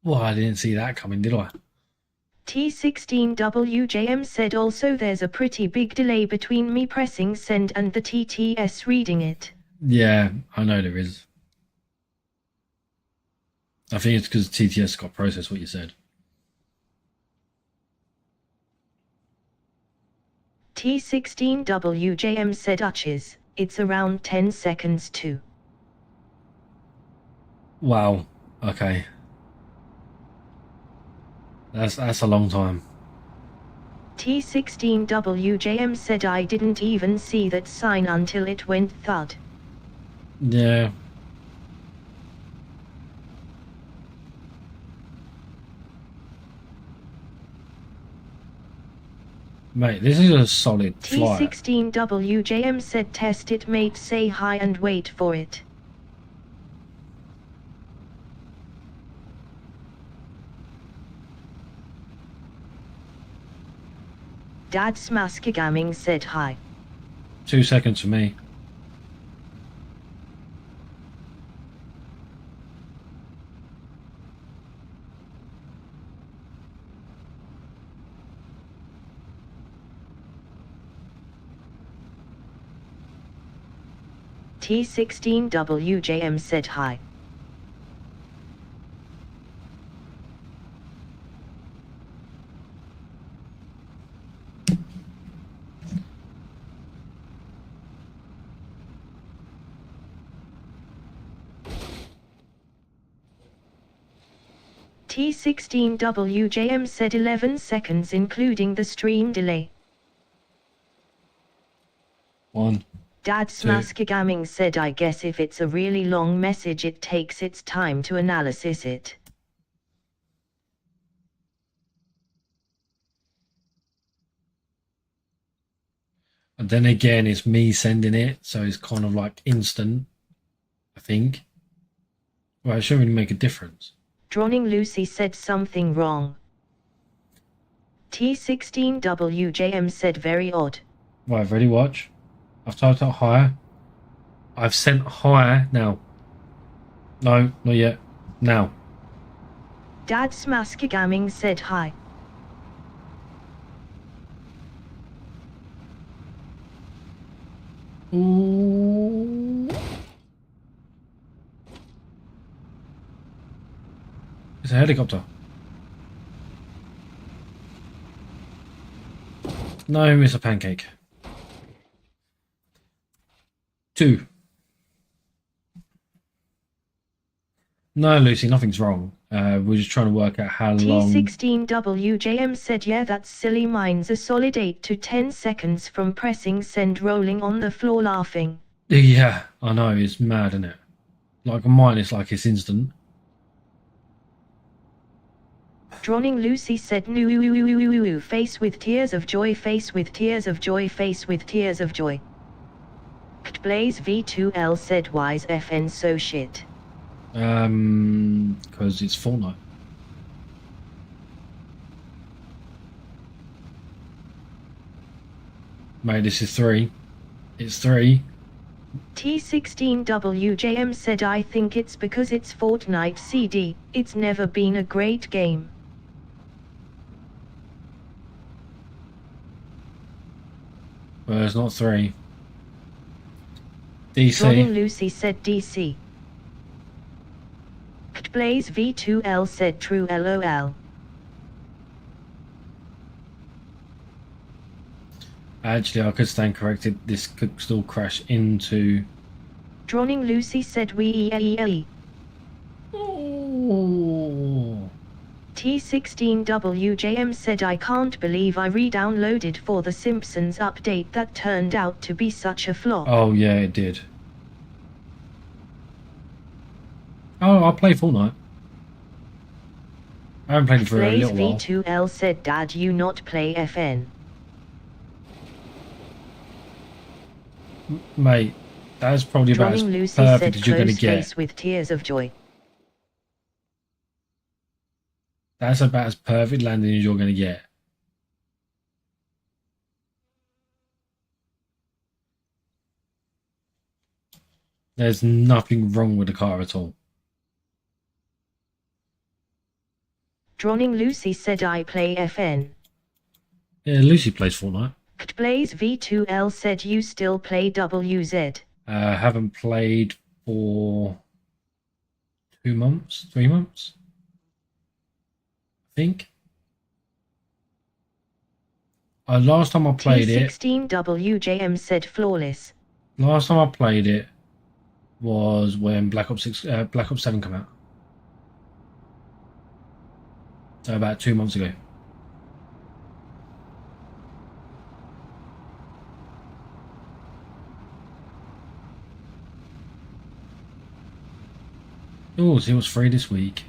Well, I didn't see that coming, did I? T16WJM said also there's a pretty big delay between me pressing send and the TTS reading it. Yeah, I know there is. I think it's because TTS got processed what you said. T16WJM said Uches, it's around 10 seconds too. Wow, okay. That's a long time. T16WJM said I didn't even see that sign until it went thud. Yeah. Mate, this is a solid flight. T16WJM said test it mate, say hi and wait for it. Dad Smaskagaming said hi. 2 seconds for me. T16WJM said hi. T16WJM said 11 seconds including the stream delay. 1. Dad Smaskagaming said I guess if it's a really long message it takes its time to analysis it. And then again, it's me sending it, so it's kind of like instant, I think. Well, it shouldn't really make a difference. Drawing Lucy said something wrong. T16WJM said very odd. Right, ready, watch. I've typed out higher. I've sent higher now. No, not yet. Now. Dad Smaskigaming said hi. Ooh. It's a helicopter. No, miss a pancake. 2. No, Lucy, nothing's wrong. We're just trying to work out how long... T16WJM said yeah, that's silly. Mine's a solid 8 to 10 seconds from pressing send, rolling on the floor laughing. Yeah, I know, it's mad, isn't it? Like mine, it's like it's instant. Drawing Lucy said no, face with tears of joy, face with tears of joy, face with tears of joy. Blaze V2L said why's FN so shit? Because it's Fortnite. Mate, this is 3. It's 3. T16WJM said I think it's because it's Fortnite CD, it's never been a great game. Well, it's not 3. DC. Drawing Lucy said DC. Blaze V2L said true LOL. Actually, I could stand corrected. This could still crash into... Drawing Lucy said we. Oh. T16WJM said I can't believe I re-downloaded for the Simpsons update that turned out to be such a flop. Oh yeah, it did. Oh, I'll play Fortnite. I haven't played it for a little while. Blaze V2L said Dad, you not play FN. Mate, that's probably about as Lucy perfect said as you're going to get. face with tears of joy. That's about as perfect landing as you're going to get. There's nothing wrong with the car at all. Drawing Lucy said I play FN. Yeah, Lucy plays Fortnite. Blaze V2L said you still play WZ. Haven't played for 2 months, 3 months, I think. Last time I played T16WJM said flawless. Last time I played it was when Black Ops 7 came out. So about 2 months ago. Oh, see what's free this week.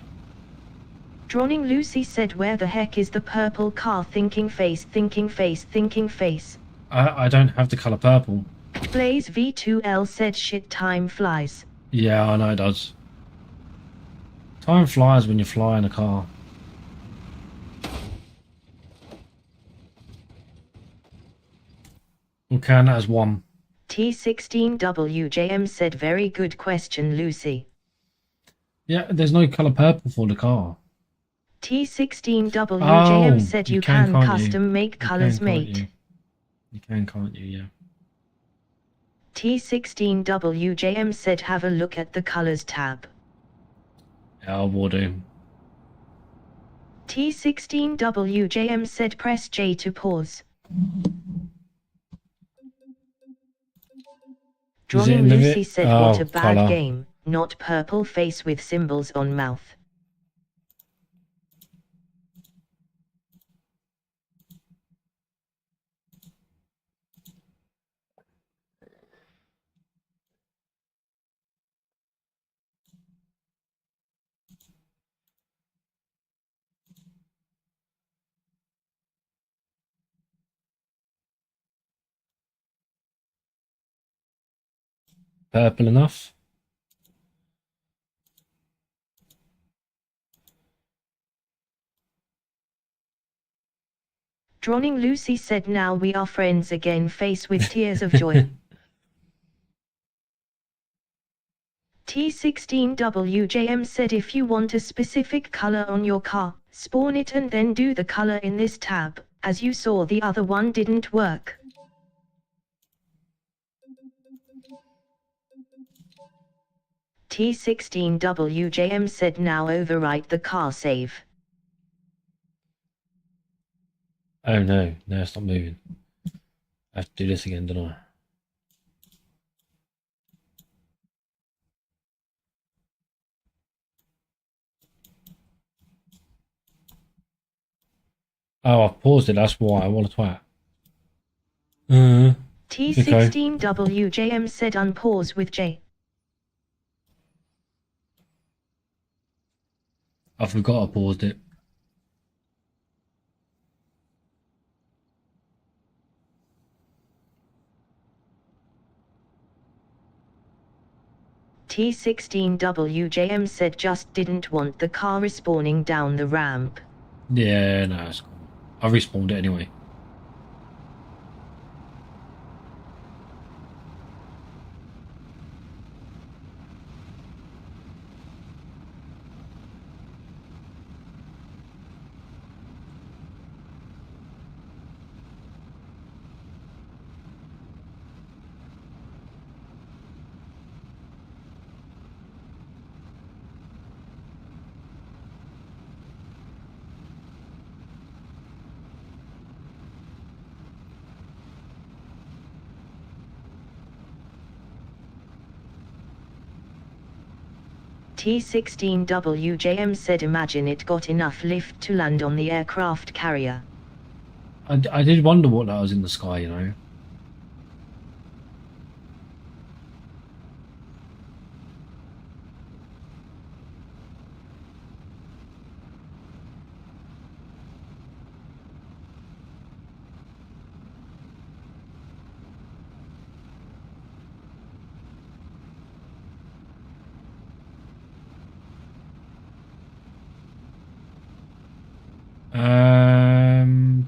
Drawing Lucy said where the heck is the purple car, thinking face, thinking face, thinking face. I don't have the colour purple. Blaze V2L said shit, time flies. Yeah, I know it does. Time flies when you fly in a car. We'll count that as 1. T16WJM said very good question, Lucy. Yeah, there's no colour purple for the car. T16WJM said you can custom make colors, mate. You can, can't you? Yeah. T16WJM said have a look at the colors tab. Yeah, I will do. T16WJM said press J to pause. Drawing Lucy said what a bad game, not purple face with symbols on mouth. Purple enough. Drawing Lucy said now we are friends again, face with tears of joy. T16WJM said if you want a specific color on your car, spawn it and then do the color in this tab, as you saw the other one didn't work. T16WJM said now overwrite the car save. Oh no, it's not moving. I have to do this again, don't I? Oh, I've paused it, that's why. I want to twat. T16WJM said unpause with J. I forgot I paused it. T16WJM said just didn't want the car respawning down the ramp. Yeah, no, it's cool. I respawned it anyway. T16WJM said imagine it got enough lift to land on the aircraft carrier. I did wonder what that was in the sky, you know.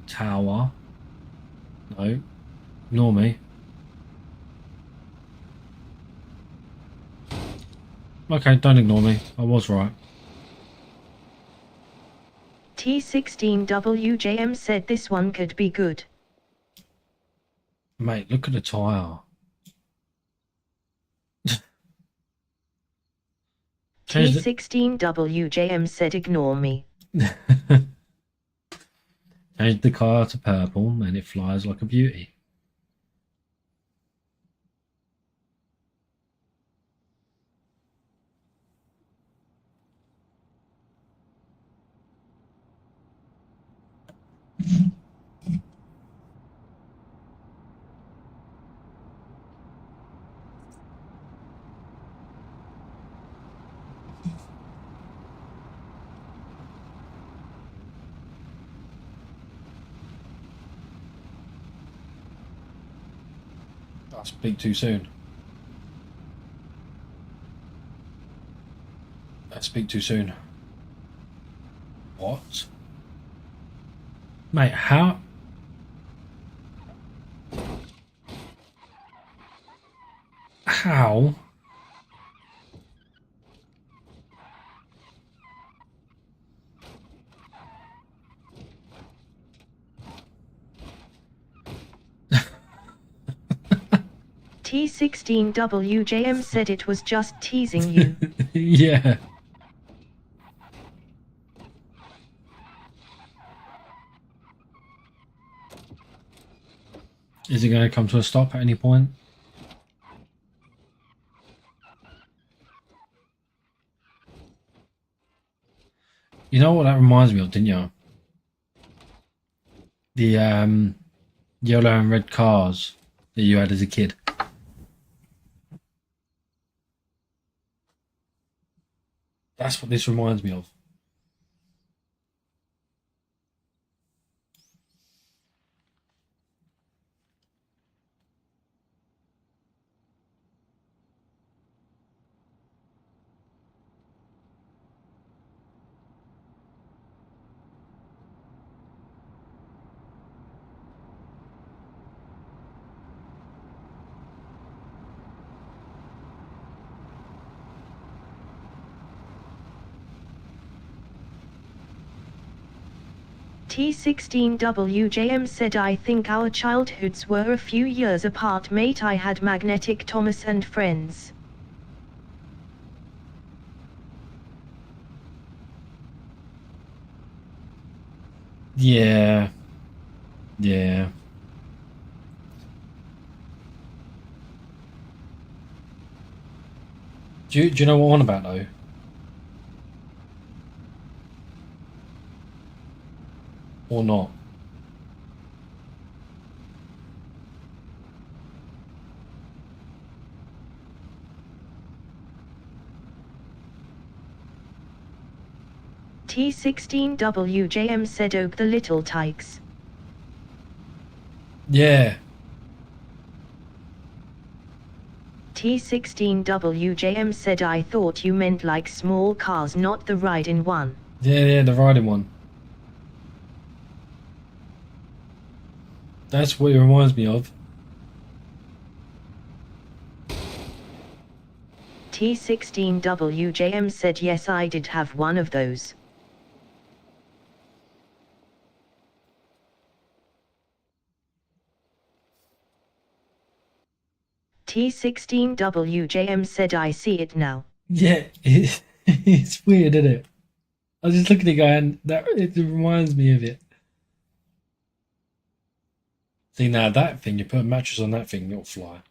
Tower. No. Ignore me. Okay, don't ignore me. I was right. T16WJM said this one could be good. Mate, look at the tyre. T16WJM said ignore me. Change the car to purple and it flies like a beauty. I speak too soon. I speak too soon. What? Mate, how? How? T16WJM said it was just teasing you. Yeah. Is it going to come to a stop at any point? You know what that reminds me of, didn't you? The yellow and red cars that you had as a kid. That's what this reminds me of. T16WJM said I think our childhoods were a few years apart mate. I had Magnetic Thomas and friends. Yeah. Yeah. Do you know what I'm on about though? Or not? T16WJM said Oak the Little Tykes. Yeah. T16WJM said I thought you meant like small cars, not the ride-in one. Yeah, the riding one. That's what it reminds me of. T16WJM said yes, I did have one of those. T16WJM said I see it now. Yeah, it's weird, isn't it? I was just looking at it going, that it reminds me of it. See, now that thing, you put a mattress on that thing, it'll fly.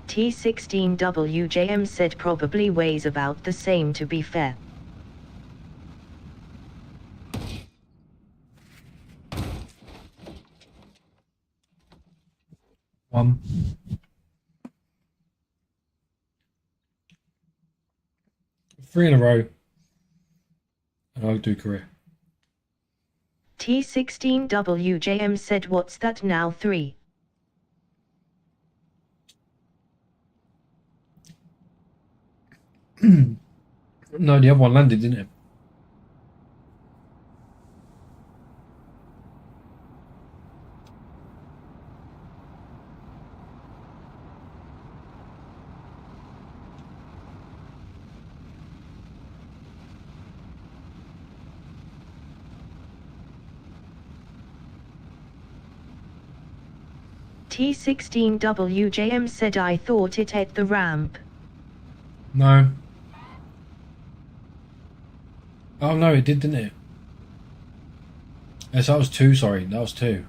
T16WJM said probably weighs about the same, to be fair. One. Three in a row. And I'll do career. T16WJM said what's that now 3? No, the other one landed, didn't it? T16WJM said I thought it ate the ramp. No. Oh no, it did, didn't it? Yes, that was 2, sorry. That was 2.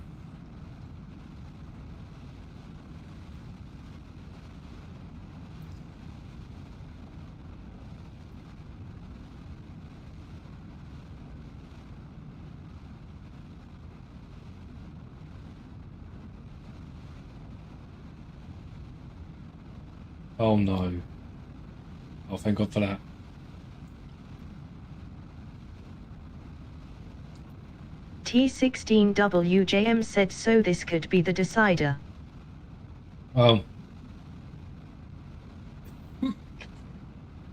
Oh no. Oh, thank God for that. T16WJM said so this could be the decider. Oh.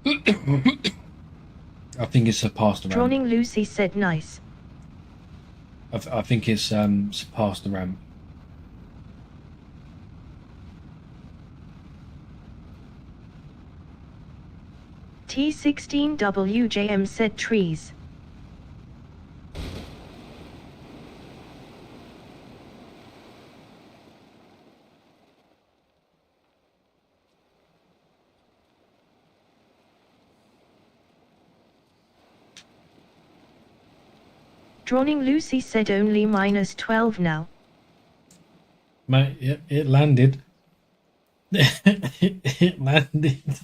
I think it's surpassed the ramp. Droning Lucy said nice. I think it's surpassed the ramp. T16WJM said trees. Droning Lucy said only -12 now. Mate, it landed. It landed.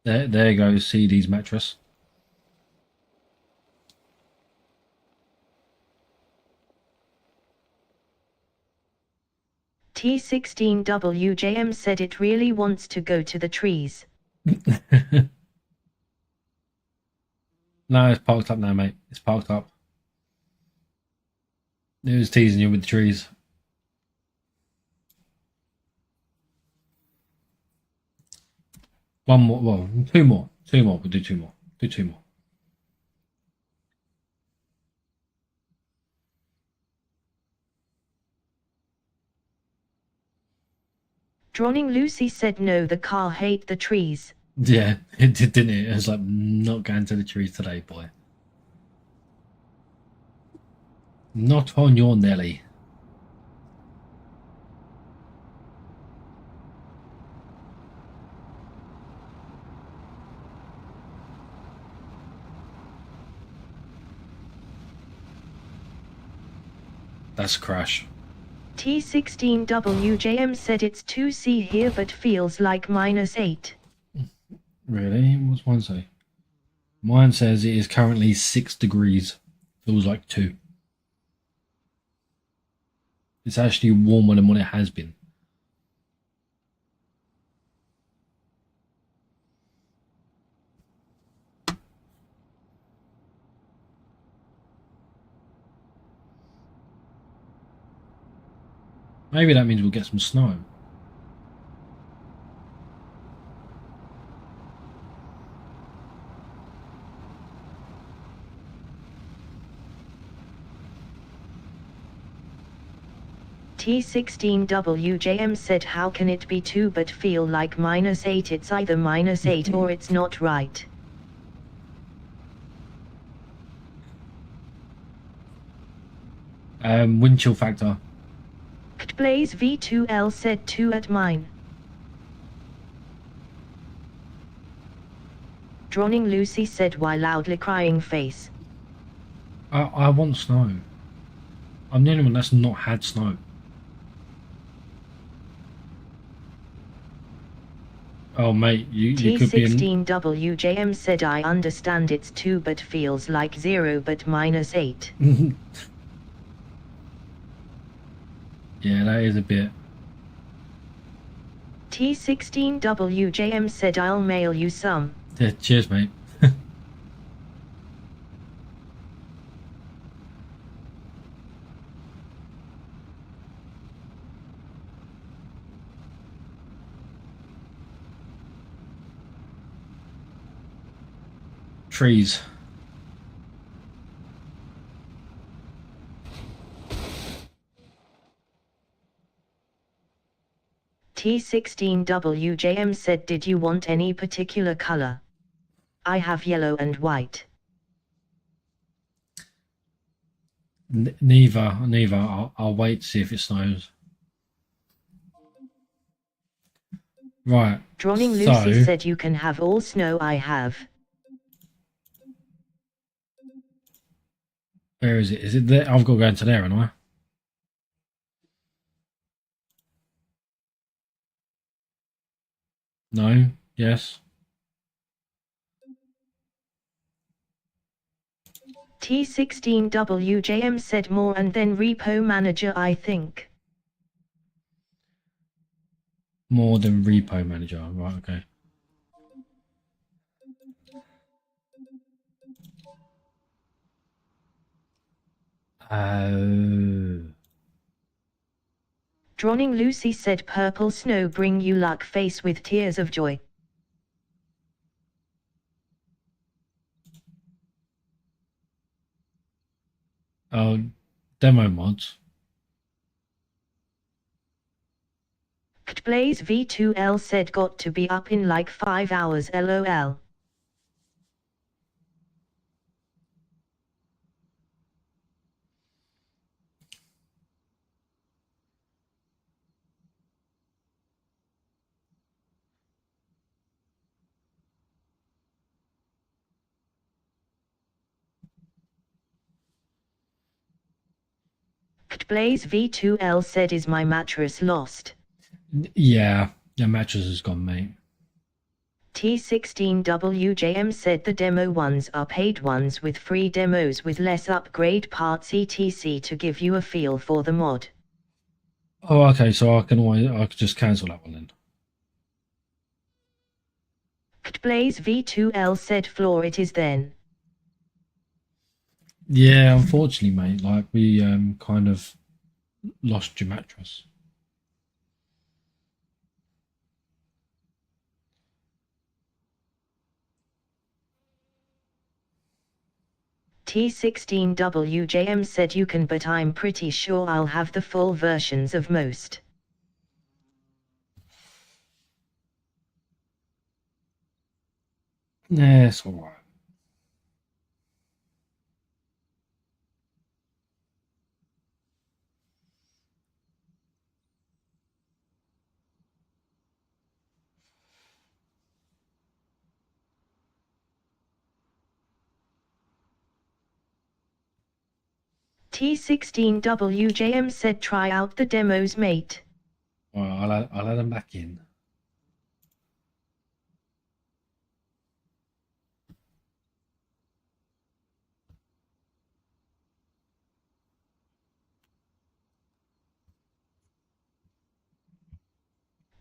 There goes CD's mattress. T16WJM said it really wants to go to the trees. No, it's parked up now, mate. It's parked up. It was teasing you with the trees. One more, well, two more. Two more, we'll do two more. Do two more. Drawing Lucy said no, the car hate the trees. Yeah, it did, didn't it? It was like, not going to the trees today, boy. Not on your Nelly. That's a crash. T16WJM said it's 2C here but feels like -8. Really? What's mine say? Mine says it is currently 6 degrees. Feels like 2. It's actually warmer than what it has been. Maybe that means we'll get some snow. T16WJM said how can it be 2 but feel like -8? It's either -8 or it's not right. Wind chill factor. Blaze V2L said 2 at mine. Drawing Lucy said while loudly crying face. I want snow. I'm the only one that's not had snow. Oh mate, you could be in... T16WJM said I understand it's 2 but feels like 0 but -8. Yeah, that is a bit. T16WJM said I'll mail you some. Yeah, cheers mate. Trees. T16WJM said did you want any particular color? I have yellow and white. Neither. I'll wait to see if it snows. Right. Drawing Lucy said you can have all snow I have. Where is it? Is it there? I've got to go into there, haven't I? No. Yes. T16WJM said more and then repo manager I think. More than repo manager. Right, okay. Oh. Drawing Lucy said purple snow bring you luck face with tears of joy. Oh, demo mods. Blaze V2L said got to be up in like 5 hours lol. Blaze V2L said is my mattress lost? Yeah, your mattress is gone, mate. T16WJM said the demo ones are paid ones with free demos with less upgrade parts etc to give you a feel for the mod. Oh, okay, so I could just cancel that one then. Blaze V2L said floor it is then. Yeah, unfortunately, mate. Like we kind of lost your mattress. T16WJM said you can, but I'm pretty sure I'll have the full versions of most. Yeah, it's alright. T16WJM said try out the demos, mate. Well, I'll let them back in.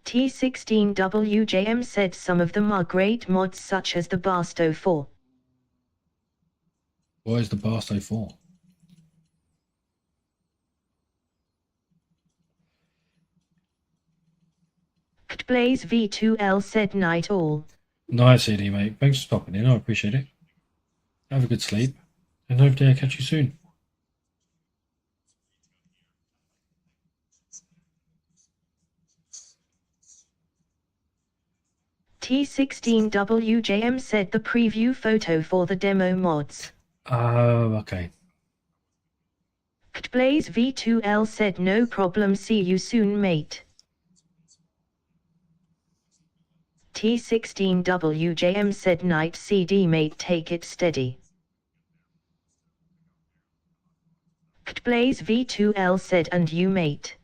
T16WJM said some of them are great mods, such as the Barstow 4. What is the Barstow for? Blaze V2L said night all. Night, CD, mate. Thanks for stopping in. I appreciate it. Have a good sleep, and hopefully I'll catch you soon. T16WJM said the preview photo for the demo mods. Oh, okay. Blaze V2L said no problem, see you soon, mate. T16WJM said night, CD, mate, take it steady. Blaze V2L said and you, mate.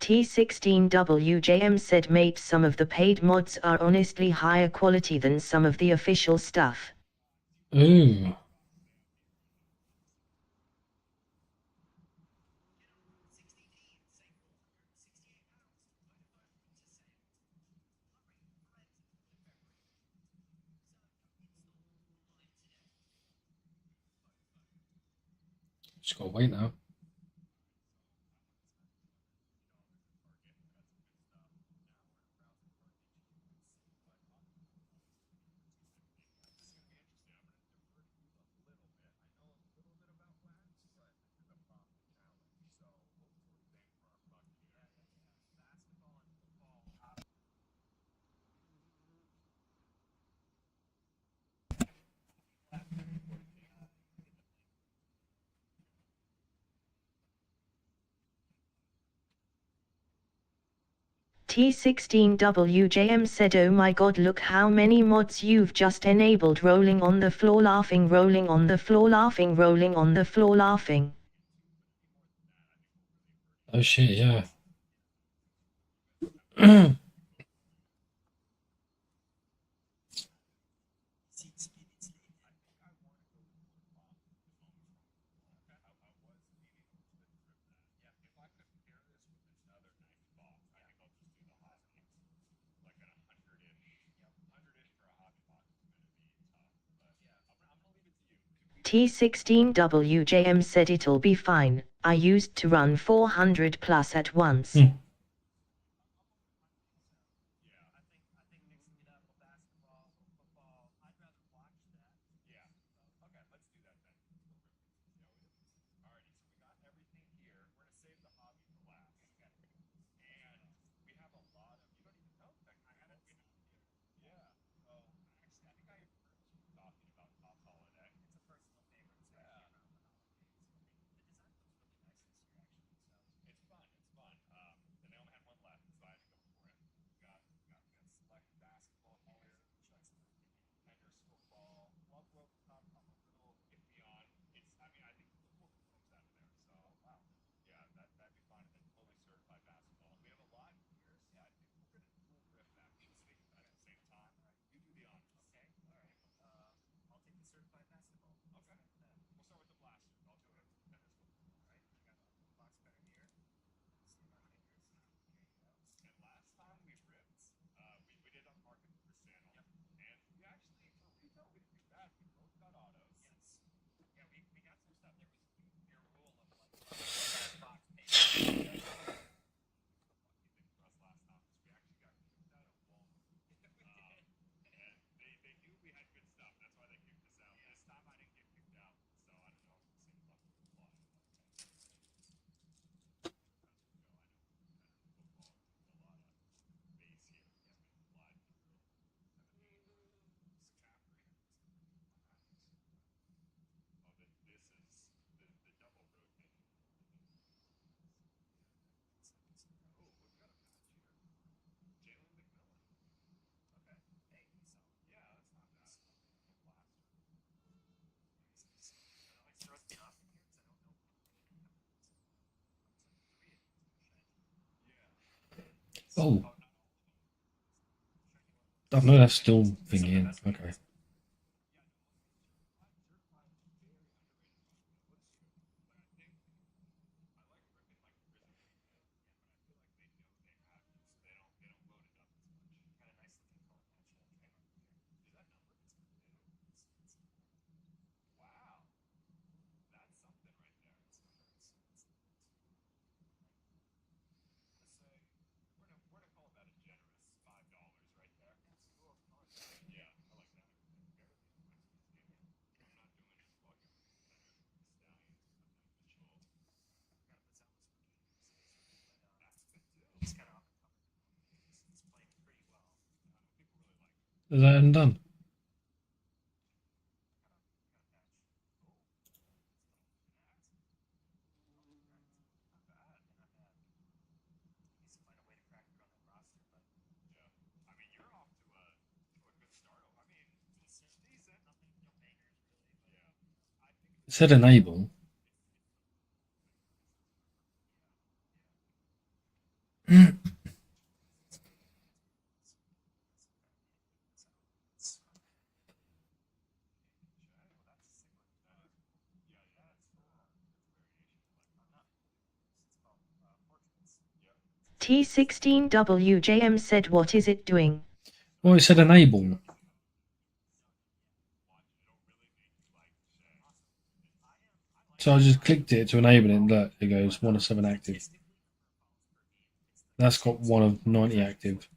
T16WJM said mate, some of the paid mods are honestly higher quality than some of the official stuff. Ooh. Just gotta wait now. T16WJM said oh my god, look how many mods you've just enabled, rolling on the floor laughing, rolling on the floor laughing, rolling on the floor laughing. Oh shit, yeah. T16WJM said it'll be fine, I used to run 400 plus at once. Oh. Oh no, that's still thinking. Okay. Is that done? It said enable. T16WJM said what is it doing? Well, it said enable. So I just clicked it to enable it and look, it goes 1 of 7 active. That's got 1 of 90 active.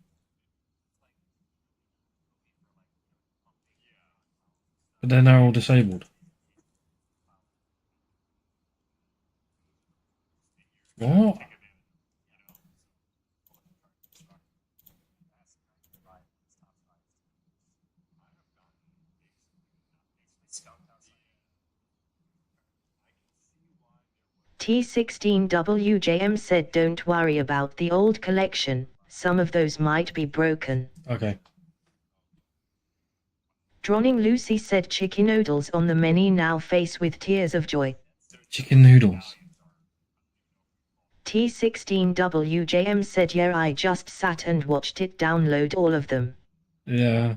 But then they're all disabled. What? T16WJM said don't worry about the old collection, some of those might be broken. Okay. Droning Lucy said chicken noodles on the menu now face with tears of joy. Chicken noodles. T16WJM said yeah I just sat and watched it download all of them. Yeah.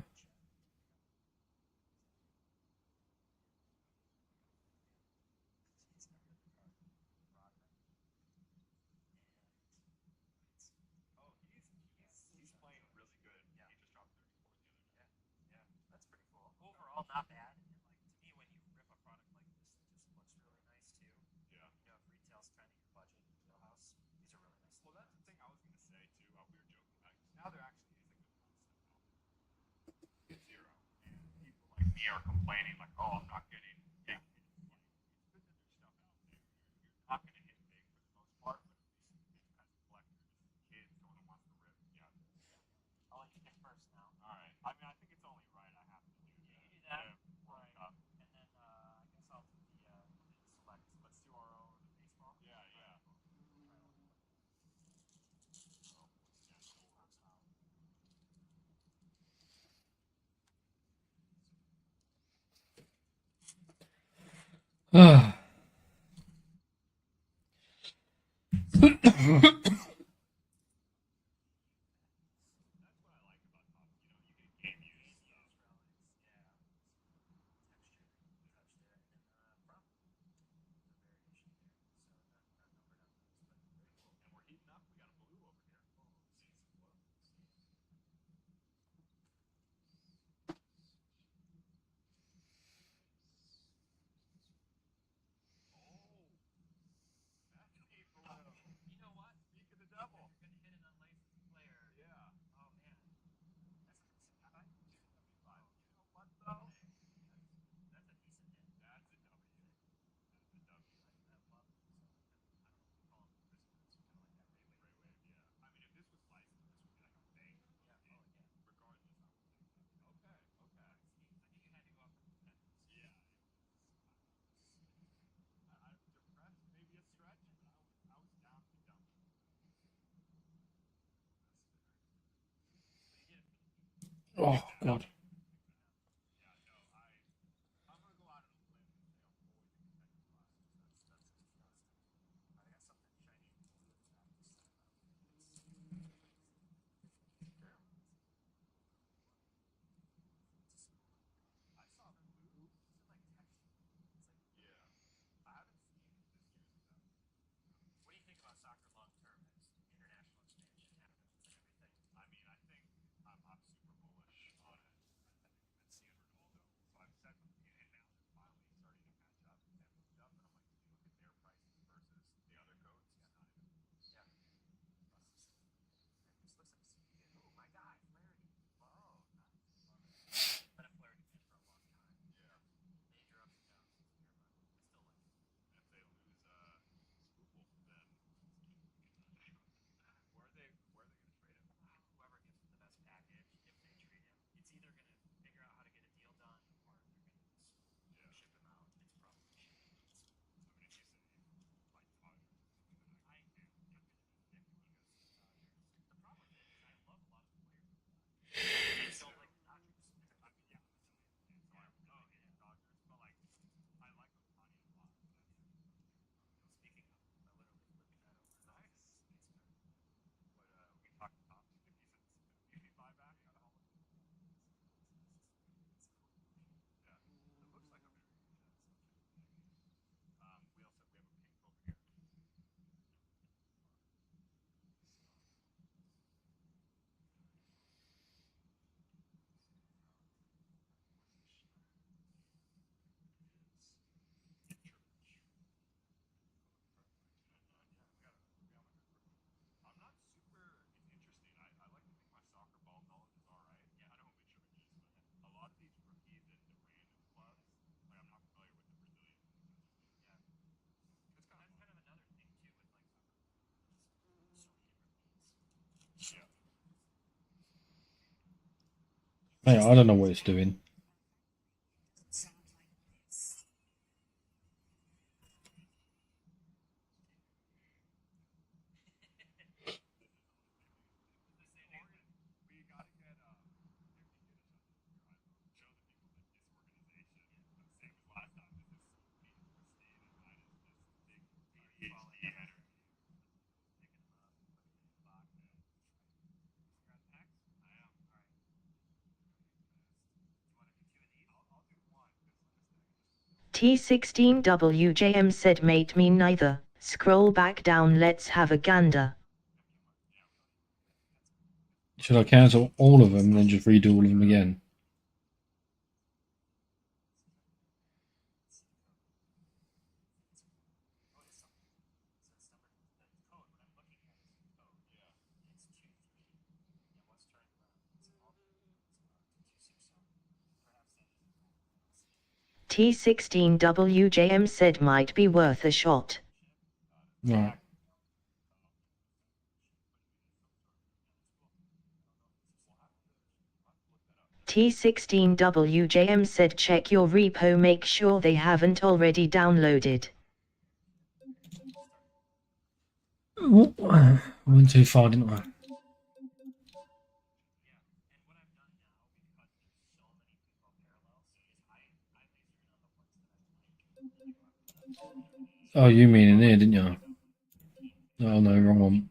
Ah. Oh, God. Hey, I don't know what it's doing. T16WJM said mate me neither. Scroll back down, let's have a gander. Should I cancel all of them and then just redo all of them again? T16WJM said might be worth a shot. Right. T16WJM said check your repo, make sure they haven't already downloaded. I went too far, didn't I? Oh, you mean in here, didn't you? Oh no, wrong one.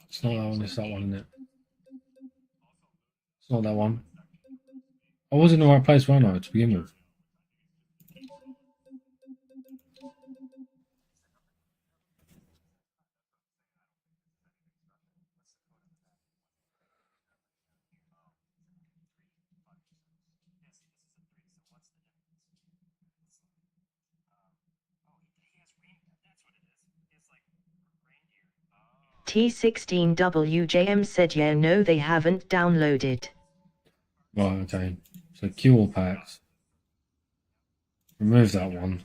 It's not that one, it's that one, isn't it? It's not that one. I was in the right place, weren't I, to begin with? T16WJM said yeah, no they haven't downloaded. Right, okay. So Q all packs. Remove that one.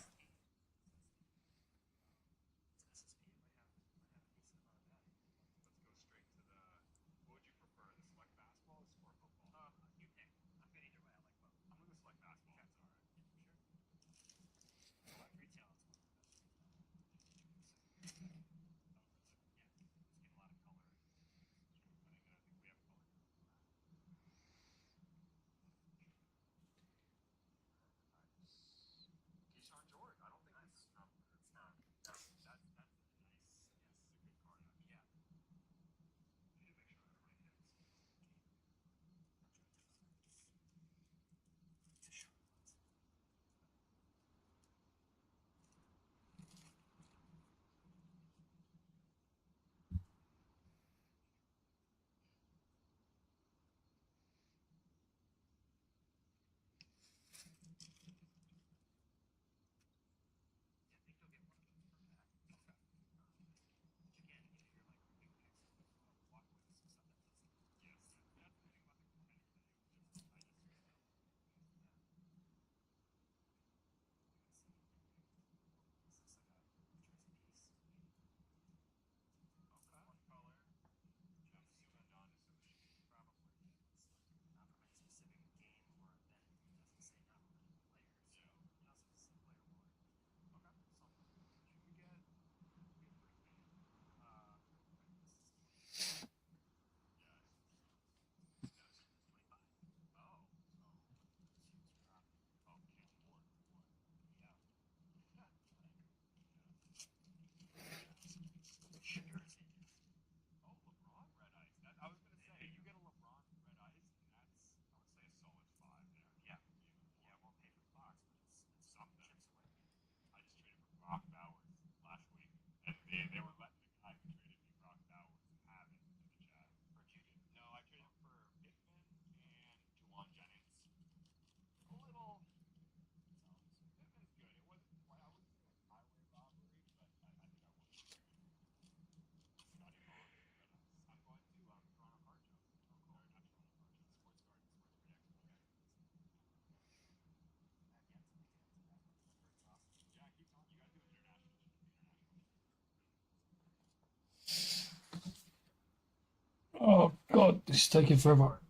It's taking forever.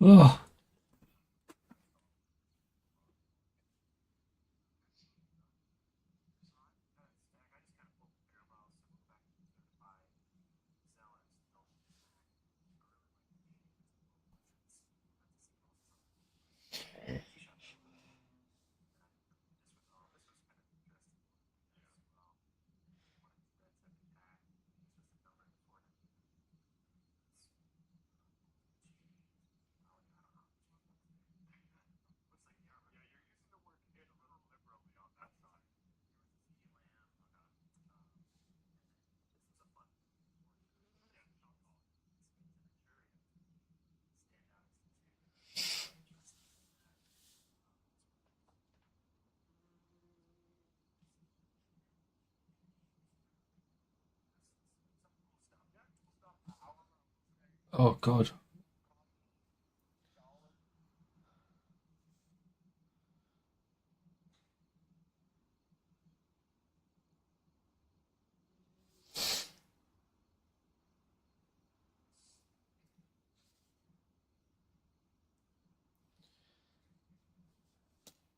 Oh. Oh God.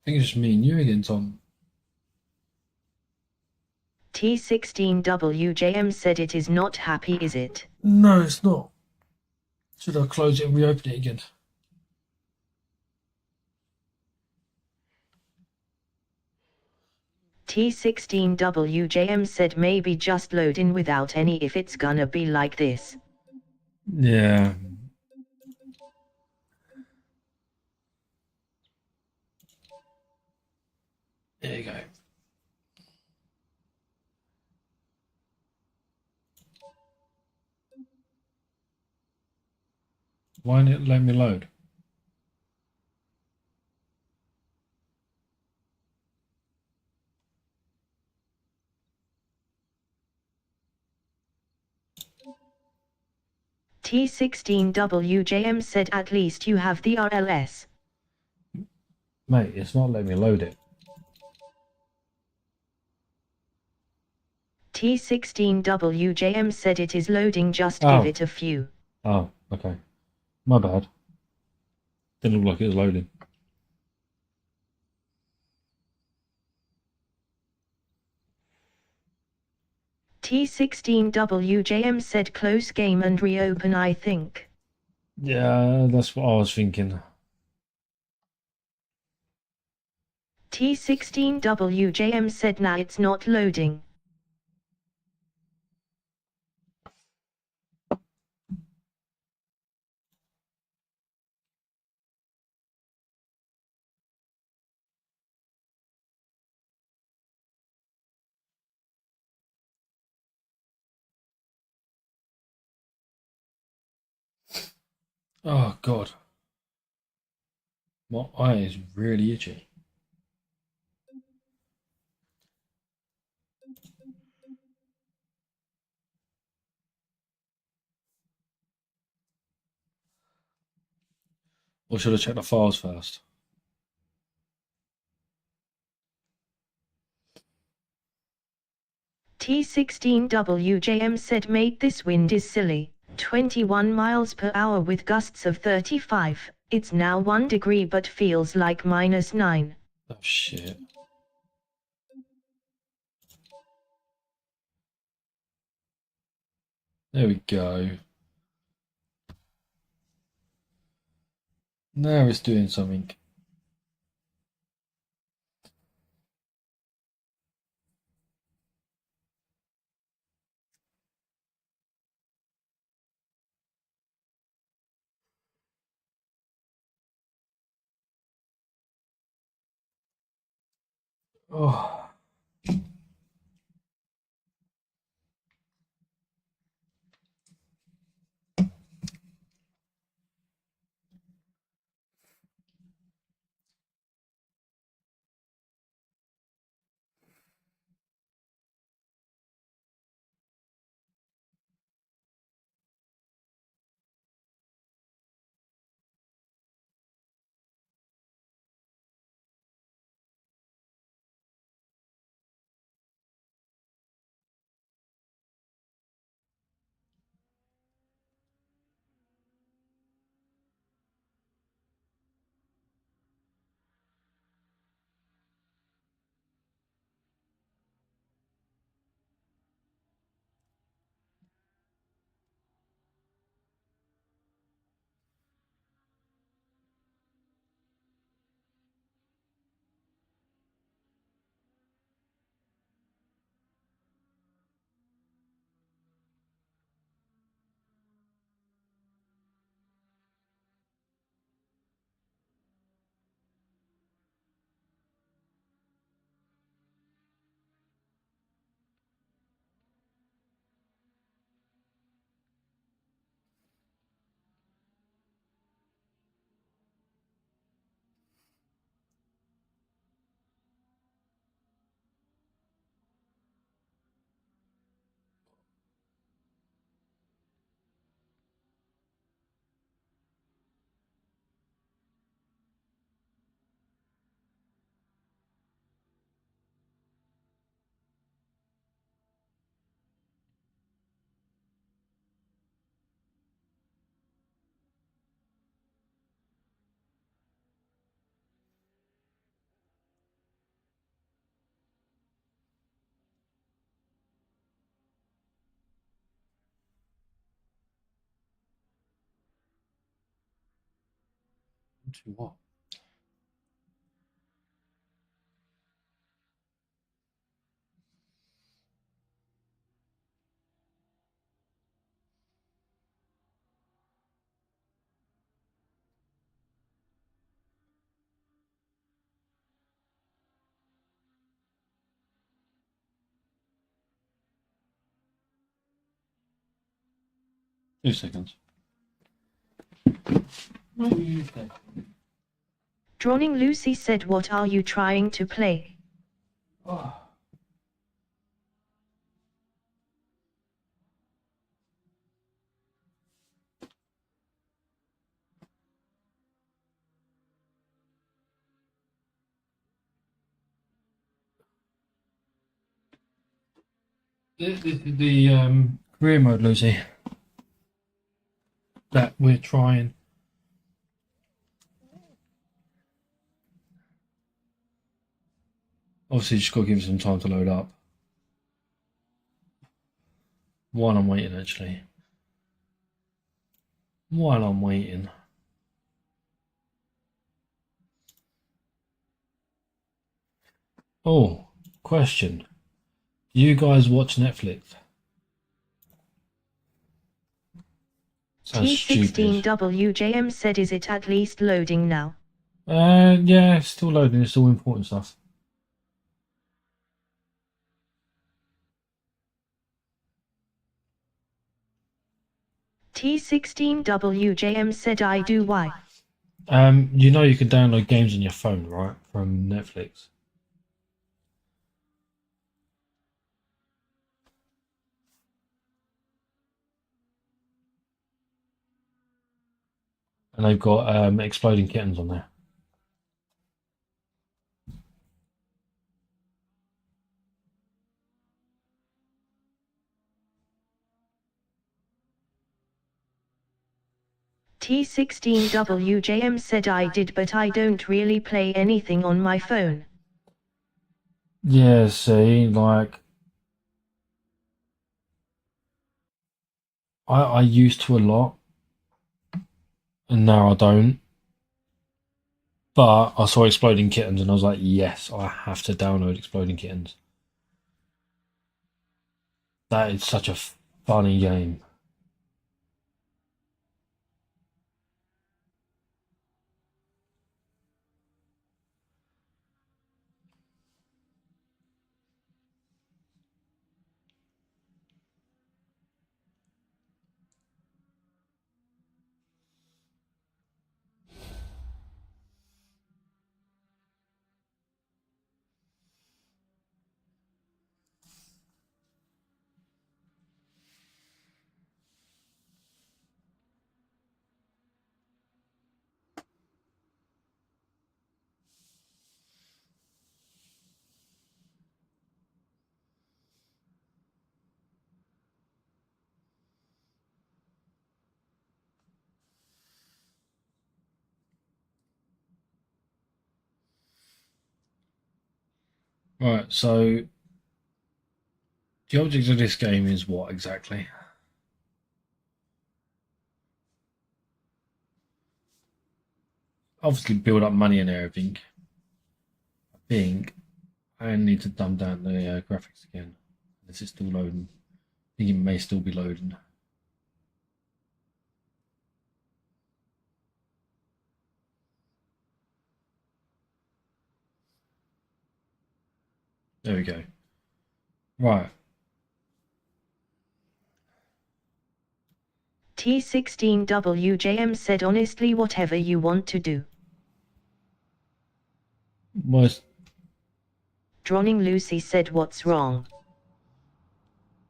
I think it's just me and you again, Tom. T16WJM said it is not happy, is it? No, it's not. Should I close it and reopen it again? T16WJM said maybe just load in without any if it's gonna be like this. Yeah. There you go. Why didn't it let me load? T16WJM said at least you have the RLS. Mate, it's not letting me load it. T16WJM said it is loading, just give it a few. Oh, okay. My bad. Didn't look like it was loading. T16WJM said close game and reopen, I think. Yeah, that's what I was thinking. T16WJM said nah, it's not loading. Oh God. My eye is really itchy. Or should I check the files first? T16WJM said mate, this wind is silly. 21 miles per hour with gusts of 35. It's now 1 degree but feels like -9. Oh shit. There we go. Now it's doing something. Oh. To what? Two seconds. Drawing Lucy said, "What are you trying to play?" Oh. The career mode, Lucy, that we're trying. Obviously, just got to give it some time to load up. While I'm waiting, actually. While I'm waiting. Oh, question. Do you guys watch Netflix? Sounds stupid. T16WJM said, "Is it at least loading now?" Yeah, it's still loading. It's all important stuff. T16WJM said, "I do." Why? You know you can download games on your phone, right? From Netflix. And they've got Exploding Kittens on there. T16WJM said I did, but I don't really play anything on my phone. Yeah, see, like I used to a lot, and now I don't. But I saw Exploding Kittens, and I was like, yes, I have to download Exploding Kittens. That is such a funny game. Right, so the object of this game is what exactly? Obviously, build up money and everything. I think I need to dumb down the graphics again. This is still loading. I think it may still be loading. There we go. Right. T16WJM said honestly whatever you want to do. Most Droning Lucy said what's wrong.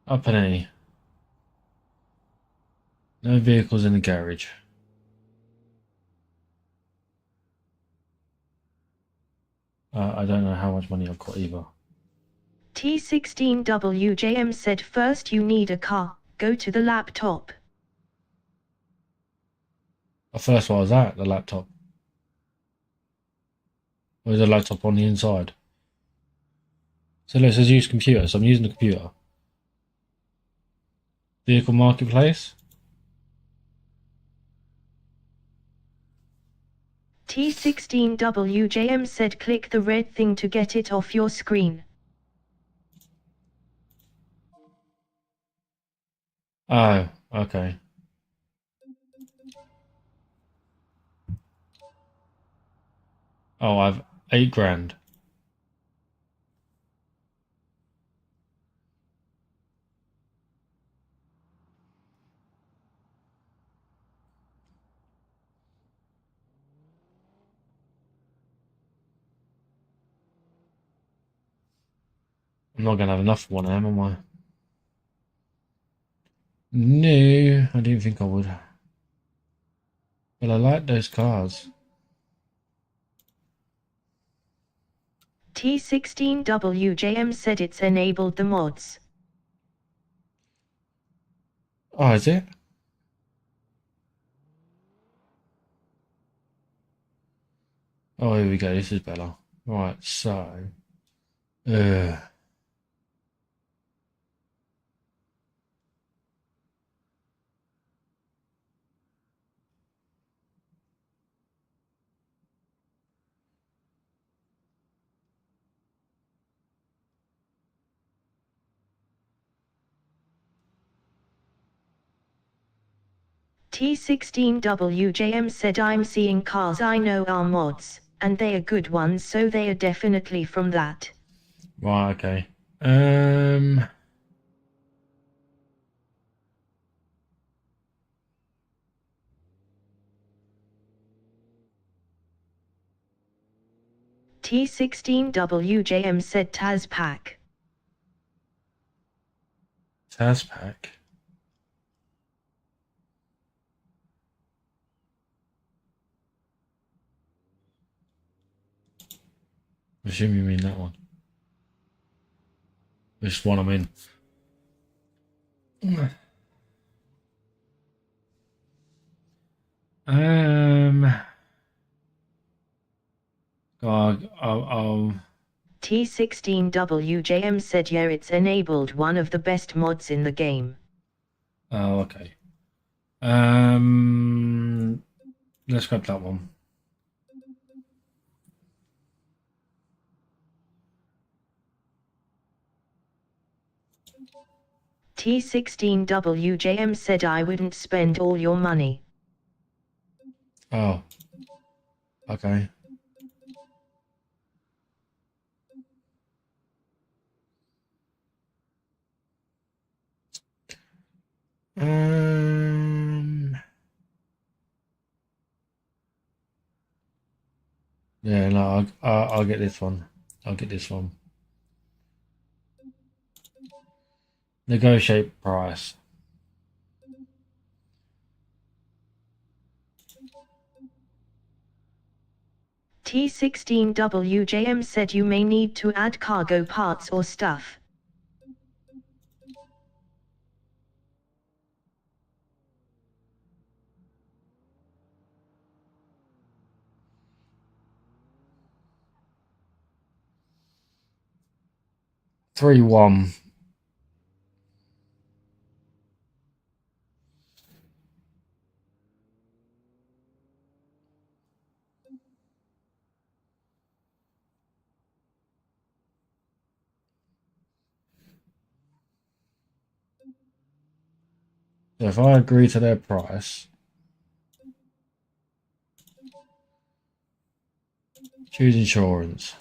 up and A. No vehicles in the garage. I don't know how much money I've got either. T16WJM said first you need a car, go to the laptop. The first one was that, the laptop. Where's the laptop on the inside? So let's just use computer, so I'm using the computer. Vehicle marketplace. T16WJM said click the red thing to get it off your screen. Oh, okay. Oh, I've 8 grand. I'm not gonna have enough for one am I? No, I didn't think I would. But I like those cars. T16WJM said it's enabled the mods. Oh, is it? Oh, here we go. This is better. Right, so. Uh, T16WJM said I'm seeing cars I know are mods, and they are good ones, so they are definitely from that. right, okay. T16WJM said Taz Pack. Taz pack. I assume you mean that one. This one I'm in. I'll T16WJM said yeah, it's enabled one of the best mods in the game. Oh, okay. Let's grab that one. T16WJM said I wouldn't spend all your money. Oh. Okay. Yeah, no, I'll get this one. I'll get this one. Negotiate price. T16WJM said you may need to add cargo parts or stuff. Three one. So if I agree to their price, choose insurance.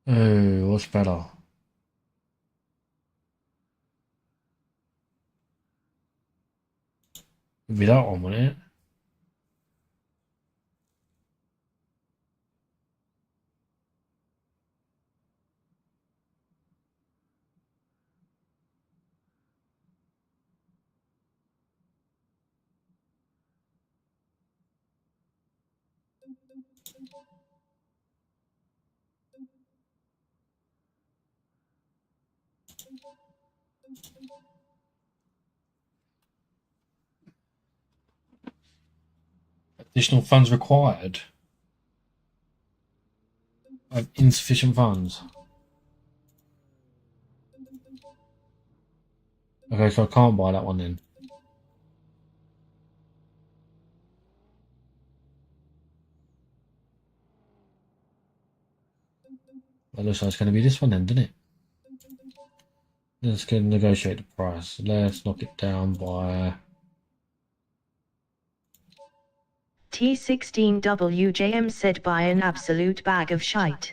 Oh, what's better? It'd be that one, wouldn't it? Additional funds required. I have insufficient funds. Okay, so I can't buy that one then. Well, looks like it's going to be this one then, doesn't it? Let's go negotiate the price. Let's knock it down by... T16WJM said buy an absolute bag of shite.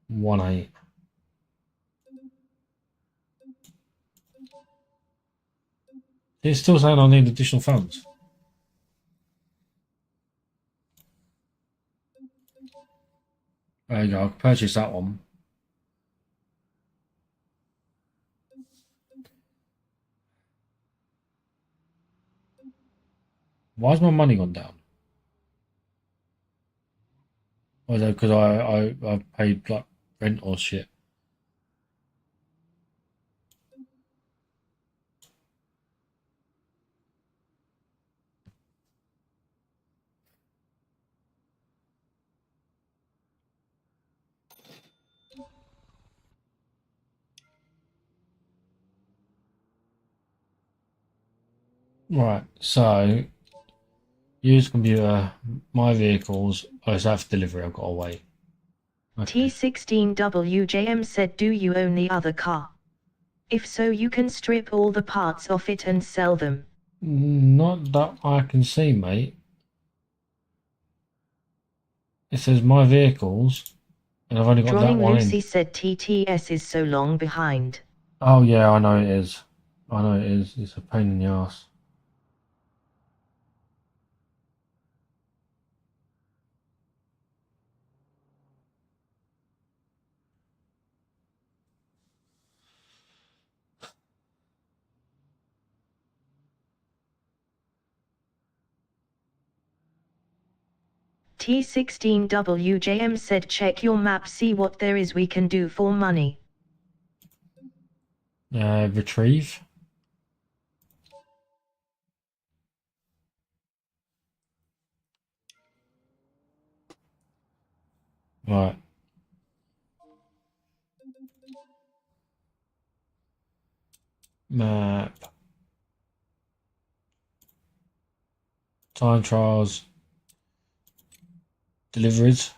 One eight. It's still saying I need additional funds. There you go, I'll purchase that one. Why's my money gone down? Or is that because I paid like rent or shit? Right, so use computer, my vehicles. Oh, it's after delivery, I've got to wait. Okay. T16WJM said do you own the other car? If so, you can strip all the parts off it and sell them. Not that I can see, mate. It says my vehicles, and I've only got Drawing that one Lucy in. said TTS is so long behind. Oh yeah, I know it is. I know it is. It's a pain in the ass. T16WJM said check your map, see what there is we can do for money. Retrieve. Right. Map. Time trials. Deliveries.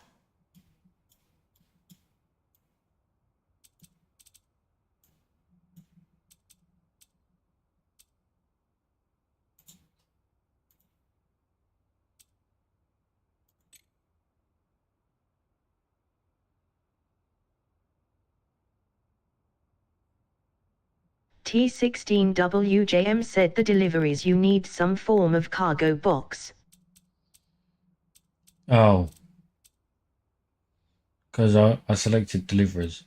T16WJM said the deliveries you need some form of cargo box. Oh. Because I selected deliveries.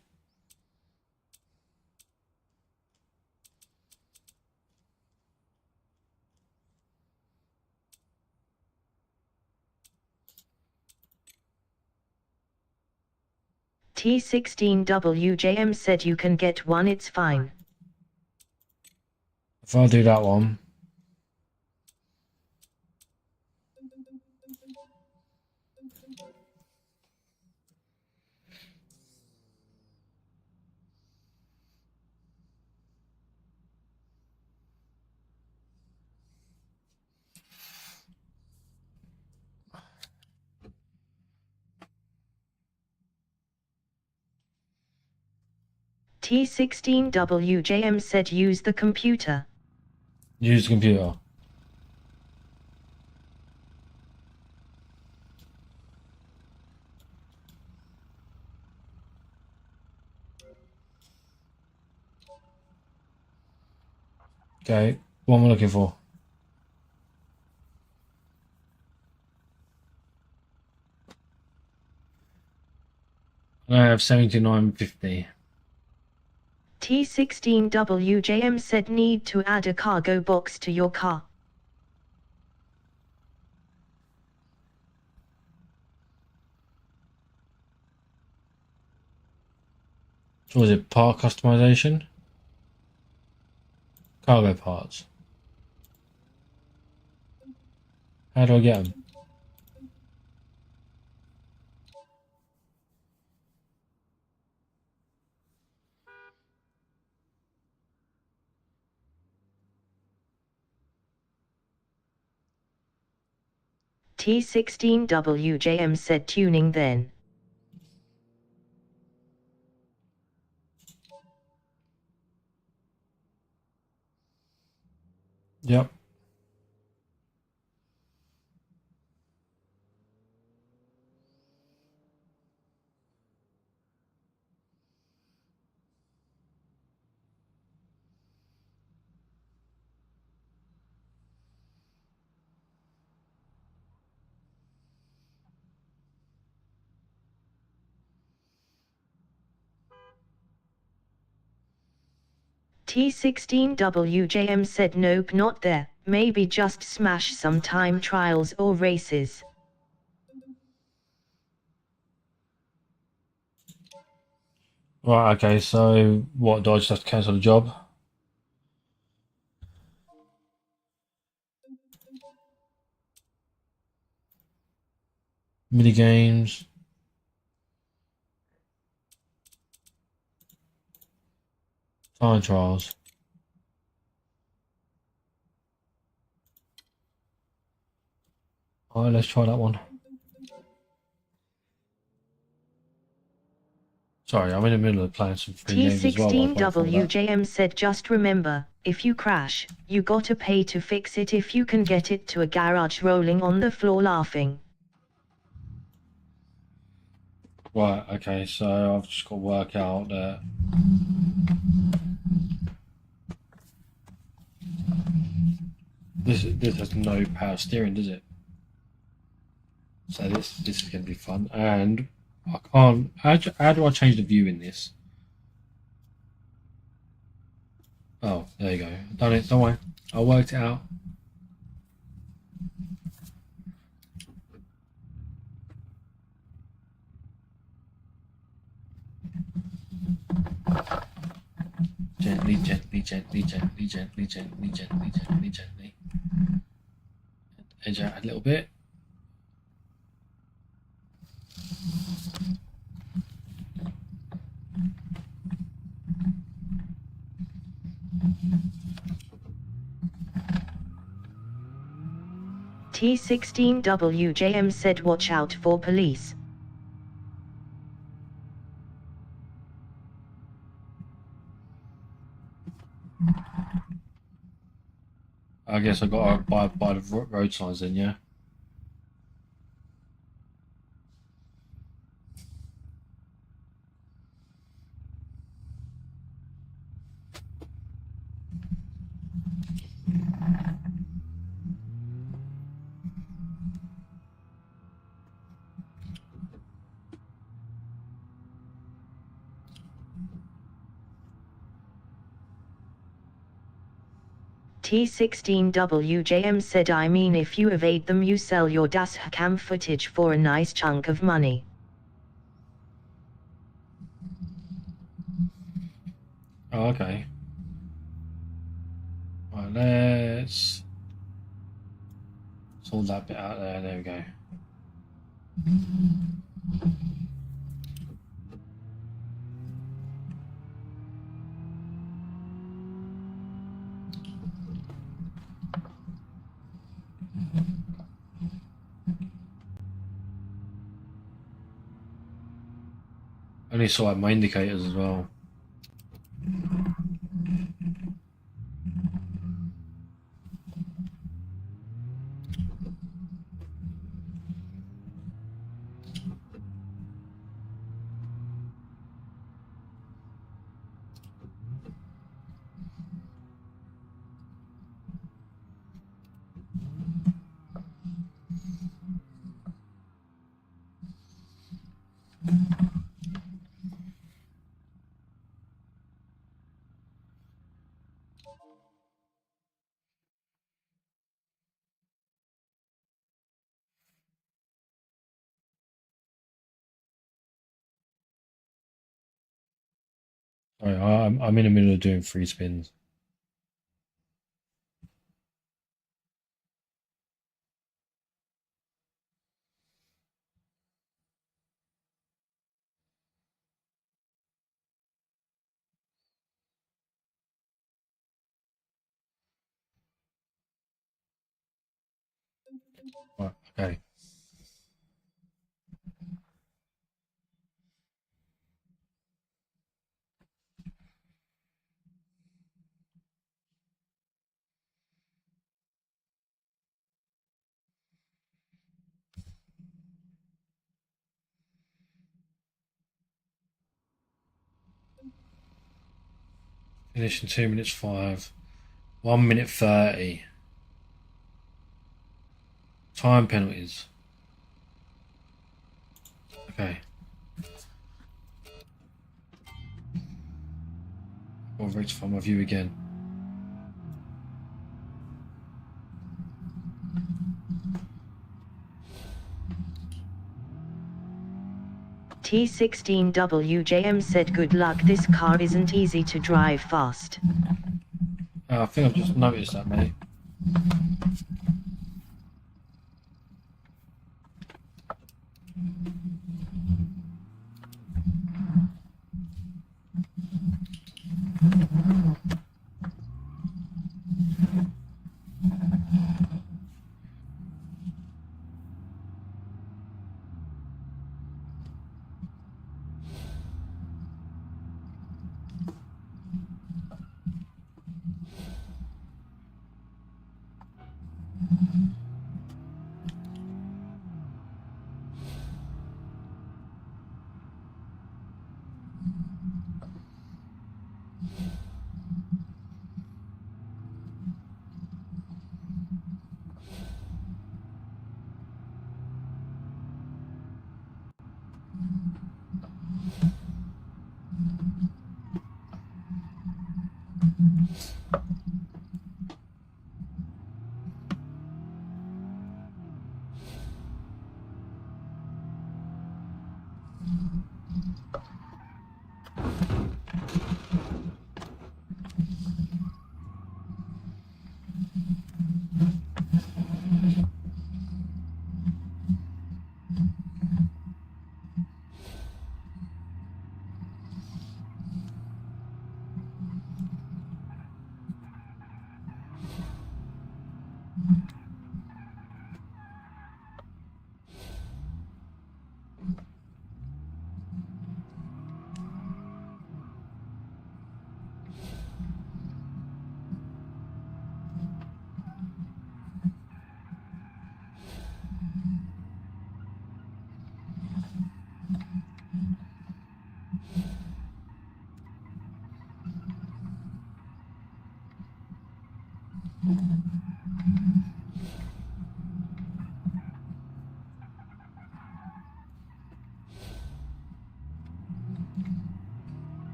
T16WJM said you can get one, it's fine. If I do that one. T16WJM said use the computer. Use the computer. Okay, what am I looking for? I have 79.50. T16WJM said need to add a cargo box to your car. So was it part customization? Cargo parts. How do I get them? T16WJM said tuning then. Yep. T16WJM said nope, not there, maybe just smash some time trials or races. Right, okay, so what, do I just have to cancel the job? Mini games. Time trials. Alright, let's try that one. Sorry, I'm in the middle of playing some free games as well. T16WJM said just remember, if you crash, you gotta pay to fix it if you can get it to a garage rolling on the floor laughing. Right, okay, so I've just got to work out that this has no power steering, does it? So this is going to be fun, and I can't. How do I change the view in this? Oh, there you go. Done it. Don't worry. I worked it out. gently, gently, gently, gently, gently, gently, gently, gently, gently. Edge out a little bit. T16WJM said watch out for police. I guess I got to buy the road signs then, yeah. T16WJM said I mean if you evade them you sell your Das Cam footage for a nice chunk of money. Oh, okay. Right, let's sort that bit out there. There we go. Only saw my indicators as well. Sorry, I'm in the middle of doing 3 spins. Right, okay. Finish in 2 minutes 5. 1 minute 30. Time penalties. Okay. I'll rectify my view again. T16WJM said good luck, this car isn't easy to drive fast. I think I've just noticed that, mate.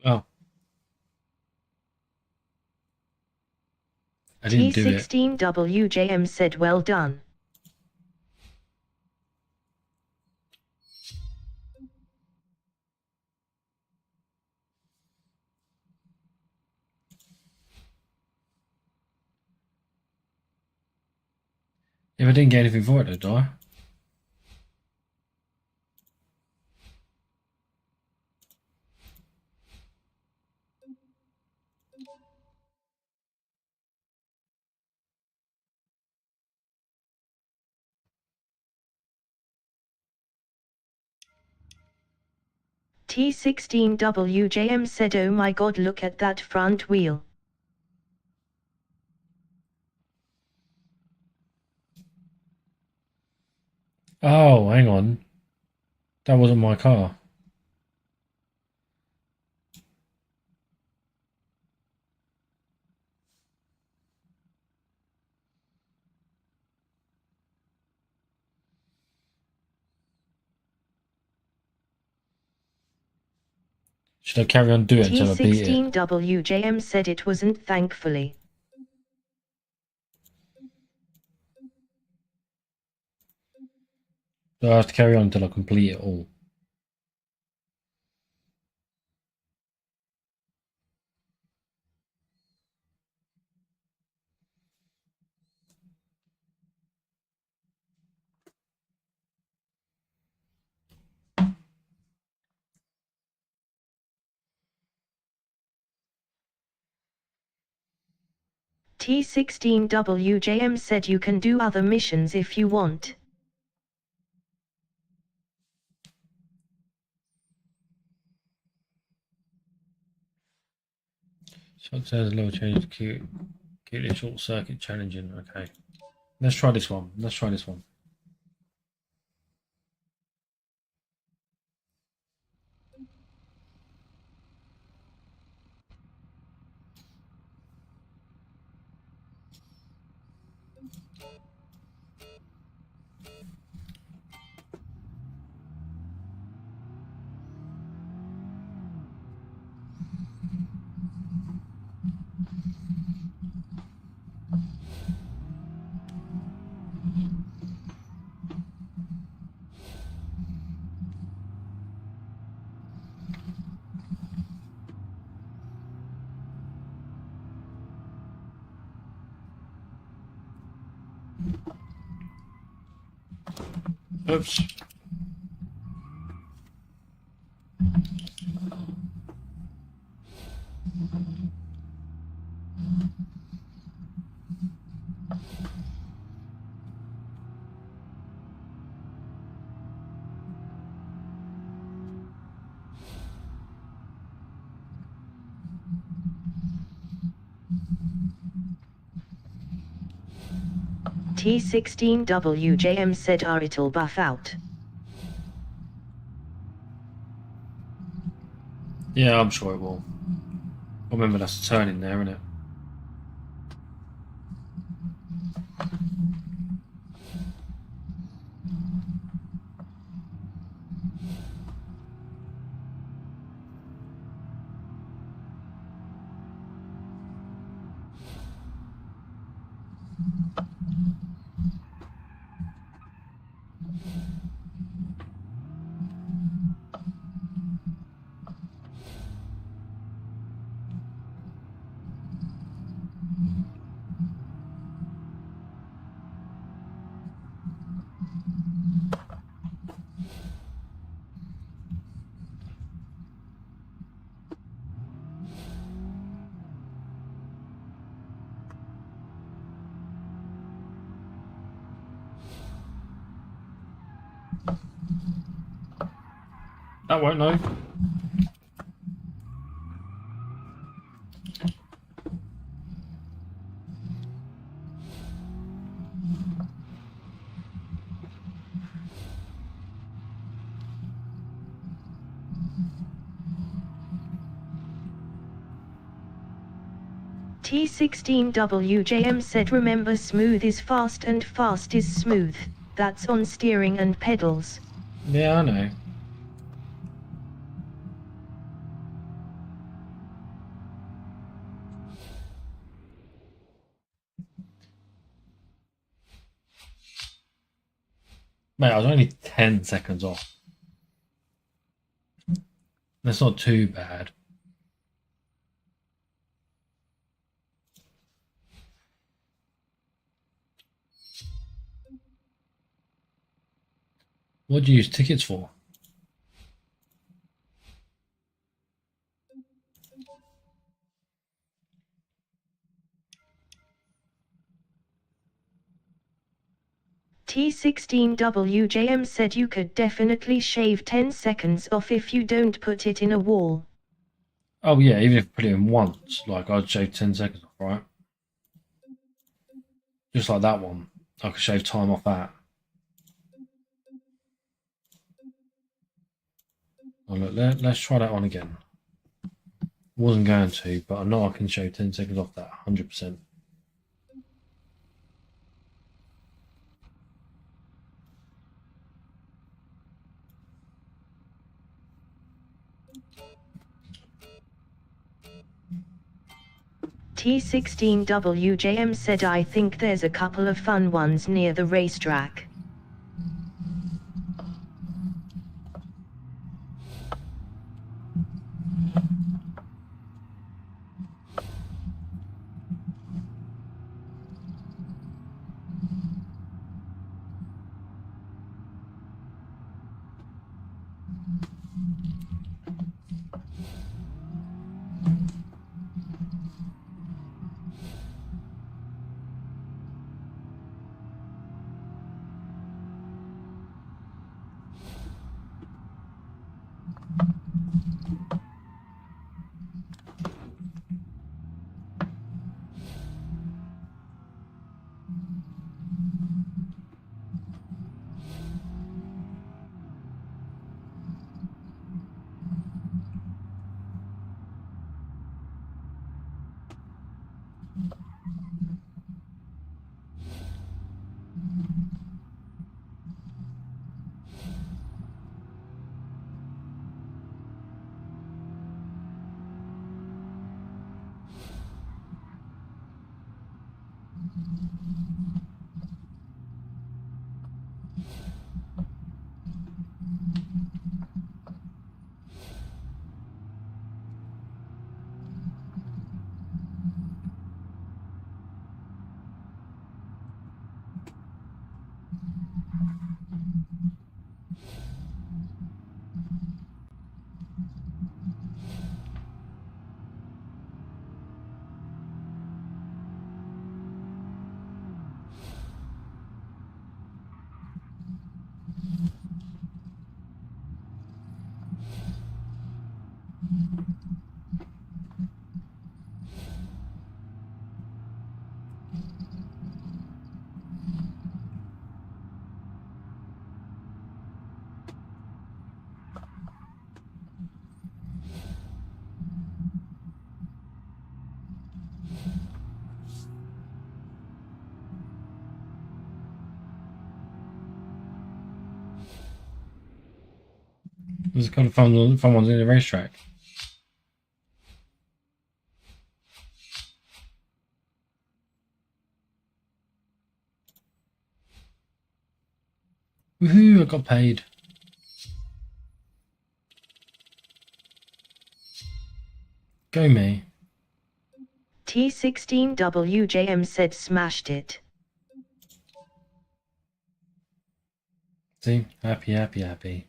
Oh. I didn't do it. T16WJM said well done. If I didn't get anything for it, though, do I? T16WJM said oh my god, look at that front wheel. Oh, hang on. That wasn't my car. Should I carry on doing it until I beat it? T16WJM said it wasn't, thankfully. So I have to carry on until I complete it all. T16WJM said you can do other missions if you want. So it says a little change to keep it short circuit challenging. Okay. Let's try this one. Let's try this one. Oops. T16WJM said it'll buff out. Yeah, I'm sure it will. Remember, that's a turn in there, isn't it? That won't know. T16WJM said remember smooth is fast and fast is smooth. That's on steering and pedals. Yeah, I know. Mate, I was only 10 seconds off. That's not too bad. What do you use tickets for? T16WJM said you could definitely shave 10 seconds off if you don't put it in a wall. Oh yeah, even if I put it in once, like I'd shave 10 seconds off, right? Just like that one. I could shave time off that. Oh, look, let's try that on again. Wasn't going to, but I know I can shave 10 seconds off that 100%. T16WJM said I think there's a couple of fun ones near the racetrack. There's a couple of fun ones in the racetrack. Woohoo, I got paid. Go me. T16WJM said smashed it. See? Happy, happy, happy.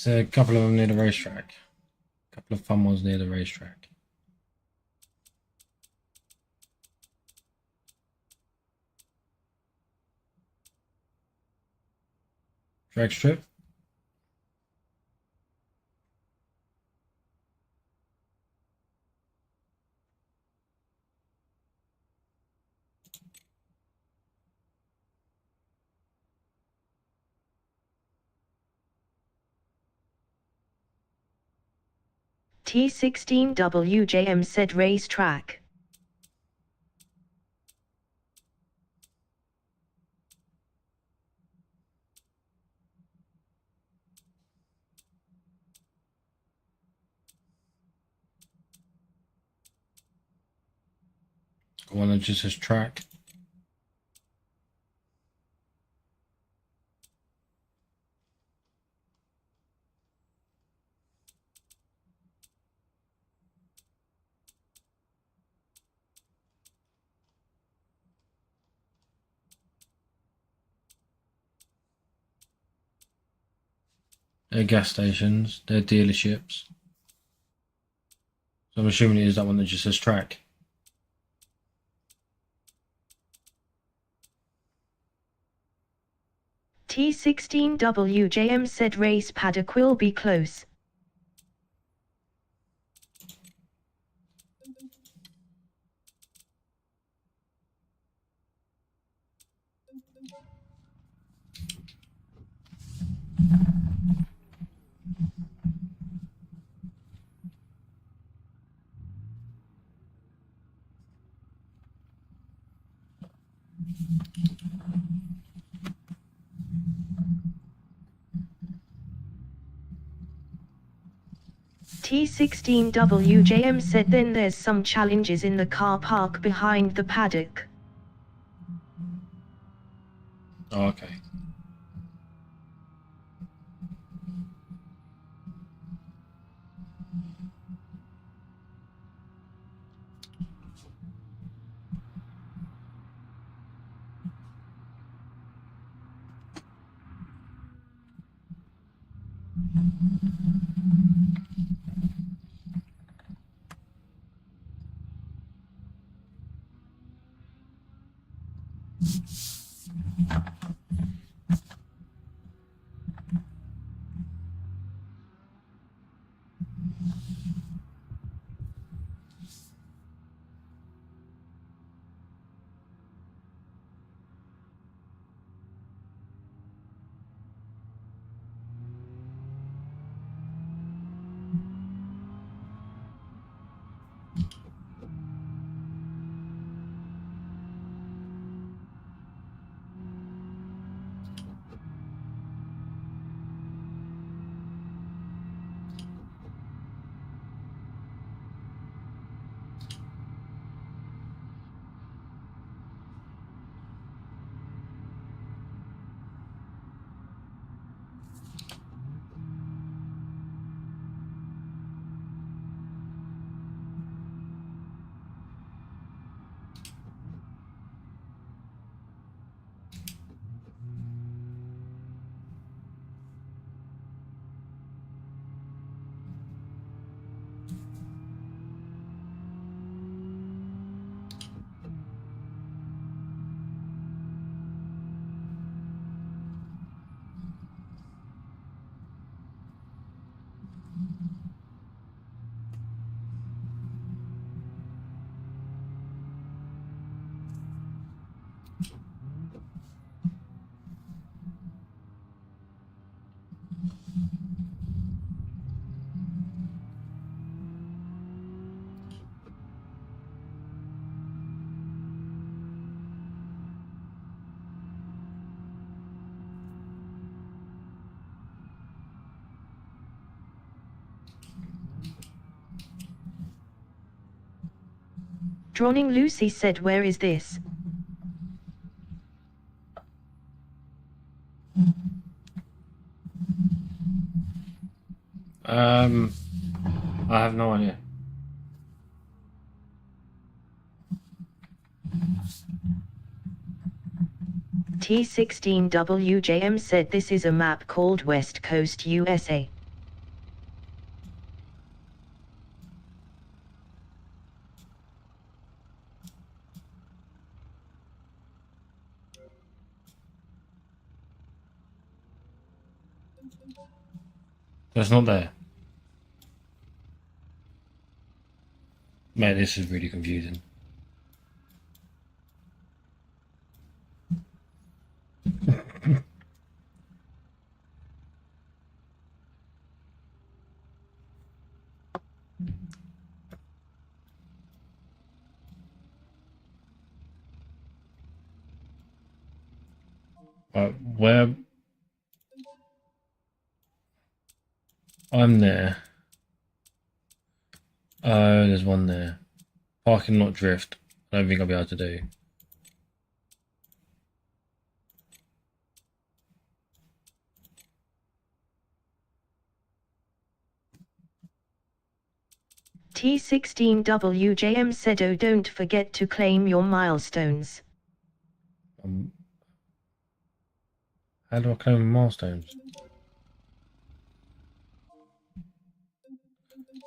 So a couple of them near the racetrack. A couple of fun ones near the racetrack. Drag strip. T16WJM said racetrack. One that just says track. They're gas stations. They're dealerships. So I'm assuming it is that one that just says track. T16WJM said race paddock will be close. T16WJM said then there's some challenges in the car park behind the paddock. Oh, okay. Drawing Lucy said where is this? I have no idea. T16WJM said this is a map called West Coast USA. That's not there. Man, this is really confusing. Where I'm there. Oh, there's one there. Parking lot drift. I don't think I'll be able to do. T16WJM said, oh, don't forget to claim your milestones. How do I claim milestones?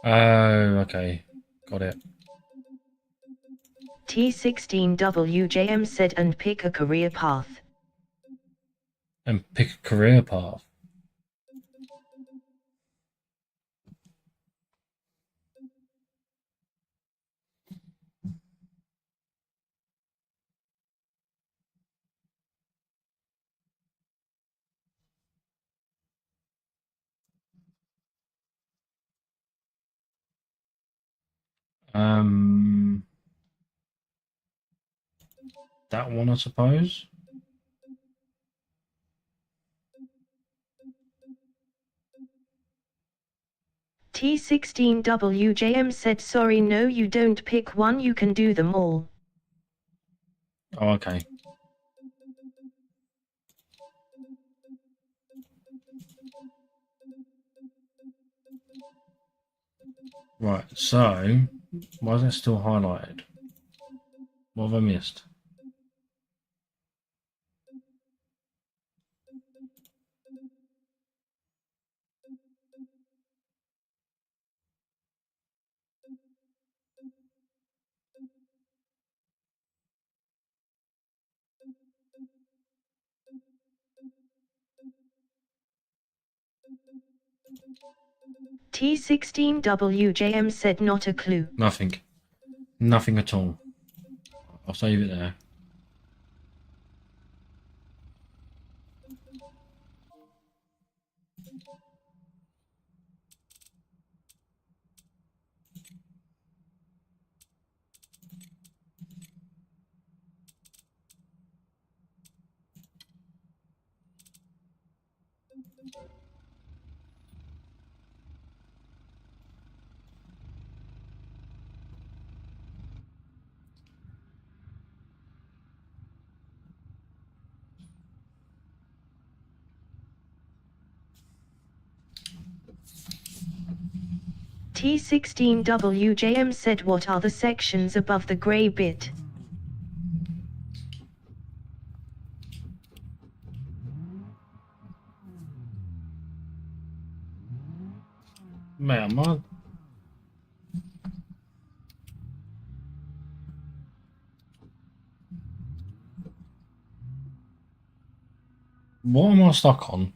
Oh, okay. Got it. T16WJM said, and pick a career path. And pick a career path. That one, I suppose. T16WJM said, sorry, no, you don't pick one, you can do them all. Oh, okay. Right, so why is that still highlighted? What have I missed? T16WJM said, not a clue. Nothing. Nothing at all. I'll save it there. T16WJM said, what are the sections above the grey bit? Man, what am I stuck on?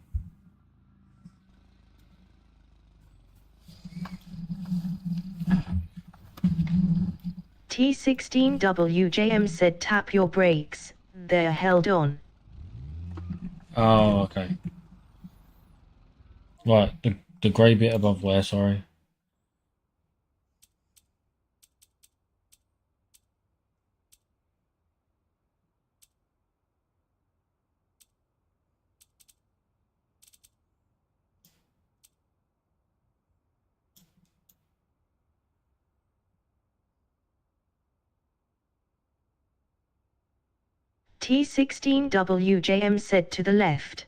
T16WJM said, tap your brakes, they're held on. Oh, okay. Right, the grey bit above where, sorry. T16WJM said, to the left.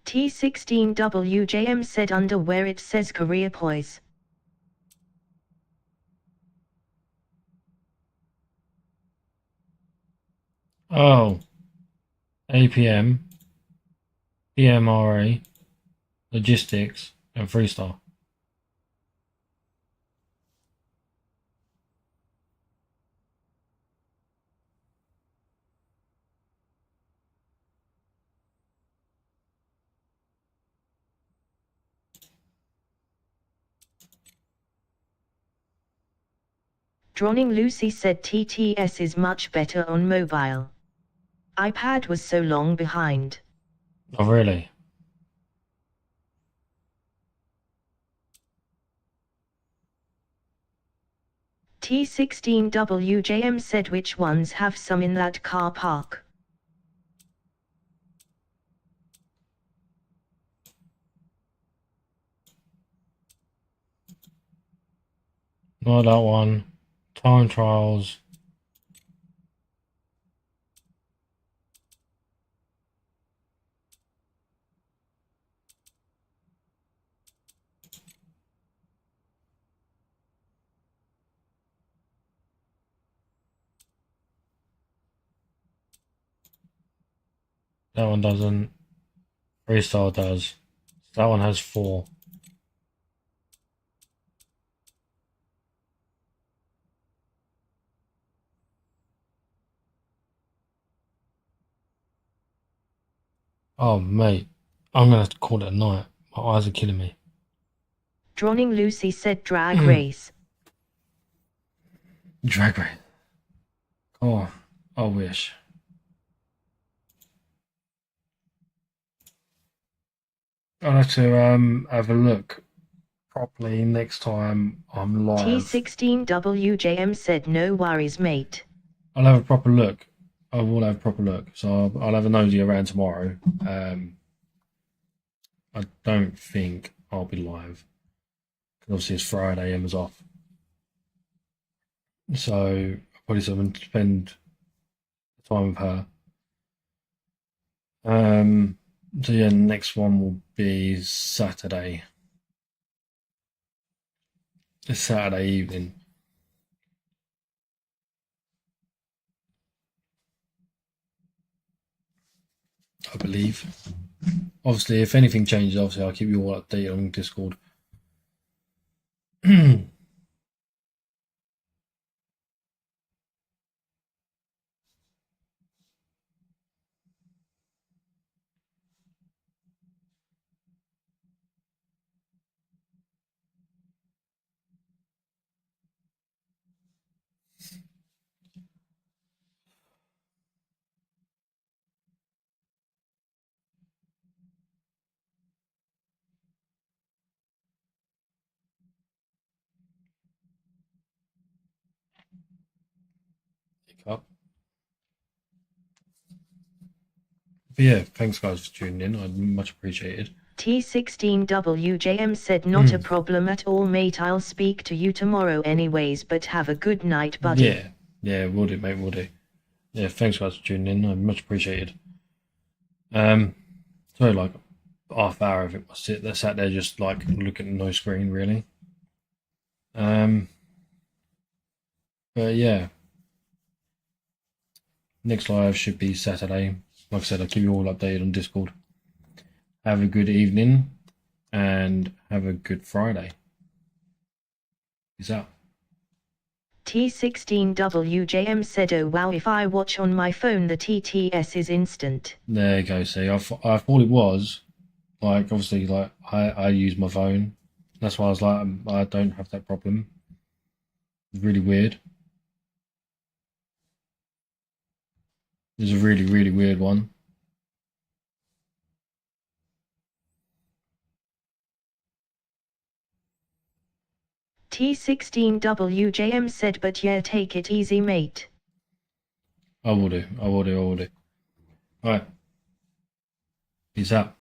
T16WJM said under where it says career poise. Oh. APM, PMRA, logistics, and freestyle. Drawing Lucy said TTS is much better on mobile. iPad was so long behind. Oh, really? T16WJM said which ones have some in that car park. Not that one. Time trials. That one doesn't. Freestyle does. That one has 4. Oh, mate. I'm going to have to call it a night. My eyes are killing me. Drawing Lucy said drag race. Drag race. Oh, I wish. I'll have to have a look properly next time I'm live. T16WJM said no worries, mate. I'll have a proper look. I will have a proper look. So I'll have a nosy around tomorrow. I don't think I'll be live. Because obviously it's Friday, Emma's off. So I'll probably spend time with her. So yeah, next one will be Saturday. It's Saturday evening. I believe. Obviously, if anything changes, obviously I'll keep you all updated on Discord. Up. But yeah, thanks guys for tuning in. I'd much appreciated. T16WJM said not a problem at all, mate. I'll speak to you tomorrow anyways, but have a good night, buddy. Yeah, will do, mate, will do. Yeah, thanks guys for tuning in. I'd much appreciated. So like half hour of it I sat there just like looking at no screen really. But yeah. Next live should be Saturday. Like I said, I'll keep you all updated on Discord. Have a good evening and have a good Friday. Peace out. T16WJM said, oh wow, if I watch on my phone the TTS is instant. There you go, see, I thought it was. Like, obviously, like, I use my phone. That's why I was like, I don't have that problem. It's really weird. It's a really, really weird one. T16WJM said, but yeah, take it easy, mate. I will do. Alright. Peace out.